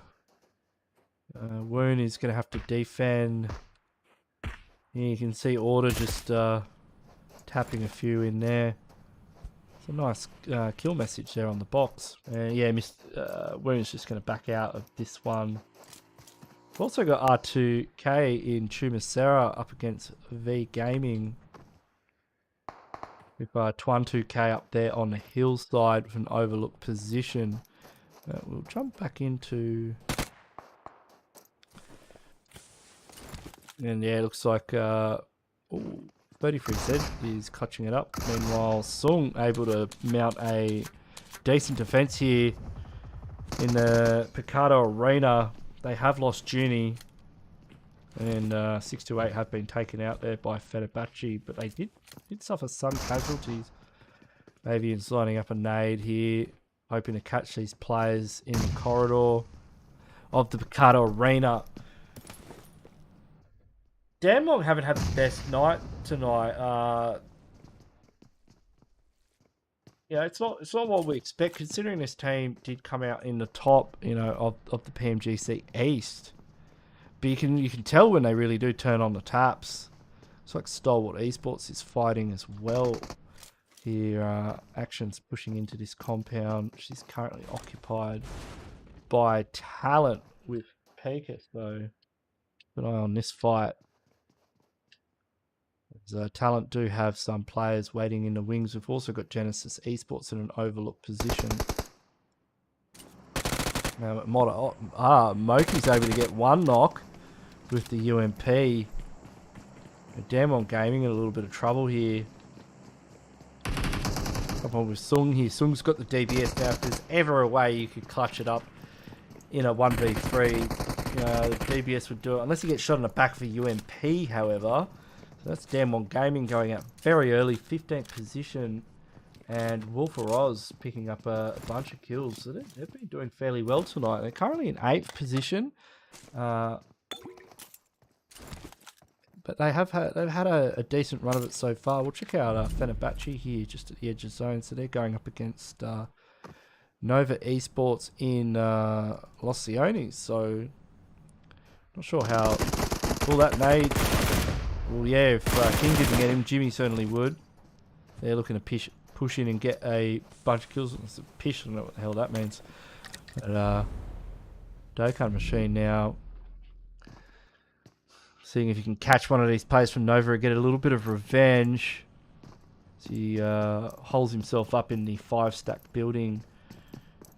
Woon is going to have to defend. Here you can see Order just tapping a few in there. It's a nice kill message there on the box. Yeah, Mr. Woon is just going to back out of this one. We've also got R2K in Tumasera up against V Gaming. With Twan2K up there on the hillside with an overlook position. We'll jump back into... And yeah, it looks like 33Z is clutching it up. Meanwhile, Sung able to mount a decent defense here in the Picado Arena. They have lost Junie, and 628 have been taken out there by FENERBAHÇE, but they did suffer some casualties. Avian's lining up a nade here, hoping to catch these players in the corridor of the Picado Arena. Damwong haven't had the best night tonight. Yeah, it's not what we expect, considering this team did come out in the top, of the Pmgc East. But you can tell when they really do turn on the taps. It's like Stalwart Esports is fighting as well. Here, Action's pushing into this compound. She's currently occupied by Talent with Pekas, though. Keep an eye on this fight. Talent do have some players waiting in the wings. We've also got Genesis Esports in an overlook position. Now, Moki's able to get one knock with the UMP. Damwon Gaming in a little bit of trouble here. Come on with Sung here. Sung's got the DBS now. If there's ever a way you could clutch it up in a 1v3, the DBS would do it. Unless you get shot in the back of a UMP, however. So that's Damwon Gaming going out very early, 15th position, and Wolf of Oz picking up a bunch of kills. So they've been doing fairly well tonight. They're currently in 8th position, but But they've had a decent run of it so far. We'll check out FENERBAHÇE here, just at the edge of zone. So they're going up against Nova Esports in Los Leones. So not sure how. Will that nade? Well, yeah. If King didn't get him, Jimmy certainly would. They're looking to push in and get a bunch of kills. It's a pish. I don't know what the hell that means. But Dokkan Machine now. Seeing if you can catch one of these players from Nova and get a little bit of revenge. So he holds himself up in the 5-stack building.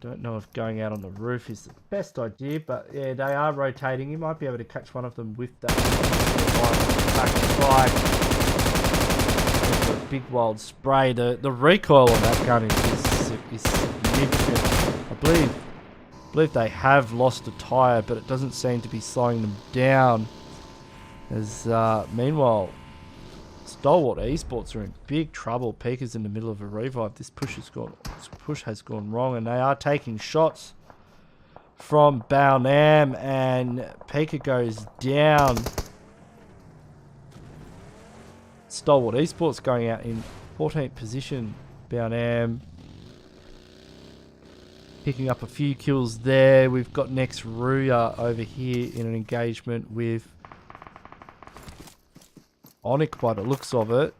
Don't know if going out on the roof is the best idea, but yeah, they are rotating. You might be able to catch one of them with that back strike. A big wild spray. The recoil on that gun is significant. I believe they have lost a tire, but it doesn't seem to be slowing them down. As meanwhile, Stalwart Esports are in big trouble. Pika's in the middle of a revive. This push has gone wrong, and they are taking shots from Baonam, and Pika goes down. Stalwart Esports going out in 14th position. Baonam picking up a few kills there. We've got next RUYA over here in an engagement with ONIC by the looks of it.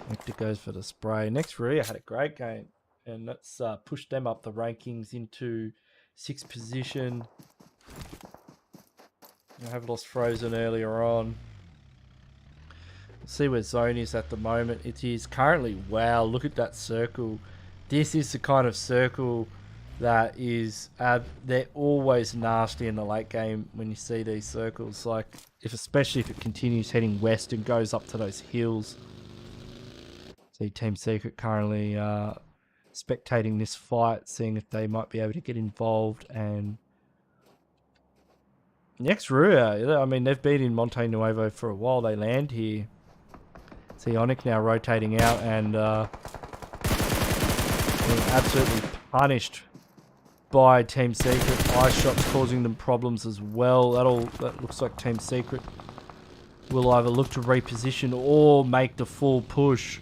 Hector goes for the spray. Next RUYA had a great game, and that's pushed them up the rankings into 6th position. I have lost Frozen earlier on. We'll see where Zone is at the moment. It is currently, wow, look at that circle. This is the kind of circle that is, they're always nasty in the late game when you see these circles. Like, especially if it continues heading west and goes up to those hills. See Team Secret currently spectating this fight, seeing if they might be able to get involved. And next RUYA, I mean, they've been in Monte Nuevo for a while. They land here. See ONIC now rotating out and being absolutely punished by Team Secret. Ice shots causing them problems as well. That looks like Team Secret will either look to reposition or make the full push.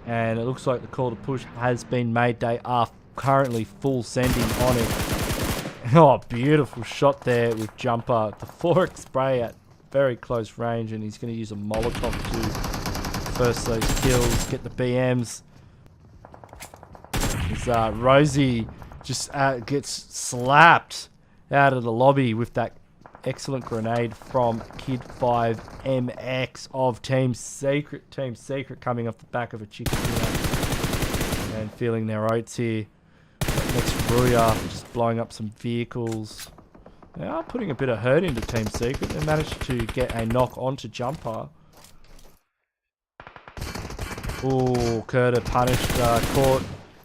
And it looks like the call to push has been made. They are currently full sending on it. Oh, beautiful shot there with Jumper. The 4x spray at very close range, and he's going to use a Molotov to first those kills, get the BMs. As Rosie just gets slapped out of the lobby with that excellent grenade from Kid 5MX of Team Secret. Team Secret coming off the back of a chicken dinner and feeling their oats here. Next RUYA just blowing up some vehicles. They are putting a bit of hurt into Team Secret. They managed to get a knock onto Jumper. Ooh, Kurta punished,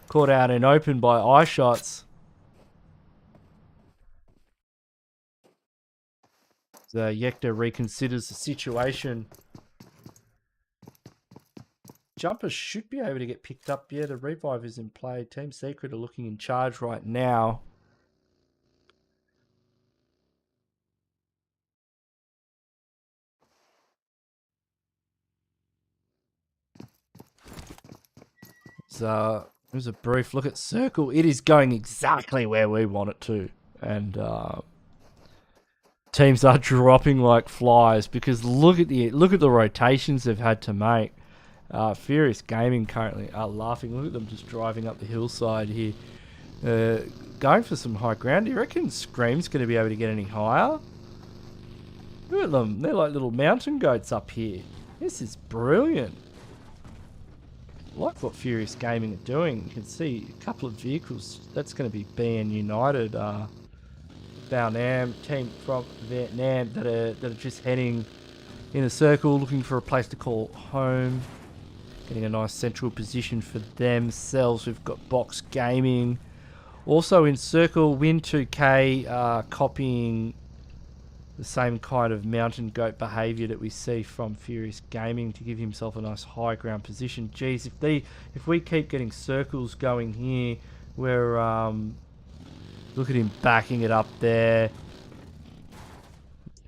caught out and open by eye shots. So Yekta reconsiders the situation. Jumper should be able to get picked up. Yeah, the revive is in play. Team Secret are looking in charge right now. So there's a brief look at Circle. It is going exactly where we want it to. And teams are dropping like flies because look at the rotations they've had to make. Furious Gaming currently are laughing. Look at them just driving up the hillside here. Going for some high ground. Do you reckon Scream's going to be able to get any higher? Look at them. They're like little mountain goats up here. This is brilliant. Like what Furious Gaming are doing. You can see a couple of vehicles. That's going to be BN United, Baonam team from Vietnam that are just heading in a circle, looking for a place to call home. Getting a nice central position for themselves. We've got Box Gaming. Also in circle, Win2K copying the same kind of mountain goat behaviour that we see from Furious Gaming to give himself a nice high ground position. Geez, if we keep getting circles going here, we're look at him backing it up there.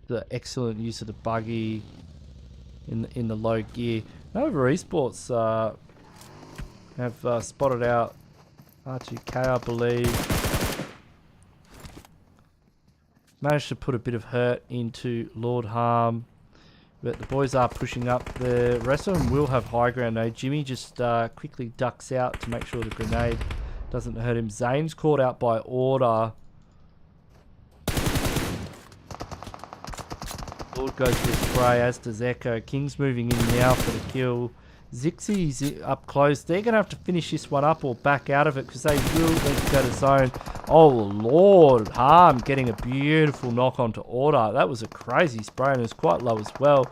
the excellent use of the buggy in the low gear. Nova Esports have spotted out R2K, I believe. Managed to put a bit of hurt into Lord Harm. But the boys are pushing up. The rest of them will have high ground though. Jimmy just quickly ducks out to make sure the grenade doesn't hurt him. Zane's caught out by order. Lord goes for the spray, as does Echo. King's moving in now for the kill. Zixie's up close. They're going to have to finish this one up or back out of it because they will need to go to zone. Oh, Lord. Harm getting a beautiful knock onto order. That was a crazy spray and it was quite low as well.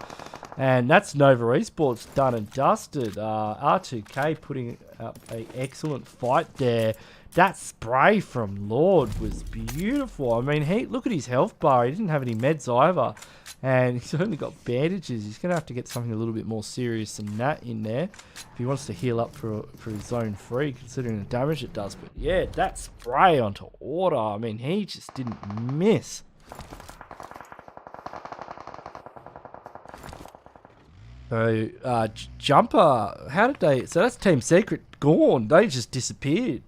And that's Nova Esports done and dusted. R2K putting up an excellent fight there. That spray from Lord was beautiful. I mean, look at his health bar. He didn't have any meds either. And he's only got bandages. He's going to have to get something a little bit more serious than that in there if he wants to heal up for his zone 3, considering the damage it does. But yeah, that spray onto order. I mean, he just didn't miss. So, Jumper, how did they... So that's Team Secret gone. They just disappeared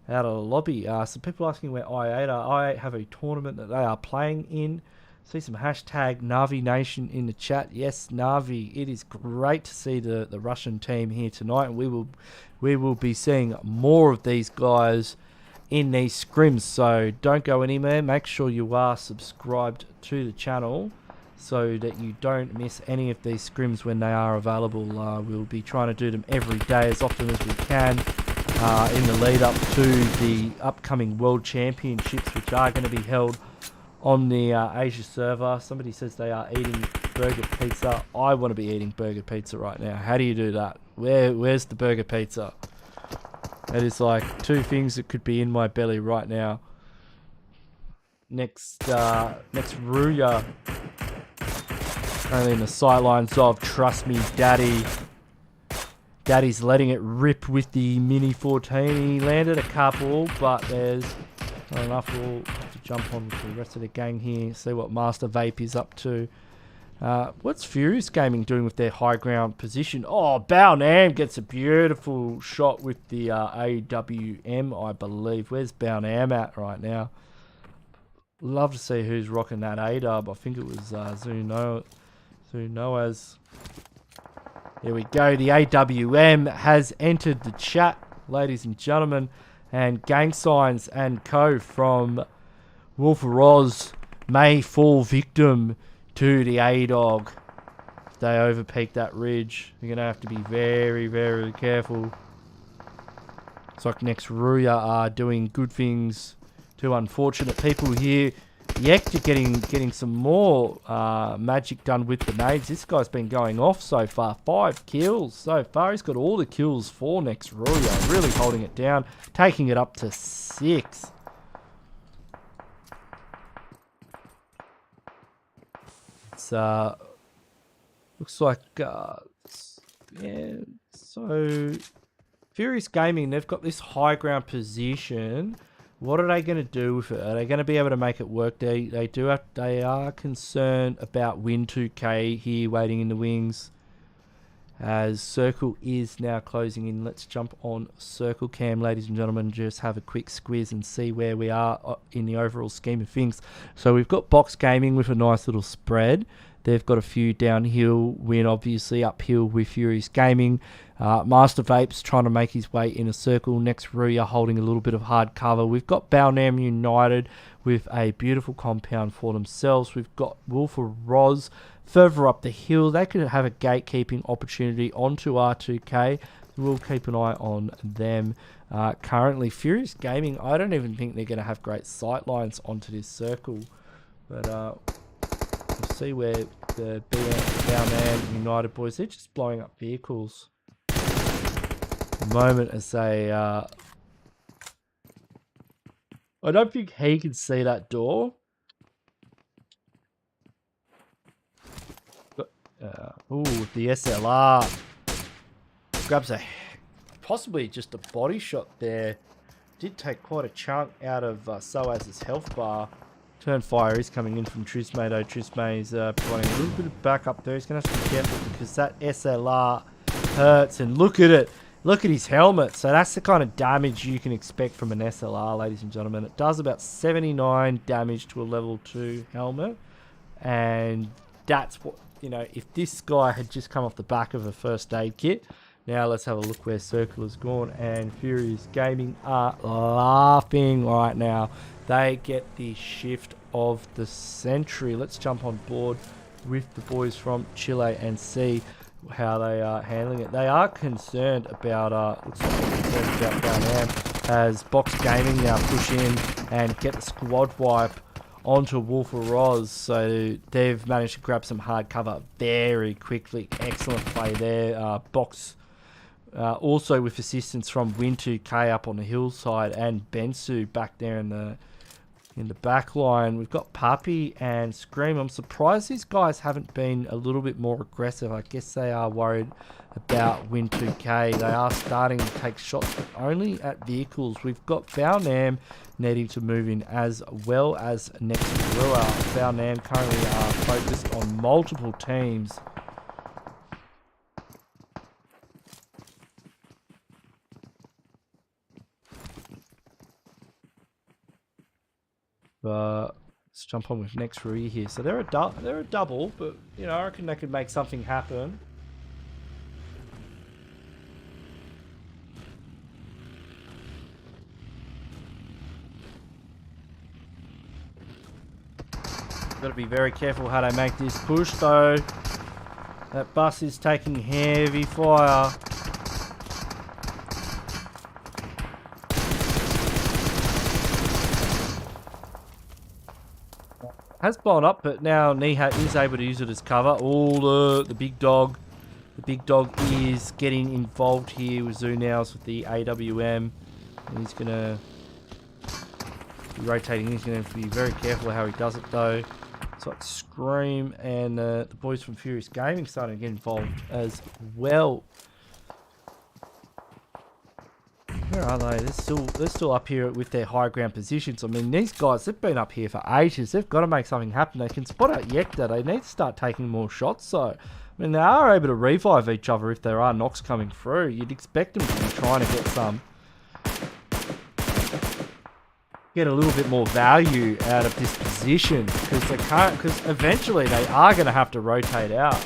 out of the lobby. So people asking where I8 are. I8 have a tournament that they are playing in. See some hashtag NAVI Nation in the chat. Yes, NAVI. It is great to see the Russian team here tonight. And we will be seeing more of these guys in these scrims. So don't go anywhere. Make sure you are subscribed to the channel so that you don't miss any of these scrims when they are available. We'll be trying to do them every day as often as we can in the lead up to the upcoming World Championships, which are going to be held on the Asia server. Somebody says they are eating burger pizza. I want to be eating burger pizza right now. How do you do that? Where's the burger pizza? That is like two things that could be in my belly right now. Next RUYA. Only in the sidelines of Trust Me Daddy. Daddy's letting it rip with the Mini 14. He landed a couple, but there's not enough. We'll have to jump on with the rest of the gang here, see what Master Vape is up to. What's Furious Gaming doing with their high ground position? Oh, Bao Nam gets a beautiful shot with the AWM, I believe. Where's Bao Nam at right now? Love to see who's rocking that A-dub. I think it was Zunoaz. Here we go. The AWM has entered the chat, ladies and gentlemen. And Gang Signs and Co from Wolf Roz may fall victim to the A-Dog. If they overpeak that ridge, they're going to have to be very, very careful. It's like next RUYA are doing good things to unfortunate people here. Yekta getting some more magic done with the nades. This guy's been going off so far. 5 kills so far. He's got all the kills for next RUYA. Really holding it down. Taking it up to 6. It's looks like yeah. So Furious Gaming, they've got this high ground position. What are they going to do with it? Are they going to be able to make it work? They are concerned about Win2K here waiting in the wings, as Circle is now closing in. Let's jump on Circle Cam, ladies and gentlemen, just have a quick squiz and see where we are in the overall scheme of things. So we've got Box Gaming with a nice little spread. They've got a few downhill, Win obviously uphill with Furious Gaming. Master Vape's trying to make his way in a circle. Next RUYA holding a little bit of hard cover. We've got Balnam United with a beautiful compound for themselves. We've got Wolf of Roz further up the hill. They could have a gatekeeping opportunity onto R2K. We'll keep an eye on them. Currently, Furious Gaming, I don't even think they're going to have great sight lines onto this circle. But we'll see where the Balnam United boys, they're just blowing up vehicles. Moment as they I don't think he can see that door. But with the SLR grabs a possibly just a body shot there. Did take quite a chunk out of Soaz's health bar. Turnfire is coming in from Trismay though. Trismay is providing a little bit of backup there. He's going to have to be careful because that SLR hurts. And look at it. Look at his helmet. So that's the kind of damage you can expect from an SLR, ladies and gentlemen. It does about 79 damage to a level 2 helmet. And that's what, you know, if this guy had just come off the back of a first aid kit. Now let's have a look where Circle has gone. And Furious Gaming are laughing right now. They get the shift of the century. Let's jump on board with the boys from Chile and see how they are handling it. They are concerned about looks like they're concerned about Downham as Box Gaming now push in and get the squad wipe onto Wolf of Roz. So they've managed to grab some hard cover very quickly. Excellent play there. Box also with assistance from Win2K up on the hillside and Bensu back there in the back line. We've got Puppy and Scream. I'm surprised these guys haven't been a little bit more aggressive. I guess they are worried about Win2K. They are starting to take shots, but only at vehicles. We've got Balnam needing to move in as well as next to RUYA. Balnam currently are focused on multiple teams. Let's jump on with next RUYA here. So they're a double, but you know, I reckon they could make something happen. Got to be very careful how they make this push though. That bus is taking heavy fire. Has blown up, but now Nihat is able to use it as cover. Oh, the big dog. The big dog is getting involved here with Zunows with the AWM. And he's going to be rotating. He's going to be very careful how he does it, though. It's like Scream and the boys from Furious Gaming starting to get involved as well. Where are they? They're still up here with their high ground positions. I mean, these guys, they've been up here for ages. They've got to make something happen. They can spot out Yekta. They need to start taking more shots. So, I mean, they are able to revive each other if there are knocks coming through. You'd expect them to be trying to get a little bit more value out of this position because they can't. Because eventually they are going to have to rotate out.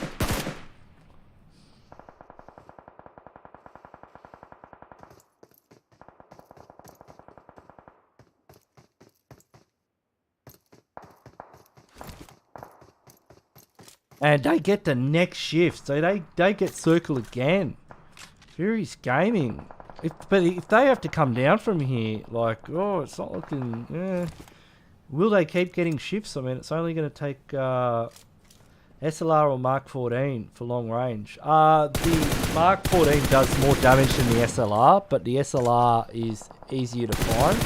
And they get the next shift, so they get Circle again. Furious Gaming. But if they have to come down from here, like, oh, it's not looking... Will they keep getting shifts? I mean, it's only going to take SLR or Mark 14 for long range. The Mark 14 does more damage than the SLR, but the SLR is easier to find.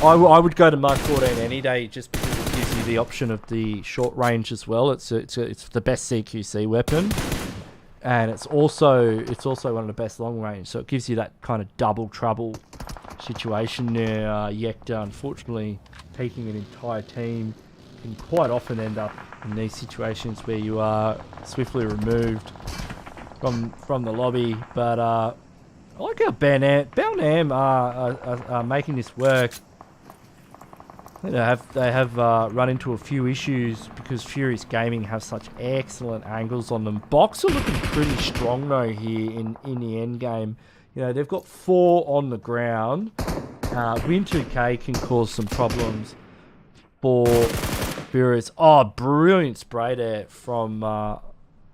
I would go to Mark 14 any day just because it gives you the option of the short range as well. It's the best CQC weapon, and it's also one of the best long range. So it gives you that kind of double trouble situation there. Yekta, unfortunately, taking an entire team can quite often end up in these situations where you are swiftly removed from the lobby. But I like how Balnam are making this work. They have run into a few issues because Furious Gaming have such excellent angles on them. Box are looking pretty strong though here in the end game. You know, they've got 4 on the ground. Win2K can cause some problems for Furious. Oh, brilliant spray there from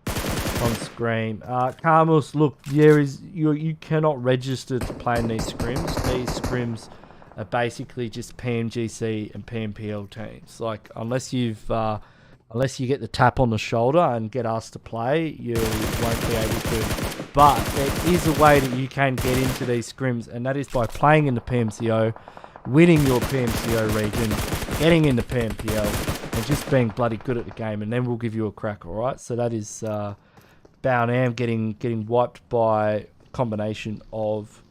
Scream. Carmus, look, you cannot register to play in these scrims. These scrims are basically just Pmgc and PMPL teams. Like, unless you get the tap on the shoulder and get asked to play, you won't be able to. But there is a way that you can get into these scrims, and that is by playing in the PMCO, winning your PMCO region, getting in the PMPL, and just being bloody good at the game, and then we'll give you a crack, alright? So that is Balnam getting wiped by a combination of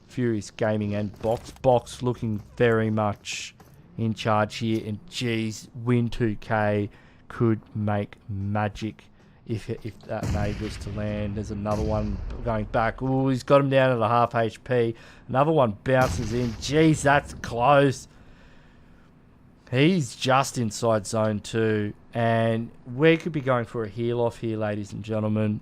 Furious Gaming and Box. Box looking very much in charge here. And geez, Win 2K could make magic if that nade was to land. There's another one going back. Oh, he's got him down at a half HP. Another one bounces in. Geez, that's close. He's just inside zone 2. And we could be going for a heal off here, ladies and gentlemen.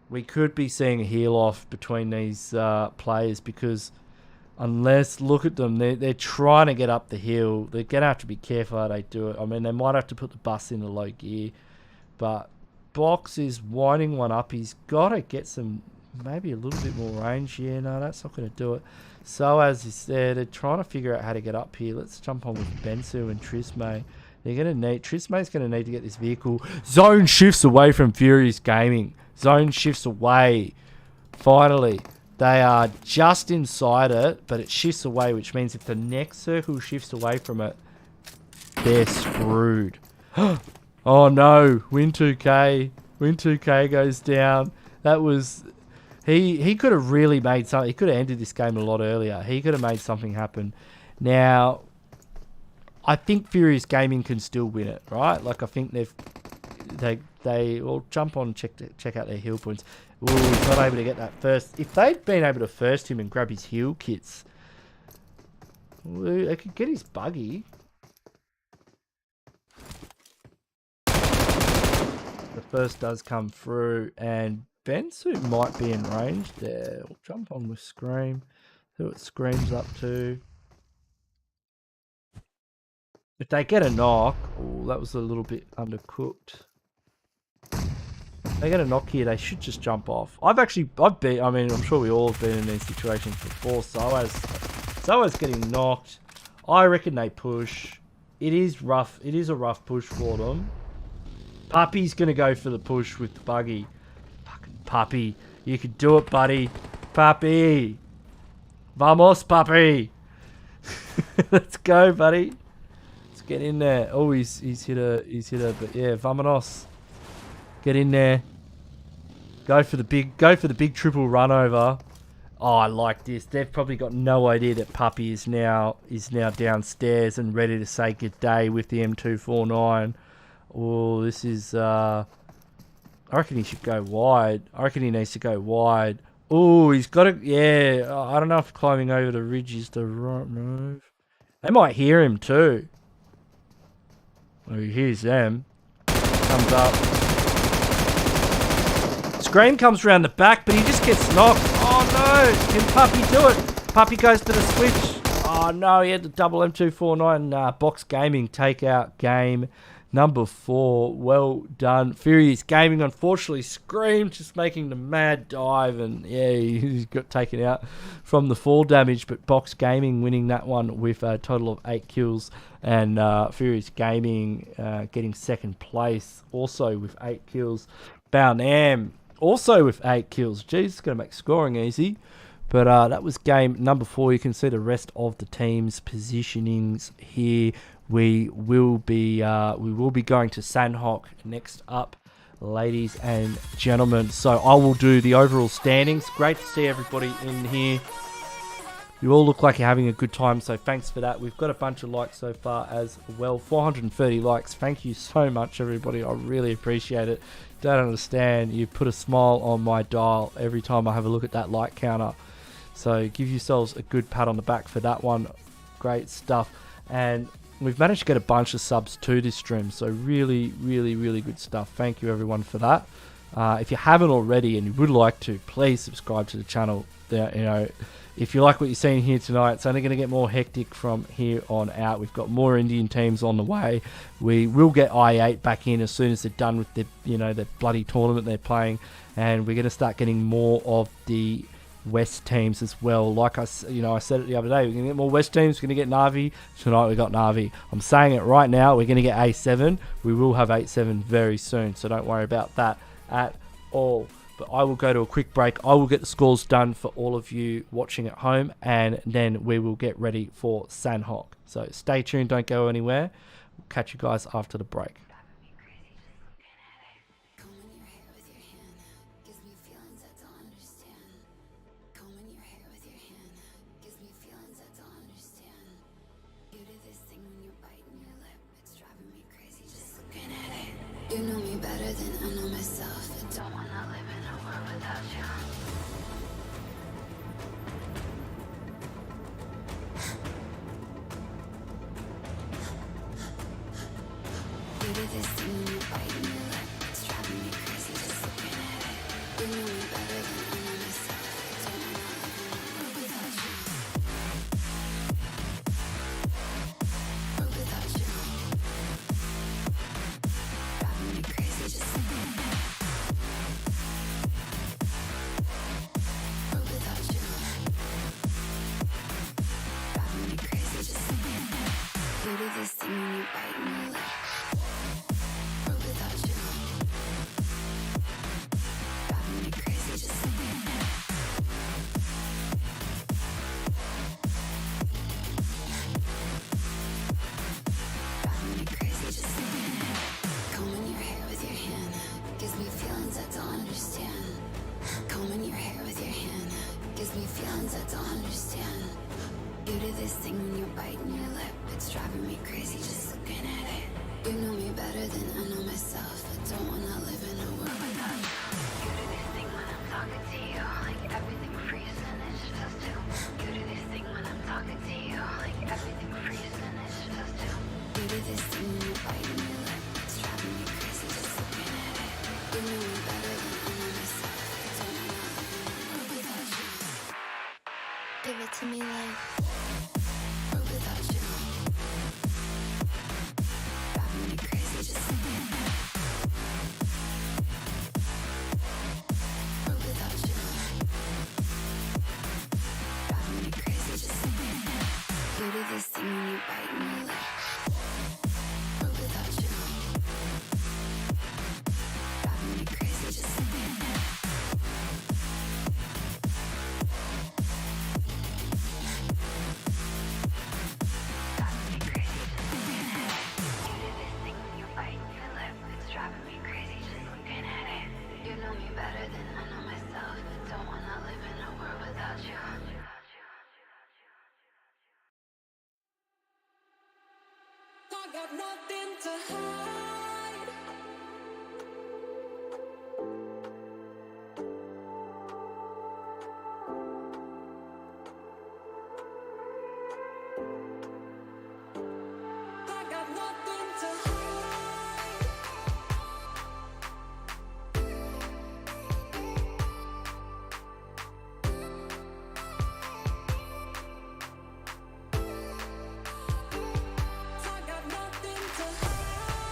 We could be seeing a heal off between these players, because unless, look at them, they're trying to get up the hill. They're going to have to be careful how they do it. I mean, they might have to put the bus in the low gear. But Box is winding one up. He's got to get some, maybe a little bit more range. Yeah, no, that's not going to do it. So as is there, they're trying to figure out how to get up here. Let's jump on with Bensu and Trisme. They're going to need, Trisme's going to need to get this vehicle. Zone shifts away from Furious Gaming. Zone shifts away. Finally. They are just inside it, but it shifts away, which means if the next circle shifts away from it, they're screwed. Oh no, Win 2K. Win 2K goes down. That was... He could have really made something. He could have ended this game a lot earlier. He could have made something happen. Now, I think Furious Gaming can still win it, right? Like, I think they will jump on and check out their heal points. Ooh, he's not able to get that first. If they'd been able to first him and grab his heal kits, they could get his buggy. The first does come through, and Bensu might be in range there. We'll jump on with Scream. See what Scream's up to. If they get a knock, oh, that was a little bit undercooked. They get a knock here, they should just jump off. I've been, I mean, I'm sure we all have been in these situations before. Soa's getting knocked. I reckon they push. It is rough. It is a rough push for them. Puppy's going to go for the push with the buggy. Fucking Puppy. You can do it, buddy. Puppy. Vamos, Puppy. Let's go, buddy. Let's get in there. Oh, he's hit her, but yeah, vamonos. Get in there. Go for the big triple run over. Oh, I like this. They've probably got no idea that Puppy is now downstairs and ready to say good day with the M249. Oh, this is I reckon he should go wide. I reckon he needs to go wide. Oh, he's got to, yeah. I don't know if climbing over the ridge is the right move. They might hear him too. Oh, he hears them. Comes up. Scream comes around the back, but he just gets knocked. Oh no! Can Puppy do it? Puppy goes to the switch. Oh no, he had the double M249. Box Gaming take out game number 4. Well done. Furious Gaming, unfortunately, Scream just making the mad dive, and yeah, he got taken out from the fall damage, but Box Gaming winning that one with a total of 8 kills, and Furious Gaming getting second place, also with 8 kills. Bound Am also with 8 kills. Jeez, it's going to make scoring easy. But that was game number 4. You can see the rest of the team's positionings here. We will be going to Sandhawk next up, ladies and gentlemen. So I will do the overall standings. Great to see everybody in here. You all look like you're having a good time, so thanks for that. We've got a bunch of likes so far as well. 430 likes. Thank you so much, everybody. I really appreciate it. Don't understand. You put a smile on my dial every time I have a look at that like counter. So give yourselves a good pat on the back for that one. Great stuff. And we've managed to get a bunch of subs to this stream. So really, really, really good stuff. Thank you, everyone, for that. If you haven't already and you would like to, please subscribe to the channel. If you like what you're seeing here tonight, it's only going to get more hectic from here on out. We've got more Indian teams on the way. We will get I8 back in as soon as they're done with the bloody tournament they're playing, and we're going to start getting more of the West teams as well. Like I said it the other day, we're going to get more West teams. We're going to get NAVI. Tonight we got NAVI. I'm saying it right now. We're going to get A7. We will have 8-7 very soon, so don't worry about that at all. But I will go to a quick break. I will get the scores done for all of you watching at home, and then we will get ready for Sandhawk. So stay tuned. Don't go anywhere. We'll catch you guys after the break. Combing your hair with your hand gives me feelings I don't understand. Combing your hair with your hand gives me feelings I don't understand. You do this thing when you're biting your lip. It's driving me crazy just looking at it. You know me better than I know myself. I don't wanna live in a world without you. World without you. Driving me crazy just looking at it. World without you. Driving me crazy just looking at it. You do this thing when you're biting your lip. World without you. Driving me crazy just looking at it. Driving me crazy just looking at it. Combing your hair with your hand gives me feelings I don't understand. Combing your hair with your hand gives me feelings I don't understand. You do this thing when you're biting your lip. It's driving me crazy just looking at it. You know me better than I know myself. I don't wanna live in a world without you. You do this thing when I'm talking to you, like everything freezes and it's just two. You do this thing when I'm talking to you, like everything freezes and it's just two. You do this thing when you're biting your lip. It's driving me crazy just looking at it. You know me better than I know myself. I don't wanna live in a world without you. Give it to me like world without you. Driving me crazy just looking at it. World without you. Driving me crazy just looking at it. You do this thing when you're biting your lip. World without you. Driving me crazy just looking at it. Driving me crazy just looking at it. You do this thing when you're biting your lip. It's driving me crazy just looking at it. You know me better than I know myself. I don't wanna live in a world without you. I got nothing to hide. I got nothing to hide. I got nothing to hide.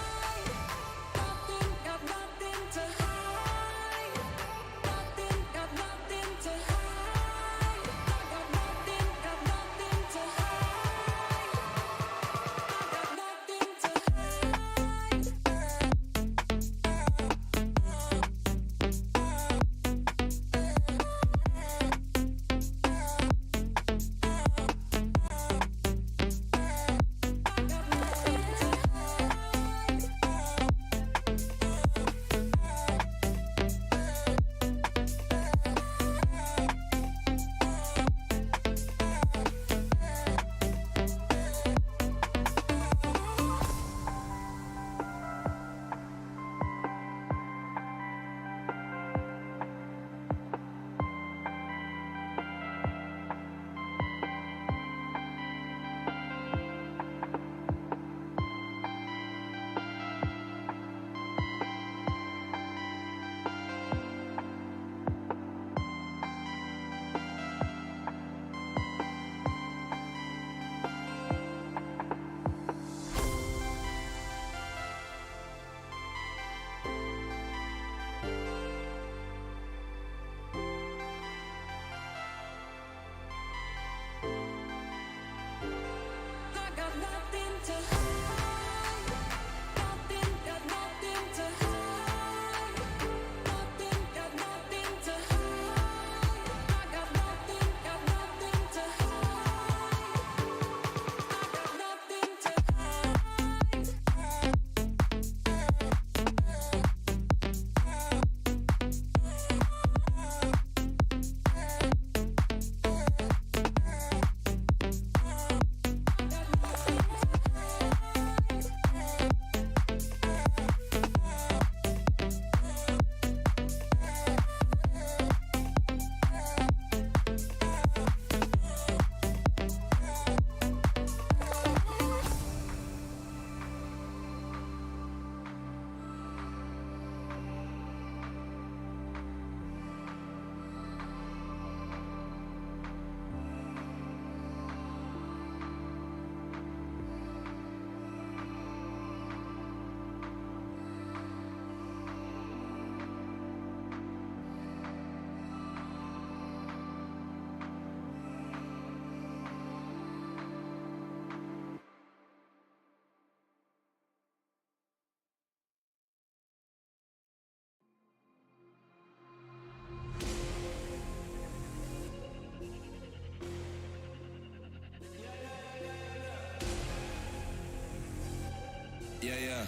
Yeah.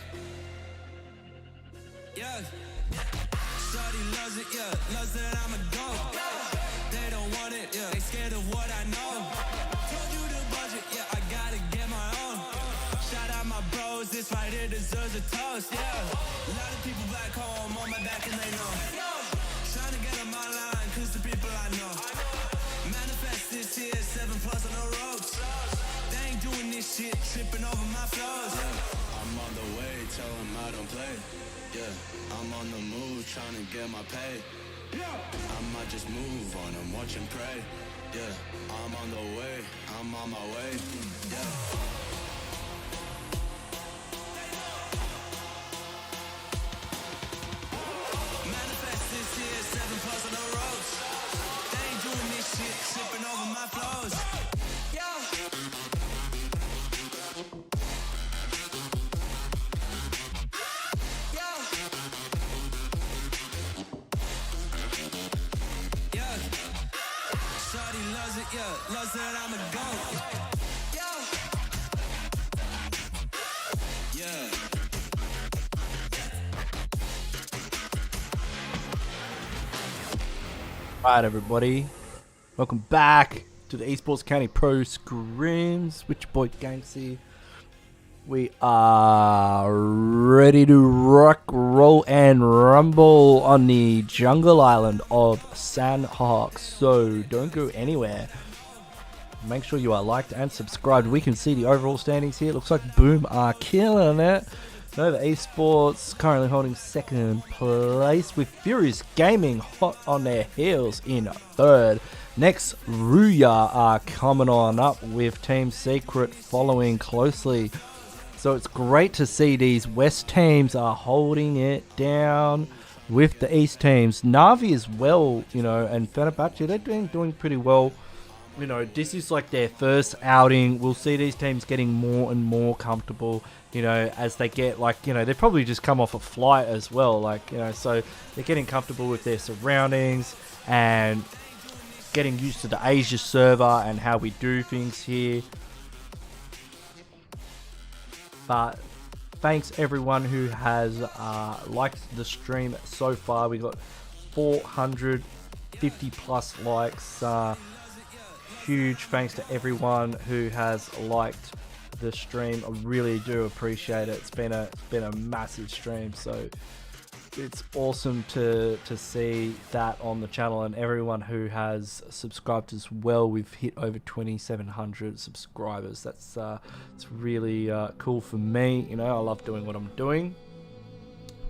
Shawty loves it, loves that I'm a go. They don't want it, they scared of what I know. Told you the budget, I gotta get my own. Shout out my bros, this right here deserves a toast, A lot of people back home on my back and they know. Trying to get on my line, cause the people I know. Manifest this here, 7+ on the ropes. They ain't doing this shit, tripping over my flows. I'm on the way, tell them I don't play. I'm on the move, trying to get my pay. I might just move on and watch and pray. I'm on the way, I'm on my way. Manifest this here, 7+ on the ropes. They ain't doing this shit, tripping over my flows. Shawty loves it, loves that I'm a go. Alright everybody, welcome back to the Esports County Pro Scrims with your boy Ganksy. We are ready to rock, roll and rumble on the jungle island of Sandhawk, so don't go anywhere. Make sure you are liked and subscribed. We can see the overall standings here. It looks like Boom are killing it. Nova Esports currently holding second place, with Furious Gaming hot on their heels in third. Next, RUYA are coming on up, with Team Secret following closely. So it's great to see these West teams are holding it down with the East teams. NAVI as well, and FENERBAHÇE, they're doing pretty well. This is like their first outing. We'll see these teams getting more and more comfortable, as they get, they probably just come off a flight as well, so they're getting comfortable with their surroundings and getting used to the Asia server and how we do things here. But thanks everyone who has liked the stream so far. We got 450+ likes. Huge thanks to everyone who has liked the stream. I really do appreciate it. It's been a massive stream, so it's awesome to see that on the channel, and everyone who has subscribed as well. We've hit over 2,700 subscribers. That's it's really cool for me. I love doing what I'm doing.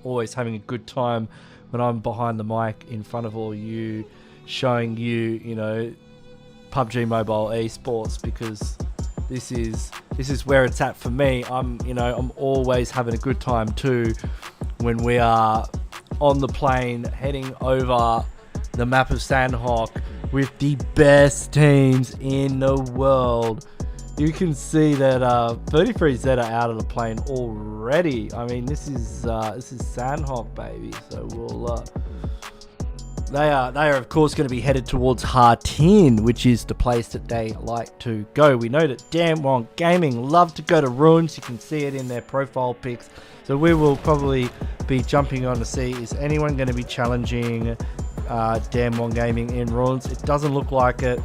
Always having a good time when I'm behind the mic in front of all you, showing you, PUBG Mobile Esports, because this is where it's at for me. I'm always having a good time too when we are on the plane heading over the map of Sandhawk with the best teams in the world. You can see that 33Z are out of the plane already. I mean, this is Sandhawk, baby. So we'll they are of course going to be headed towards Hartin, which is the place that they like to go. We know that Damwon Gaming love to go to Ruins. You can see it in their profile pics. So we will probably be jumping on to see, is anyone going to be challenging Damwon Gaming in Ruins? It doesn't look like it.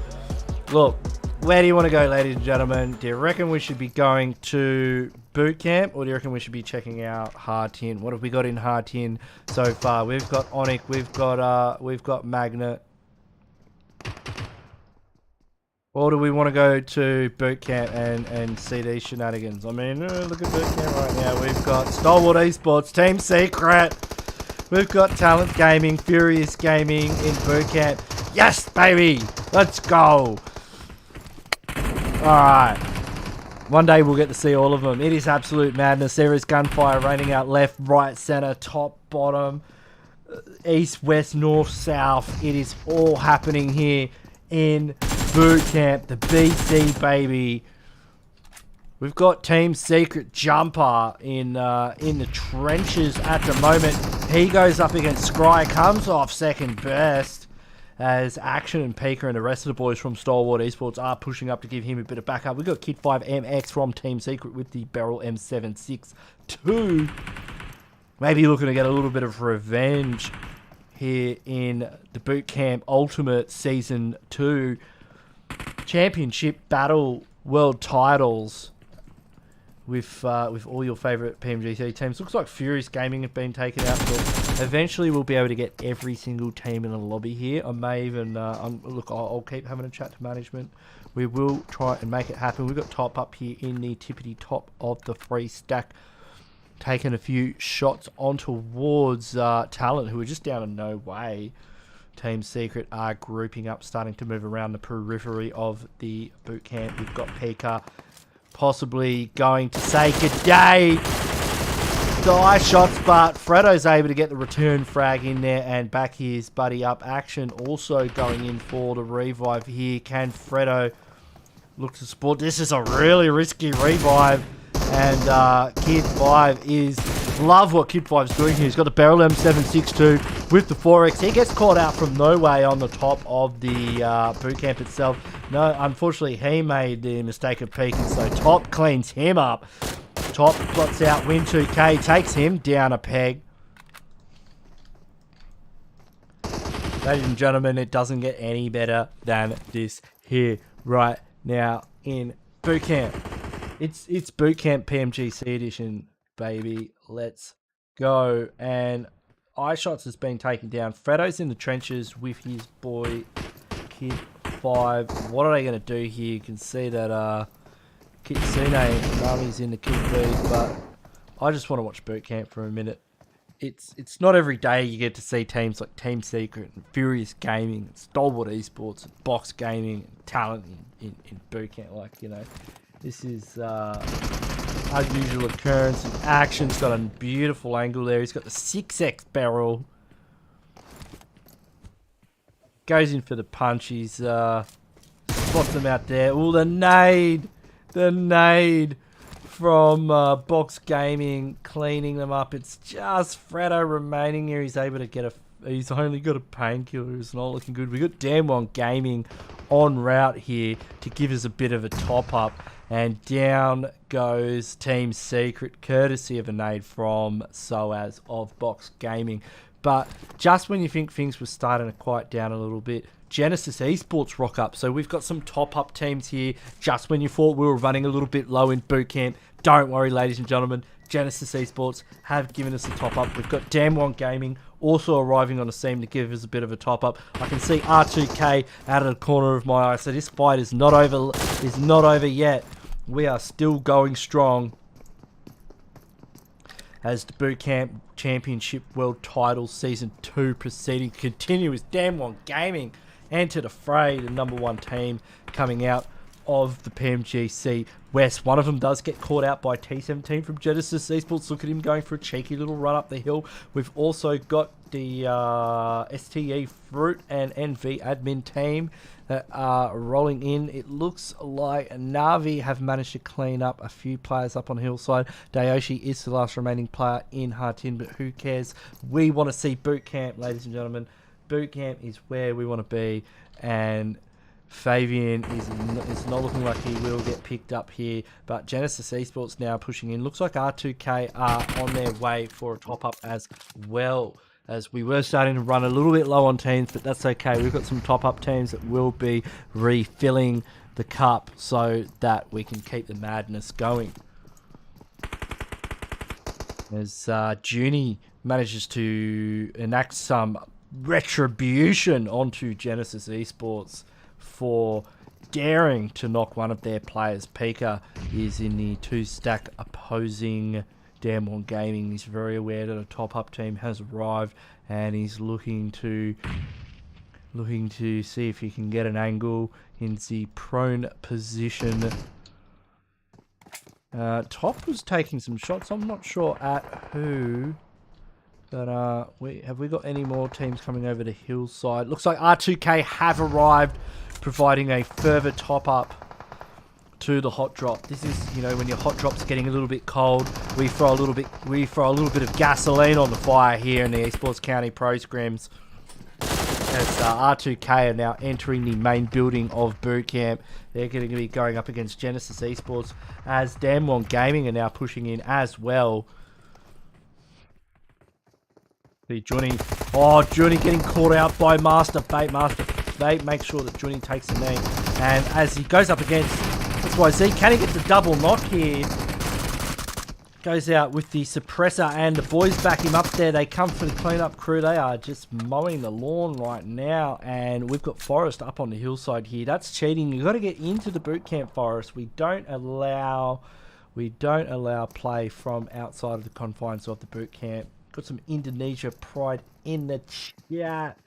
Look, where do you want to go, ladies and gentlemen? Do you reckon we should be going to boot camp, or do you reckon we should be checking out Hartin? What have we got in Hartin so far? We've got ONIC, we've got Magnet. Or do we want to go to boot camp and see these shenanigans? I mean, look at boot camp right now. We've got STALWART Esports, Team Secret. We've got Talent Gaming, Furious Gaming in boot camp. Yes, baby! Let's go! Alright. One day we'll get to see all of them. It is absolute madness. There is gunfire raining out left, right, center, top, bottom, east, west, north, south. It is all happening here in boot camp. The BC, baby. We've got Team Secret Jumper in the trenches at the moment. He goes up against Scry, comes off second best. as Action and Pika and the rest of the boys from Stalwart Esports are pushing up to give him a bit of backup. We've got Kid 5MX from Team Secret with the Beryl M762. Maybe looking to get a little bit of revenge here in the Boot Camp Ultimate Season 2 Championship Battle World Titles with all your favourite PMGC teams. Looks like Furious Gaming have been taken out, but eventually we'll be able to get every single team in the lobby here. I may even, look, I'll keep having a chat to management. We will try and make it happen. We've got Top up here in the tippity top of the free stack, taking a few shots on towards Talent, who are just down in no way. Team Secret are grouping up, starting to move around the periphery of the boot camp. We've got Pika possibly going to say good day. Die shots, but Fredo's able to get the return frag in there and back his buddy up. Action also going in for the revive here. Can Fredo look to support? This is a really risky revive, and Kid 5 is... Love what Kid 5's doing here. He's got the Beryl M762 with the 4X. He gets caught out from no way on the top of the boot camp itself. No, unfortunately, he made the mistake of peeking, so Top cleans him up. Top plots out Win 2K, takes him down a peg. Ladies and gentlemen, it doesn't get any better than this here right now in boot camp. It's boot camp PMGC edition, baby. Let's go. And iShots has been taken down. Fredo's in the trenches with his boy Kid 5. What are they going to do here? You can see that Kitsune Nami's in the kill feed, but I just want to watch boot camp for a minute. It's not every day you get to see teams like Team Secret and Furious Gaming and Stalwart Esports and Box Gaming and Talent in boot camp. Like, you know, this is unusual occurrence. And Action's got a beautiful angle there. He's got the 6x barrel. Goes in for the punch. He's spots them out there. Oh, the nade. The nade from Box Gaming, cleaning them up. It's just Fredo remaining here. He's able to get he's only got a painkiller. It's not looking good. We got Damwon Gaming on route here to give us a bit of a top up. And down goes Team Secret, courtesy of a nade from Soaz of Box Gaming. But just when you think things were starting to quiet down a little bit, Genesis Esports rock up. So we've got some top-up teams here. Just when you thought we were running a little bit low in boot camp, don't worry, ladies and gentlemen. Genesis Esports have given us a top-up. We've got Damwon Gaming also arriving on the scene to give us a bit of a top-up. I can see R2K out of the corner of my eye. So this fight is not over yet. We are still going strong as the Boot Camp Championship World Titles Season 2 proceeding continues. Damwon Gaming enter the fray, the #1 team coming out of the PMGC West. One of them does get caught out by T17 from Genesis Esports. Look at him going for a cheeky little run up the hill. We've also got the STE Fruit and NV admin team that are rolling in. It looks like NAVI have managed to clean up a few players up on Hillside. Dayoshi is the last remaining player in Hartin, but who cares? We want to see boot camp, ladies and gentlemen. Boot camp is where we want to be, and Fabian is not looking like he will get picked up here, but Genesis Esports now pushing in. Looks like R2K are on their way for a top-up as well, as we were starting to run a little bit low on teams, but that's okay. We've got some top-up teams that will be refilling the cup so that we can keep the madness going. As Junie manages to enact some retribution onto Genesis Esports for daring to knock one of their players. Pika is in the 2-stack opposing Damwon Gaming. He's very aware that a top-up team has arrived, and he's looking to see if he can get an angle in the prone position. Top was taking some shots. I'm not sure at who. But have we got any more teams coming over to Hillside? Looks like R2K have arrived, providing a further top up to the hot drop. This is, you know, when your hot drop's getting a little bit cold, we throw a little bit of gasoline on the fire here in the Esports County Pro Scrims. as R2K are now entering the main building of bootcamp. They're going to be going up against Genesis Esports, as Damwon Gaming are now pushing in as well. See Johnny. Oh, Johnny getting caught out by Master Bait. Master Bait makes sure that Johnny takes the knee. And as he goes up against XYZ, can he get the double knock here? Goes out with the suppressor, and the boys back him up there. They come for the cleanup crew. They are just mowing the lawn right now, and we've got Forest up on the hillside here. That's cheating. You've got to get into the bootcamp, Forest. We don't allow play from outside of the confines of the bootcamp. Got some Indonesia pride in the chat.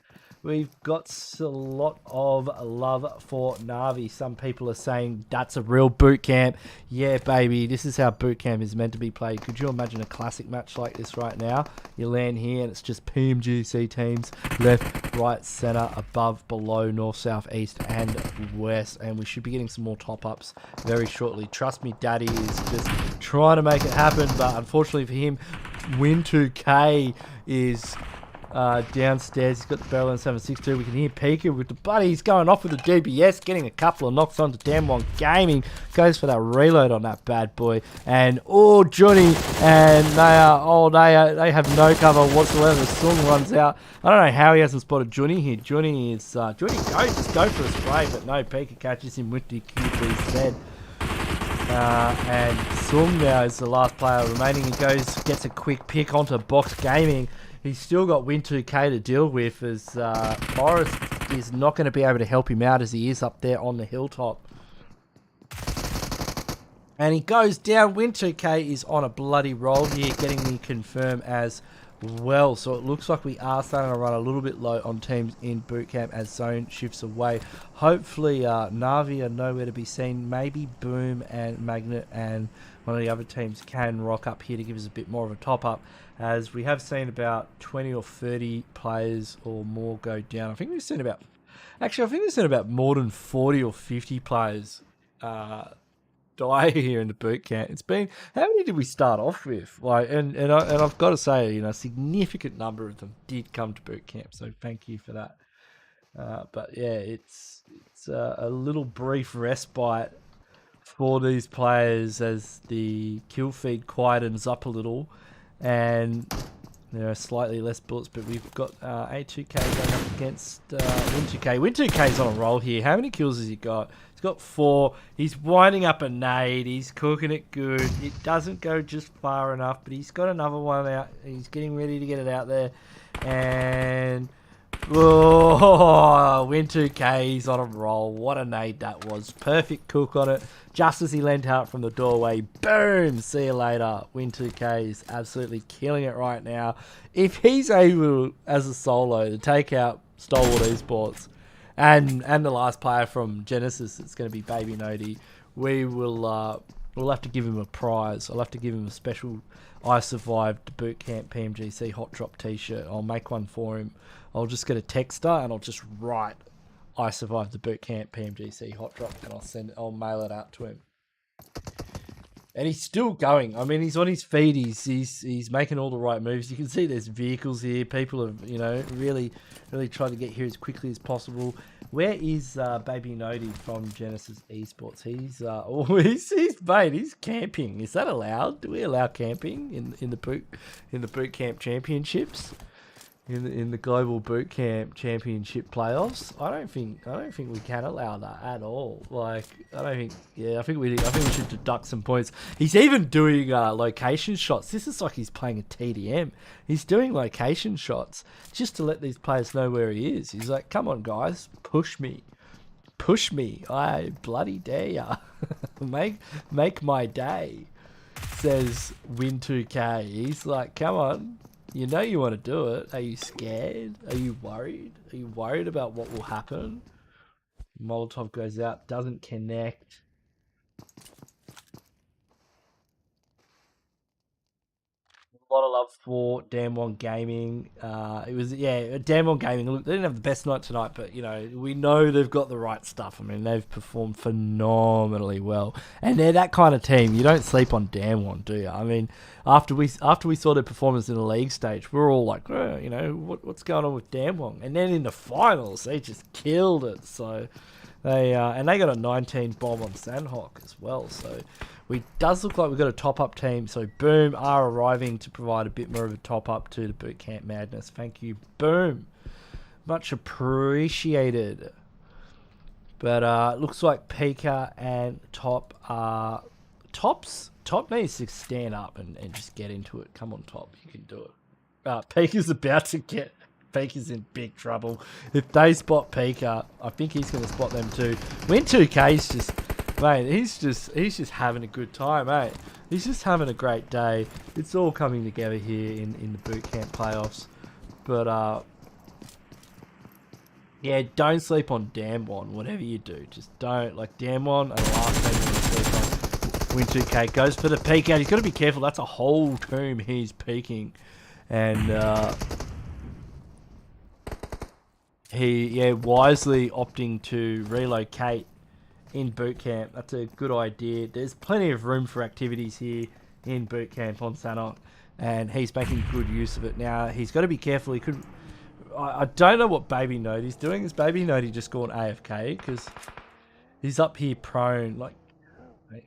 We've got a lot of love for NAVI. Some people are saying that's a real boot camp. Yeah, baby, this is how boot camp is meant to be played. Could you imagine a classic match like this right now? You land here and it's just Pmgc teams, left, right, center, above, below, north, south, east, and west. And we should be getting some more top-ups very shortly. Trust me, Daddy is just trying to make it happen. But unfortunately for him, Win2K is... downstairs. He's got the barrel on 762. We can hear Pika with the buddy. He's going off with the GBS, getting a couple of knocks onto Damwon Gaming. Goes for that reload on that bad boy. And oh, Johnny and they have no cover whatsoever. Sung runs out. I don't know how he hasn't spotted Johnny here. Johnny goes, just go for a spray, but no, Pika catches him with the QB instead. And Sung now is the last player remaining. He gets a quick pick onto Box Gaming. He's still got Win2K to deal with, as Forrest is not going to be able to help him out as he is up there on the hilltop. And he goes down. Win2K is on a bloody roll here, getting the confirm as well. So it looks like we are starting to run a little bit low on teams in bootcamp as zone shifts away. Hopefully Navi are nowhere to be seen. Maybe Boom and Magnet and one of the other teams can rock up here to give us a bit more of a top up, as we have seen about 20 or 30 players or more go down. I think we've seen about more than 40 or 50 players die here in the boot camp. It's been, how many did we start off with? Like, and I've got to say, you know, a significant number of them did come to boot camp, so thank you for that. But yeah, it's a little brief respite for these players as the kill feed quietens up a little, and there are slightly less bullets, but we've got A2K going up against Win2K. Win2K's on a roll here. How many kills has he got? He's got 4. He's winding up a nade. He's cooking it good. It doesn't go just far enough, but he's got another one out. He's getting ready to get it out there. And... oh, Win2K, he's on a roll. What a nade that was. Perfect cook on it. Just as he leant out from the doorway. Boom! See you later. Win2K is absolutely killing it right now. If he's able, as a solo, to take out STALWART Esports and the last player from Genesis, it's going to be Baby Nodi, we'll have to give him a prize. I'll have to give him a special I Survived the Bootcamp Pmgc Hot Drop t-shirt. I'll make one for him. I'll just get a texter and I'll just write I Survived the Bootcamp Pmgc Hot Drop, and I'll mail it out to him. And he's still going. I mean, he's on his feet. He's making all the right moves. You can see there's vehicles here. People have, you know, really tried to get here as quickly as possible. Where is Baby Nodi from Genesis Esports? He's camping. Is that allowed? Do we allow camping in the boot camp championships? In the global boot camp championship playoffs? I don't think we can allow that at all. Like, I think we should deduct some points. He's even doing location shots. This is like he's playing a TDM. He's doing location shots just to let these players know where he is. He's like, come on guys, push me, I bloody dare ya. make my day, says Win2K. He's like, come on. You know you want to do it. Are you scared? Are you worried? Are you worried about what will happen? Molotov goes out, doesn't connect. lot of love for Damwon Gaming. It was, yeah, Damwon Gaming. Look, they didn't have the best night tonight, but you know, we know they've got the right stuff. I mean, they've performed phenomenally well, and they're that kind of team. You don't sleep on Damwon, do you? I mean, after we saw their performance in the league stage, we're all like, oh, you know, what's going on with Damwon? And then in the finals, they just killed it. So they and they got a 19 bomb on Sandhawk as well. So. It does look like we've got a top-up team, so Boom are arriving to provide a bit more of a top-up to the Bootcamp Madness. Thank you, Boom. Much appreciated. But looks like Pika and Top are... Top needs to stand up and just get into it. Come on, Top, you can do it. Pika's about to get... Pika's in big trouble. If they spot Pika, I think he's going to spot them too. Win2K's just... Mate, he's just having a good time, mate. He's just having a great day. It's all coming together here in the bootcamp playoffs. But yeah, don't sleep on Damwon. Whatever you do, just don't. Like Damwon, and the last team you want to sleep on. Win2K goes for the peek out. He's got to be careful. That's a whole team he's peeking, and he wisely opting to relocate in boot camp. That's a good idea. There's plenty of room for activities here in boot camp on Sanok, and he's making good use of it. Now he's got to be careful. He could... I don't know what Baby Nody's doing. Is Baby Nody just gone AFK? Because he's up here prone. Like,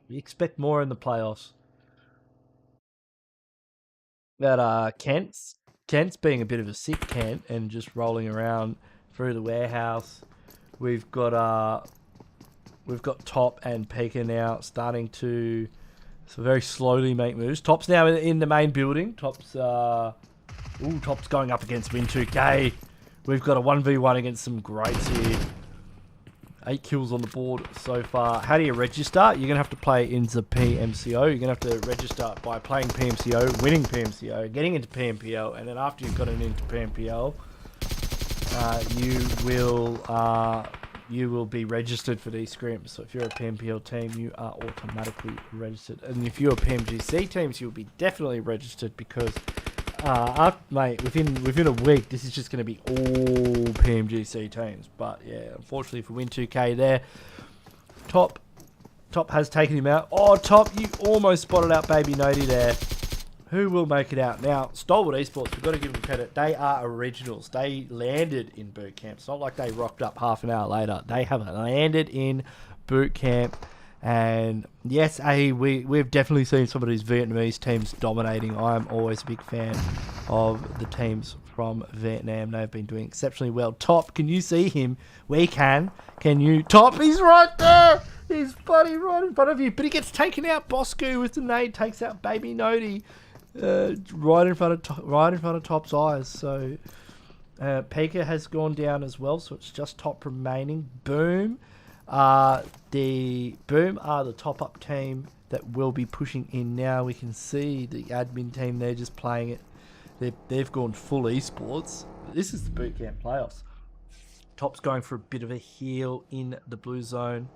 we expect more in the playoffs. But Kent's being a bit of a sick Kent and just rolling around through the warehouse. We've got Top and Pika now starting to very slowly make moves. Top's now in the main building. Top's going up against Win2K. We've got a 1v1 against some greats here. 8 kills on the board so far. How do you register? You're going to have to play in the PMCO. You're going to have to register by playing PMCO, winning PMCO, getting into PMPL, and then after you've gotten into PMPL, you will be registered for these scrims. So if you're a PMPL team, you are automatically registered. And if you're a Pmgc team, you'll be definitely registered because, mate, within a week, this is just going to be all Pmgc teams. But yeah, unfortunately for Win2K there, Top has taken him out. Oh, Top, you almost spotted out Baby Nody there. Who will make it out? Now, Stalwart Esports, we've got to give them credit. They are originals. They landed in boot camp. It's not like they rocked up half an hour later. They have landed in boot camp. And yes, we've definitely seen some of these Vietnamese teams dominating. I'm always a big fan of the teams from Vietnam. They've been doing exceptionally well. Top, can you see him? We can. Can you? Top, he's right there. He's bloody right in front of you. But he gets taken out. Bosku with the nade takes out Baby Nody. Right in front of Top's eyes. So Pika has gone down as well, so it's just Top remaining. Boom. The Boom are the top-up team that will be pushing in now. We can see the admin team there just playing it. They've gone full esports. This is the bootcamp playoffs. Top's going for a bit of a heal in the blue zone.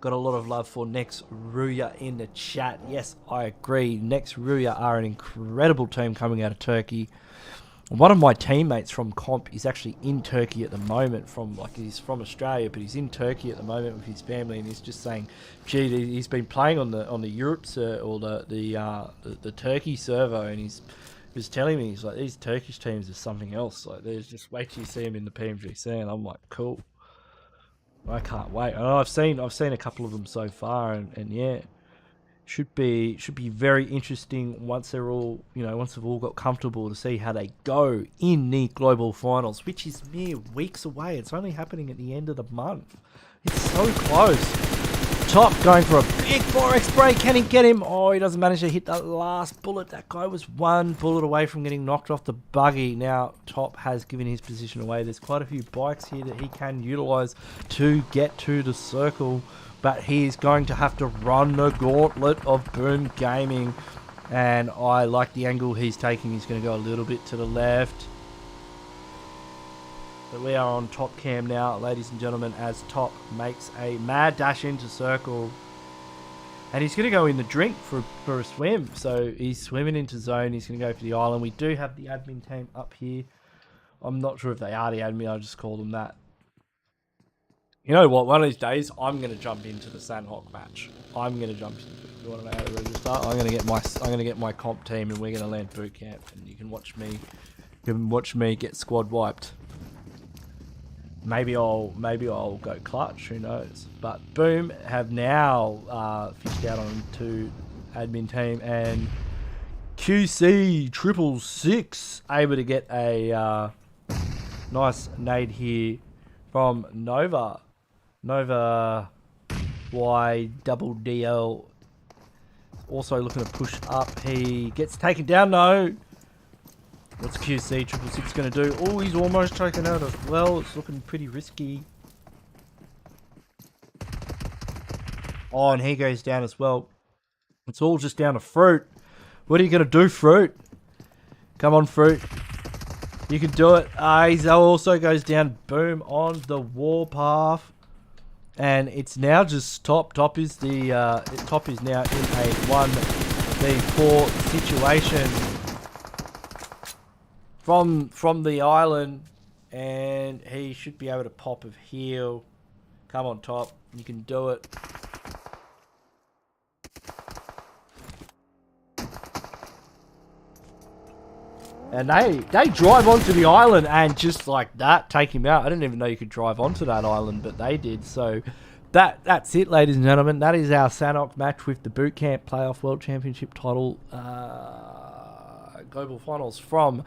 Got a lot of love for Next RUYA in the chat. Yes, I agree. Next RUYA are an incredible team coming out of Turkey. One of my teammates from comp is actually in Turkey at the moment. He's from Australia, but he's in Turkey at the moment with his family, and he's just saying, "Gee, he's been playing on the Europe or the Turkey server, and he was telling me, he's like, these Turkish teams are something else. Like, there's just wait till you see him in the Pmgc, and I'm like, cool. I can't wait. I've seen a couple of them so far, and yeah, should be very interesting once they've all got comfortable to see how they go in the global finals, which is mere weeks away. It's only happening at the end of the month. It's so close. Top going for a big 4x break. Can he get him? Oh, he doesn't manage to hit that last bullet. That guy was one bullet away from getting knocked off the buggy. Now, Top has given his position away. There's quite a few bikes here that he can utilize to get to the circle, but he is going to have to run the gauntlet of Boom Gaming. And I like the angle he's taking. He's going to go a little bit to the left. But we are on Top cam now, ladies and gentlemen, as Top makes a mad dash into circle. And he's going to go in the drink for a swim. So he's swimming into zone. He's going to go for the island. We do have the admin team up here. I'm not sure if they are the admin. I just call them that. You know what? One of these days, I'm going to jump into the Sandhawk match. I'm going to jump into it. You want to know how to register? I'm going to get my comp team, and we're going to land boot camp, and you can watch me. You can watch me get squad wiped. Maybe I'll go clutch. Who knows? But Boom have now fished out onto admin team, and QC 666 able to get a nice nade here from Nova. Nova Y double DL also looking to push up. He gets taken down. No. What's QC 666 going to do? Oh, he's almost taken out as well. It's looking pretty risky. Oh, and he goes down as well. It's all just down to Fruit. What are you going to do, Fruit? Come on, Fruit. You can do it. He also goes down. Boom on the warpath. And it's now just top. Top is now in a 1v4 situation. From the island, and he should be able to pop a heal. Come on, Top, you can do it. And they drive onto the island and just like that take him out. I didn't even know you could drive onto that island, but they did. So that's it, ladies and gentlemen. That is our Sandhawk match with the Bootcamp Playoff World Championship title global finals from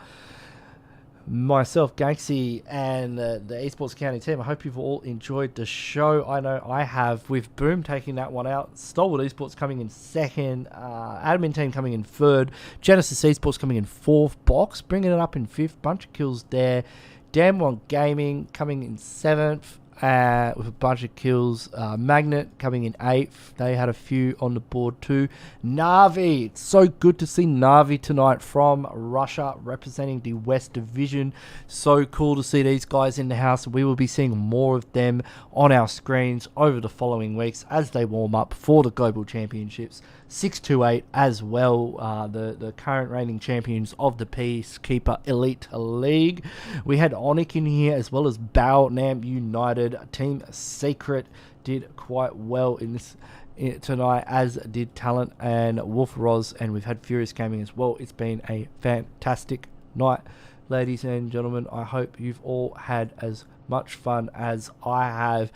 myself, Ganksy, and the Esports County team. I hope you've all enjoyed the show. I know I have, with Boom taking that one out, Stalwart Esports coming in second, admin team coming in third, Genesis Esports coming in fourth, Box bringing it up in fifth, bunch of kills there, Damn One Gaming coming in seventh, with a bunch of kills. Magnet coming in 8th. They had a few on the board too. NAVI. It's so good to see NAVI tonight from Russia representing the West Division. So cool to see these guys in the house. We will be seeing more of them on our screens over the following weeks as they warm up for the Global Championships. 628 as well, the current reigning champions of the Peacekeeper Elite League. We had ONIC in here as well as Bao Nam United. Team Secret did quite well in this tonight, as did Talent and WULF Roz, and we've had Furious Gaming as well. It's been a fantastic night, ladies and gentlemen. I hope you've all had as much fun as I have.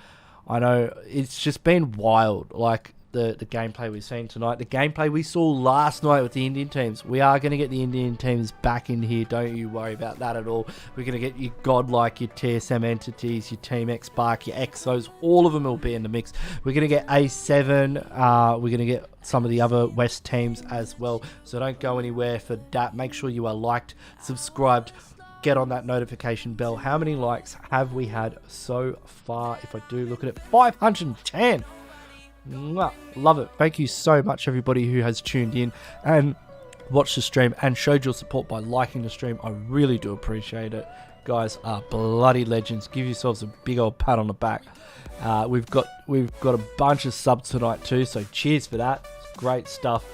I know it's just been wild, like the gameplay we've seen tonight, the gameplay we saw last night with the Indian teams. We are going to get the Indian teams back in here, don't you worry about that at all. We're going to get your godlike, your TSM entities, your Team X Spark, your Exos, all of them will be in the mix. We're going to get A7, we're going to get some of the other West teams as well, so don't go anywhere for that. Make sure you are liked, subscribed, get on that notification bell. How many likes have we had so far? If I do look at it, 510. Mwah, love it. Thank you so much, everybody who has tuned in and watched the stream and showed your support by liking the stream. I really do appreciate it. Guys are bloody legends. Give yourselves a big old pat on the back. We've got a bunch of subs tonight too, so cheers for that. It's great stuff.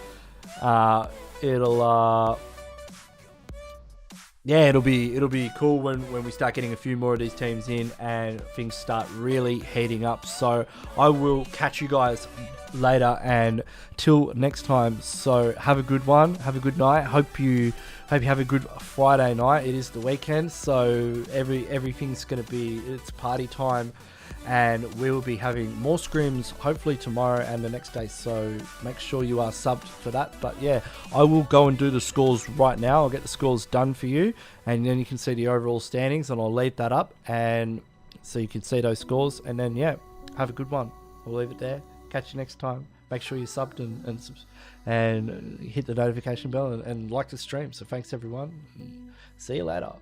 It'll be cool when we start getting a few more of these teams in and things start really heating up. So I will catch you guys later, and till next time. So have a good one, have a good night. Hope you have a good Friday night. It is the weekend, so everything's gonna be, it's party time. And we will be having more scrims hopefully tomorrow and the next day, so make sure you are subbed for that. But yeah, I will go and do the scores right now. I'll get the scores done for you, and then you can see the overall standings, and I'll leave that up and so you can see those scores. And then yeah, have a good one. I'll leave it there. Catch you next time. Make sure you're subbed and hit the notification bell and like the stream. So thanks everyone. See you later.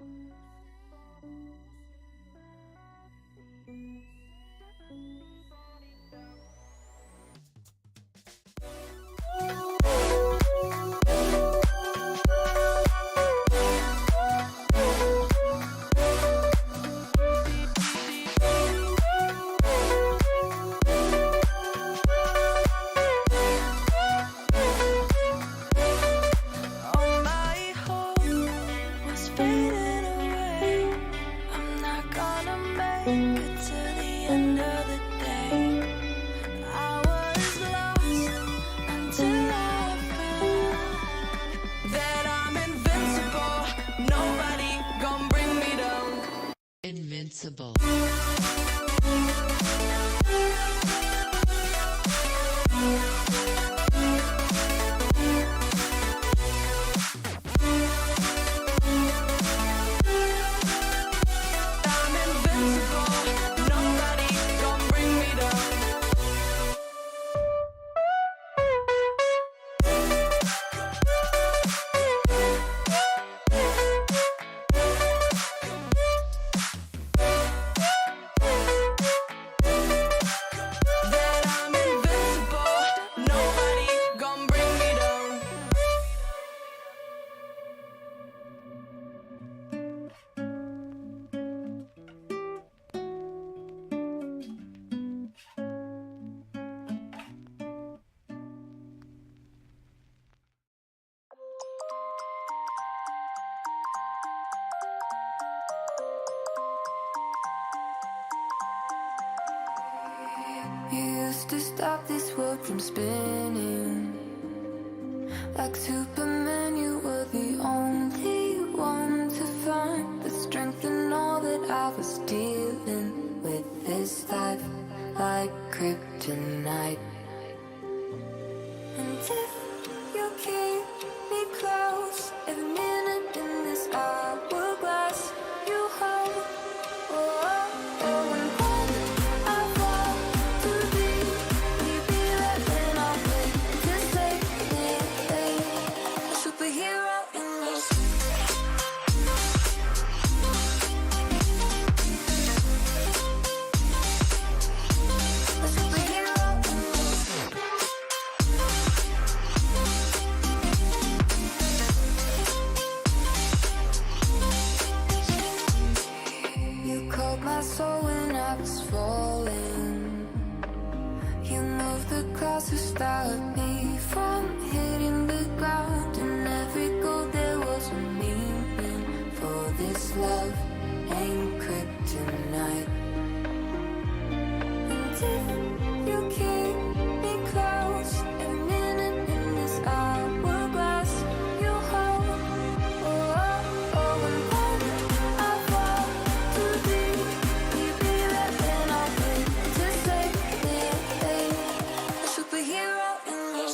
invincible. I'm invincible, nobody gon' bring me down. That I'm invincible, nobody gon' bring me down. You used to stop this world from spinning. Like Superman, you were the only one to find the strength in all that I was dealing with. This life like kryptonite. And if you keep me close, every minute in this hourglass you hold. Oh, oh, oh, and when I fall too deep, will you be there when I wait to save me? A superhero in your a superhero in your You called my soul when I was falling. You moved the clouds to stop me from hitting the ground. In every goal there was a meaning. For this love ain't kryptonite. And if you keep me close, every minute in this hourglass you hold. Oh, oh, oh, and when I fall too deep, will you be there when I wait to save me? A superhero in your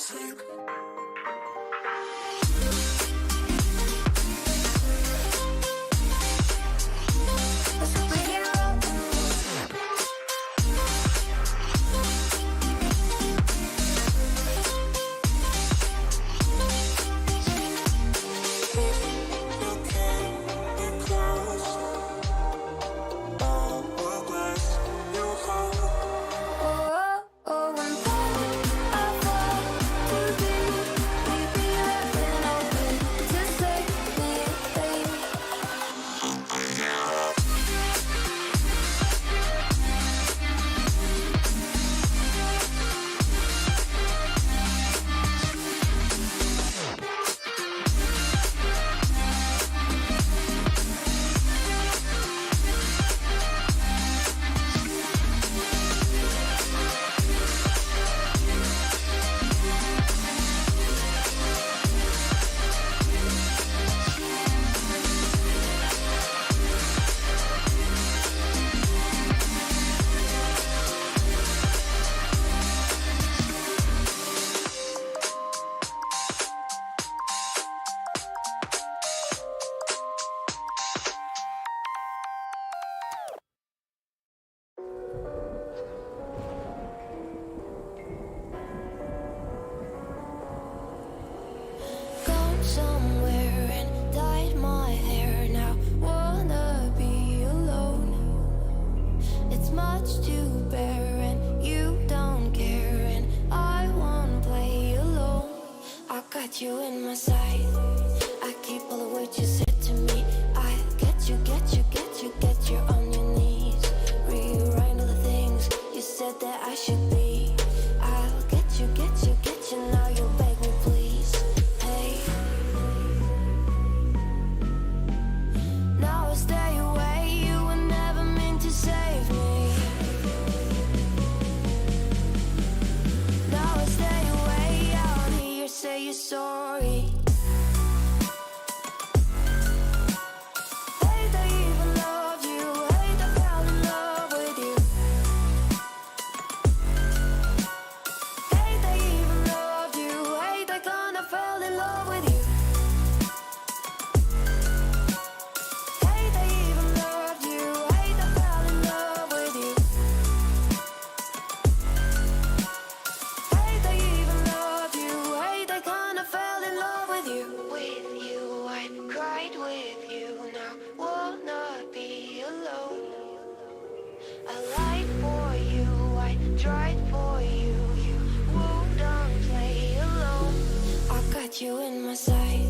get you in my sight.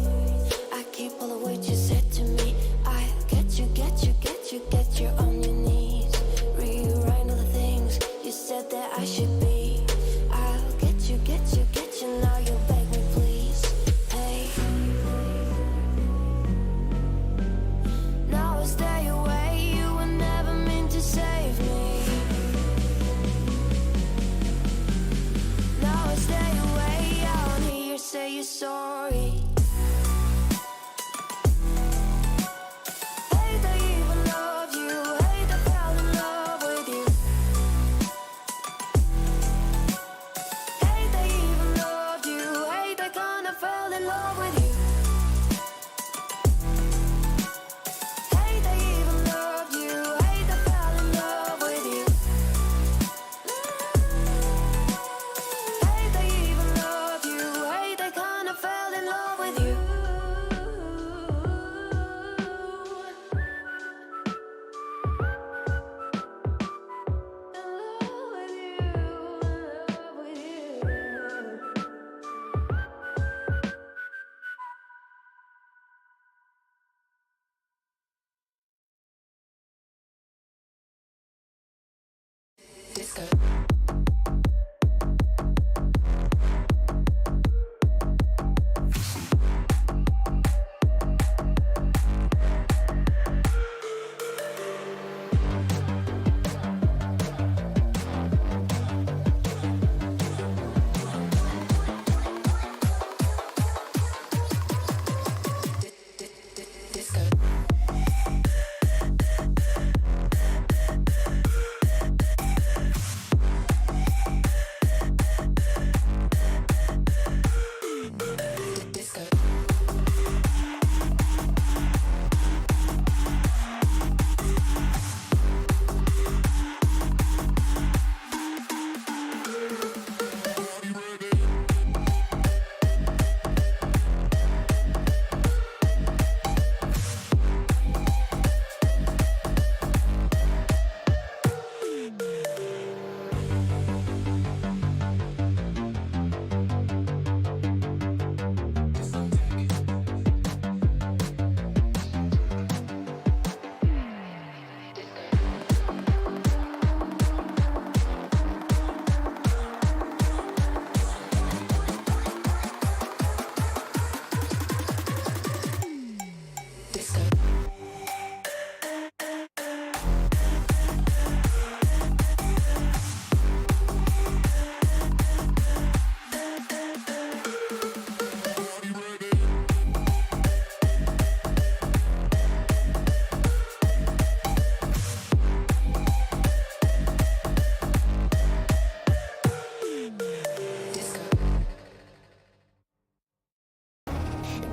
I keep all the words you said to me. I get you, get you, get you, get you on your knees. Rewrite all the things you said that I should be. I'll get you, get you, get you. Now you beg me, please. Hey. Now I stay away. You were never meant to save me. Now I stay away. I don't hear you say you're sorry. Hate I even loved you. Hate I fell in love with you. Hate I even loved you. Hate I kinda fell in love with you. Hate I even loved you. Hate I fell in love with you. Hate I even loved you. Hate I kinda fell in love with you.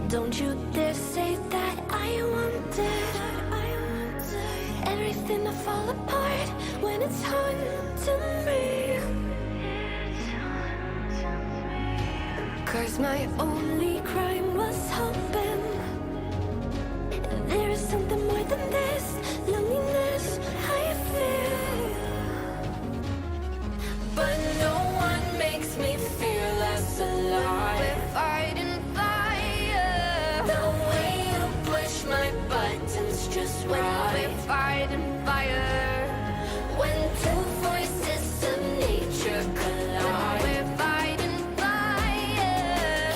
Don't you dare say that I wanted everything to fall apart when it's haunting me. 'Cause my only crime was hoping there is something more than this loneliness I feel. But no one makes me feel less alive. We're fighting fire. The way you push my buttons just right. We're fighting fire. When two voices of nature collide. We're fighting fire.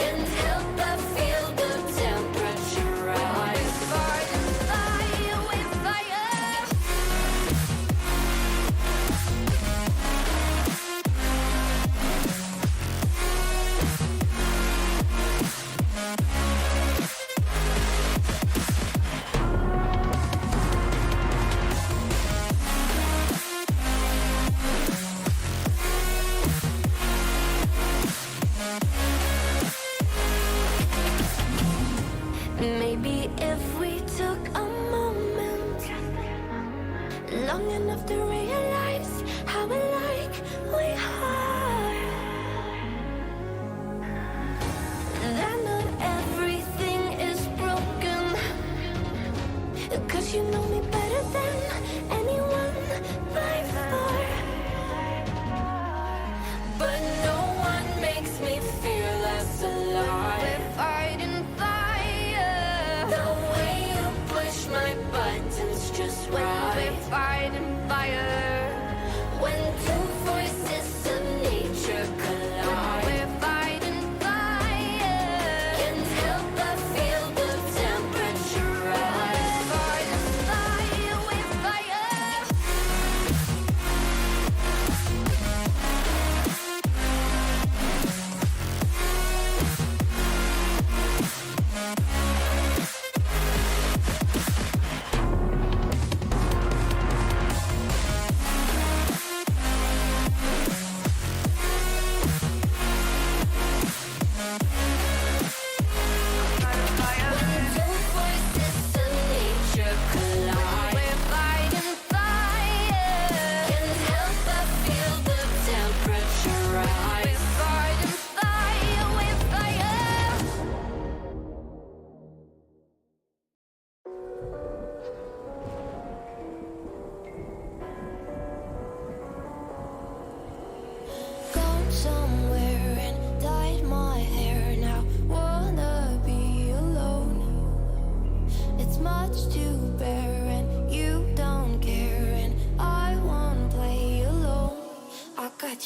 Can't help but feel the temperature rise. We're fighting fire. We're fire. Maybe if we took a moment long enough to realize how alike we are, that not everything is broken. 'Cause you know me better than anyone by far. But no one makes me feel less alive.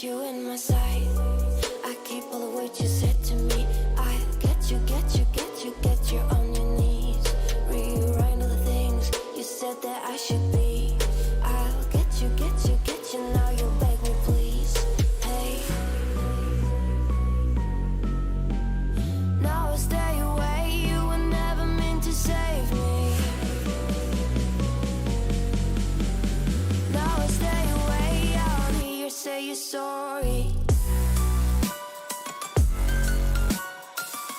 got you in my sight. I keep all the words you said to me. I get you, get you, get you, get you on your knees. Rewrite all the things you said that I should be. I'll get you, get you, get you. Now you'll beg me, please. Hey. Now I'll stay away. You were never meant to save me. Now I'll stay away. I'll hear you say you're sorry.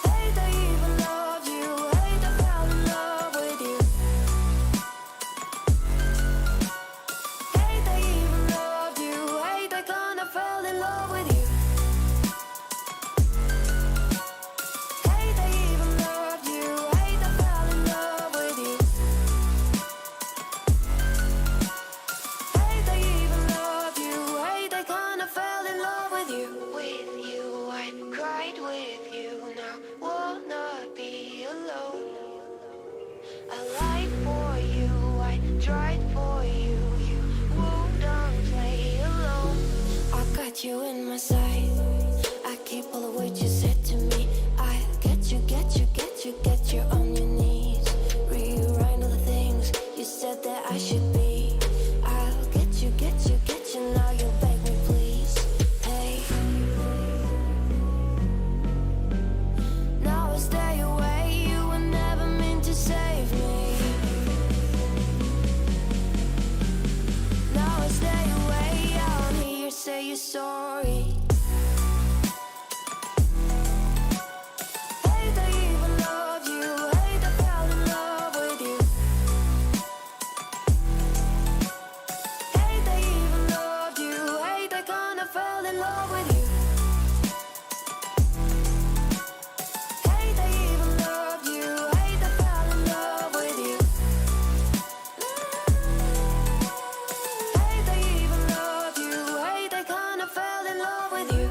Hate I even loved you. Hate I fell in love with you. Hate I even loved you. Hate I kinda fell in love with you. Hate I even loved you. Hate I fell in love with you. Hate I even loved you. Hate I kinda fell in love with you. With you, I cried with you. Now wanna be alone. I lied for you, I tried for you. You wouldn't play alone. I got you in my sight. I keep all the words you said to me. I get you, get you, get you, get you on your knees. Rewrite all the things you said that I should be. I'll get you, get you, get you. Now you'll beg me, please. Hey. Now I'll stay away. You were never meant to save me. Now I'll stay away. I'll hear you say you're sorry. Hate I even loved you. Hate I fell in love with you. Hate I even loved you. Hate I kinda fell in love with you. Hate I even loved you. Hate I fell in love with you. Hate I even loved you. Hate I kinda fell in love with you.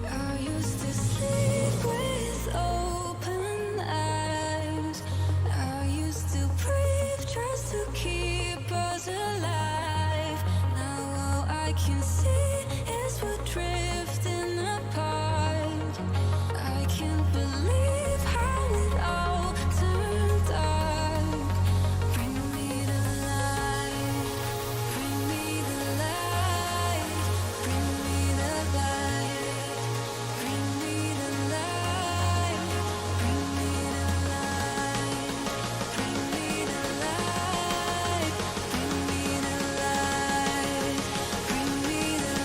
I used to sleep with open eyes. I used to breathe just to keep us alive. Now all I can see is we're drifting apart. I can't believe how it all turned dark. Bring me the light. Bring me the light. Bring me the light. Bring me the light. Bring me the light. Bring me the light. Bring me the light. Bring me the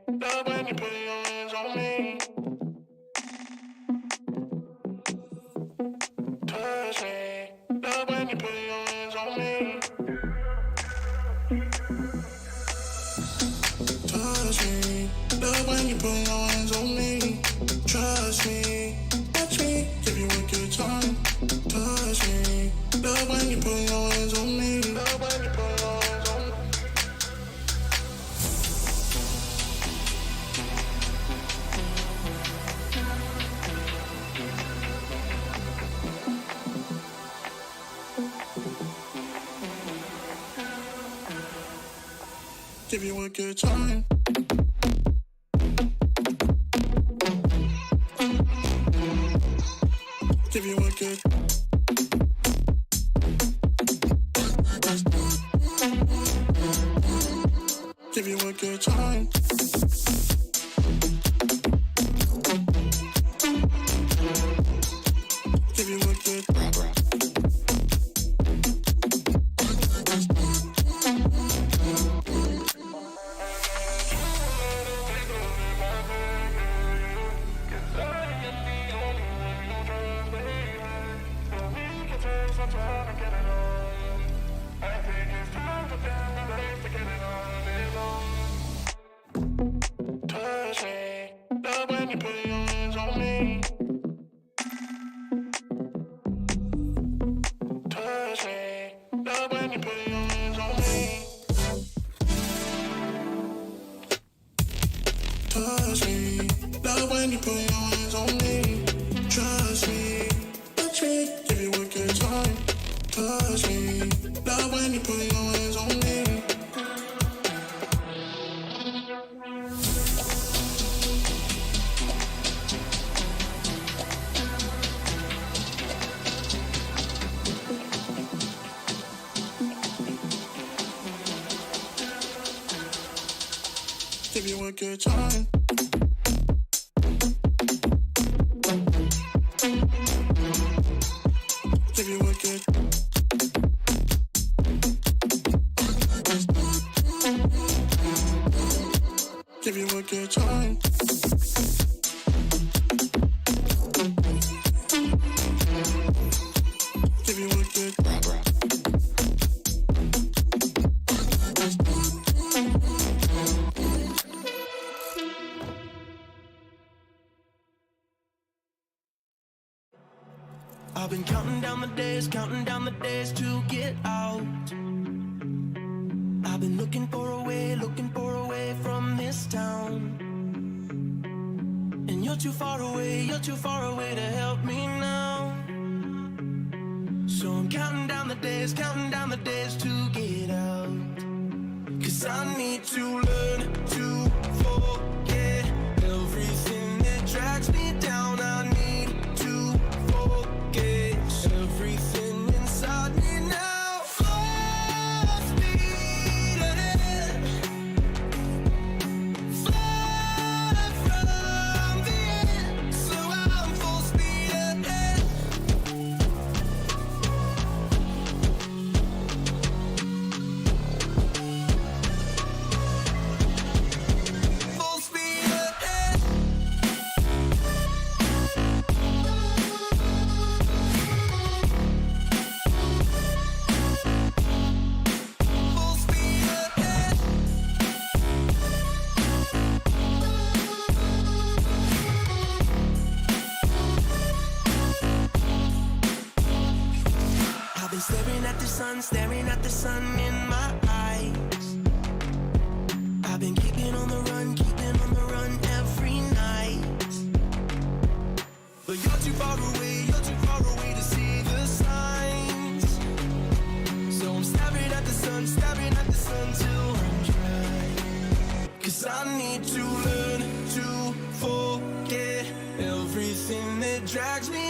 Love when you put your hands on me. Touch me. Love when you put your hands on me. Touch me. Love when you put your hands on me. Trust me. Watch me. Give you a good time. Touch me. Love when you put your hands on me. Love when you put your hands on me. Give you a good time. Give you a good. Give you a good time. Give you a good. Touch me. Love when you put your hands on me. Touch me. Love when you put your hands on me. Touch me. Love when you put your hands on me. Trust me. Touch me. Give you a good time. Touch me. Love when you put your hands on me. Give you a good time. Give you a good. Give you a good time. Give you a good. I've been counting down the days to get out. I've been looking for a way from this town. And you're too far away to help me now. So I'm counting down the days to get out. 'Cause I need to learn to forget everything that drags me down. I need to forget everything inside me now. Full speed ahead, far from the end. So I'm full speed ahead. Full speed ahead. Full speed ahead. I've been staring at the sun in my eyes. I've been keeping on the run every night. But you're too far away to see the signs. So I'm staring at the sun till I'm dry. 'Cause I need to learn to forget everything that drags me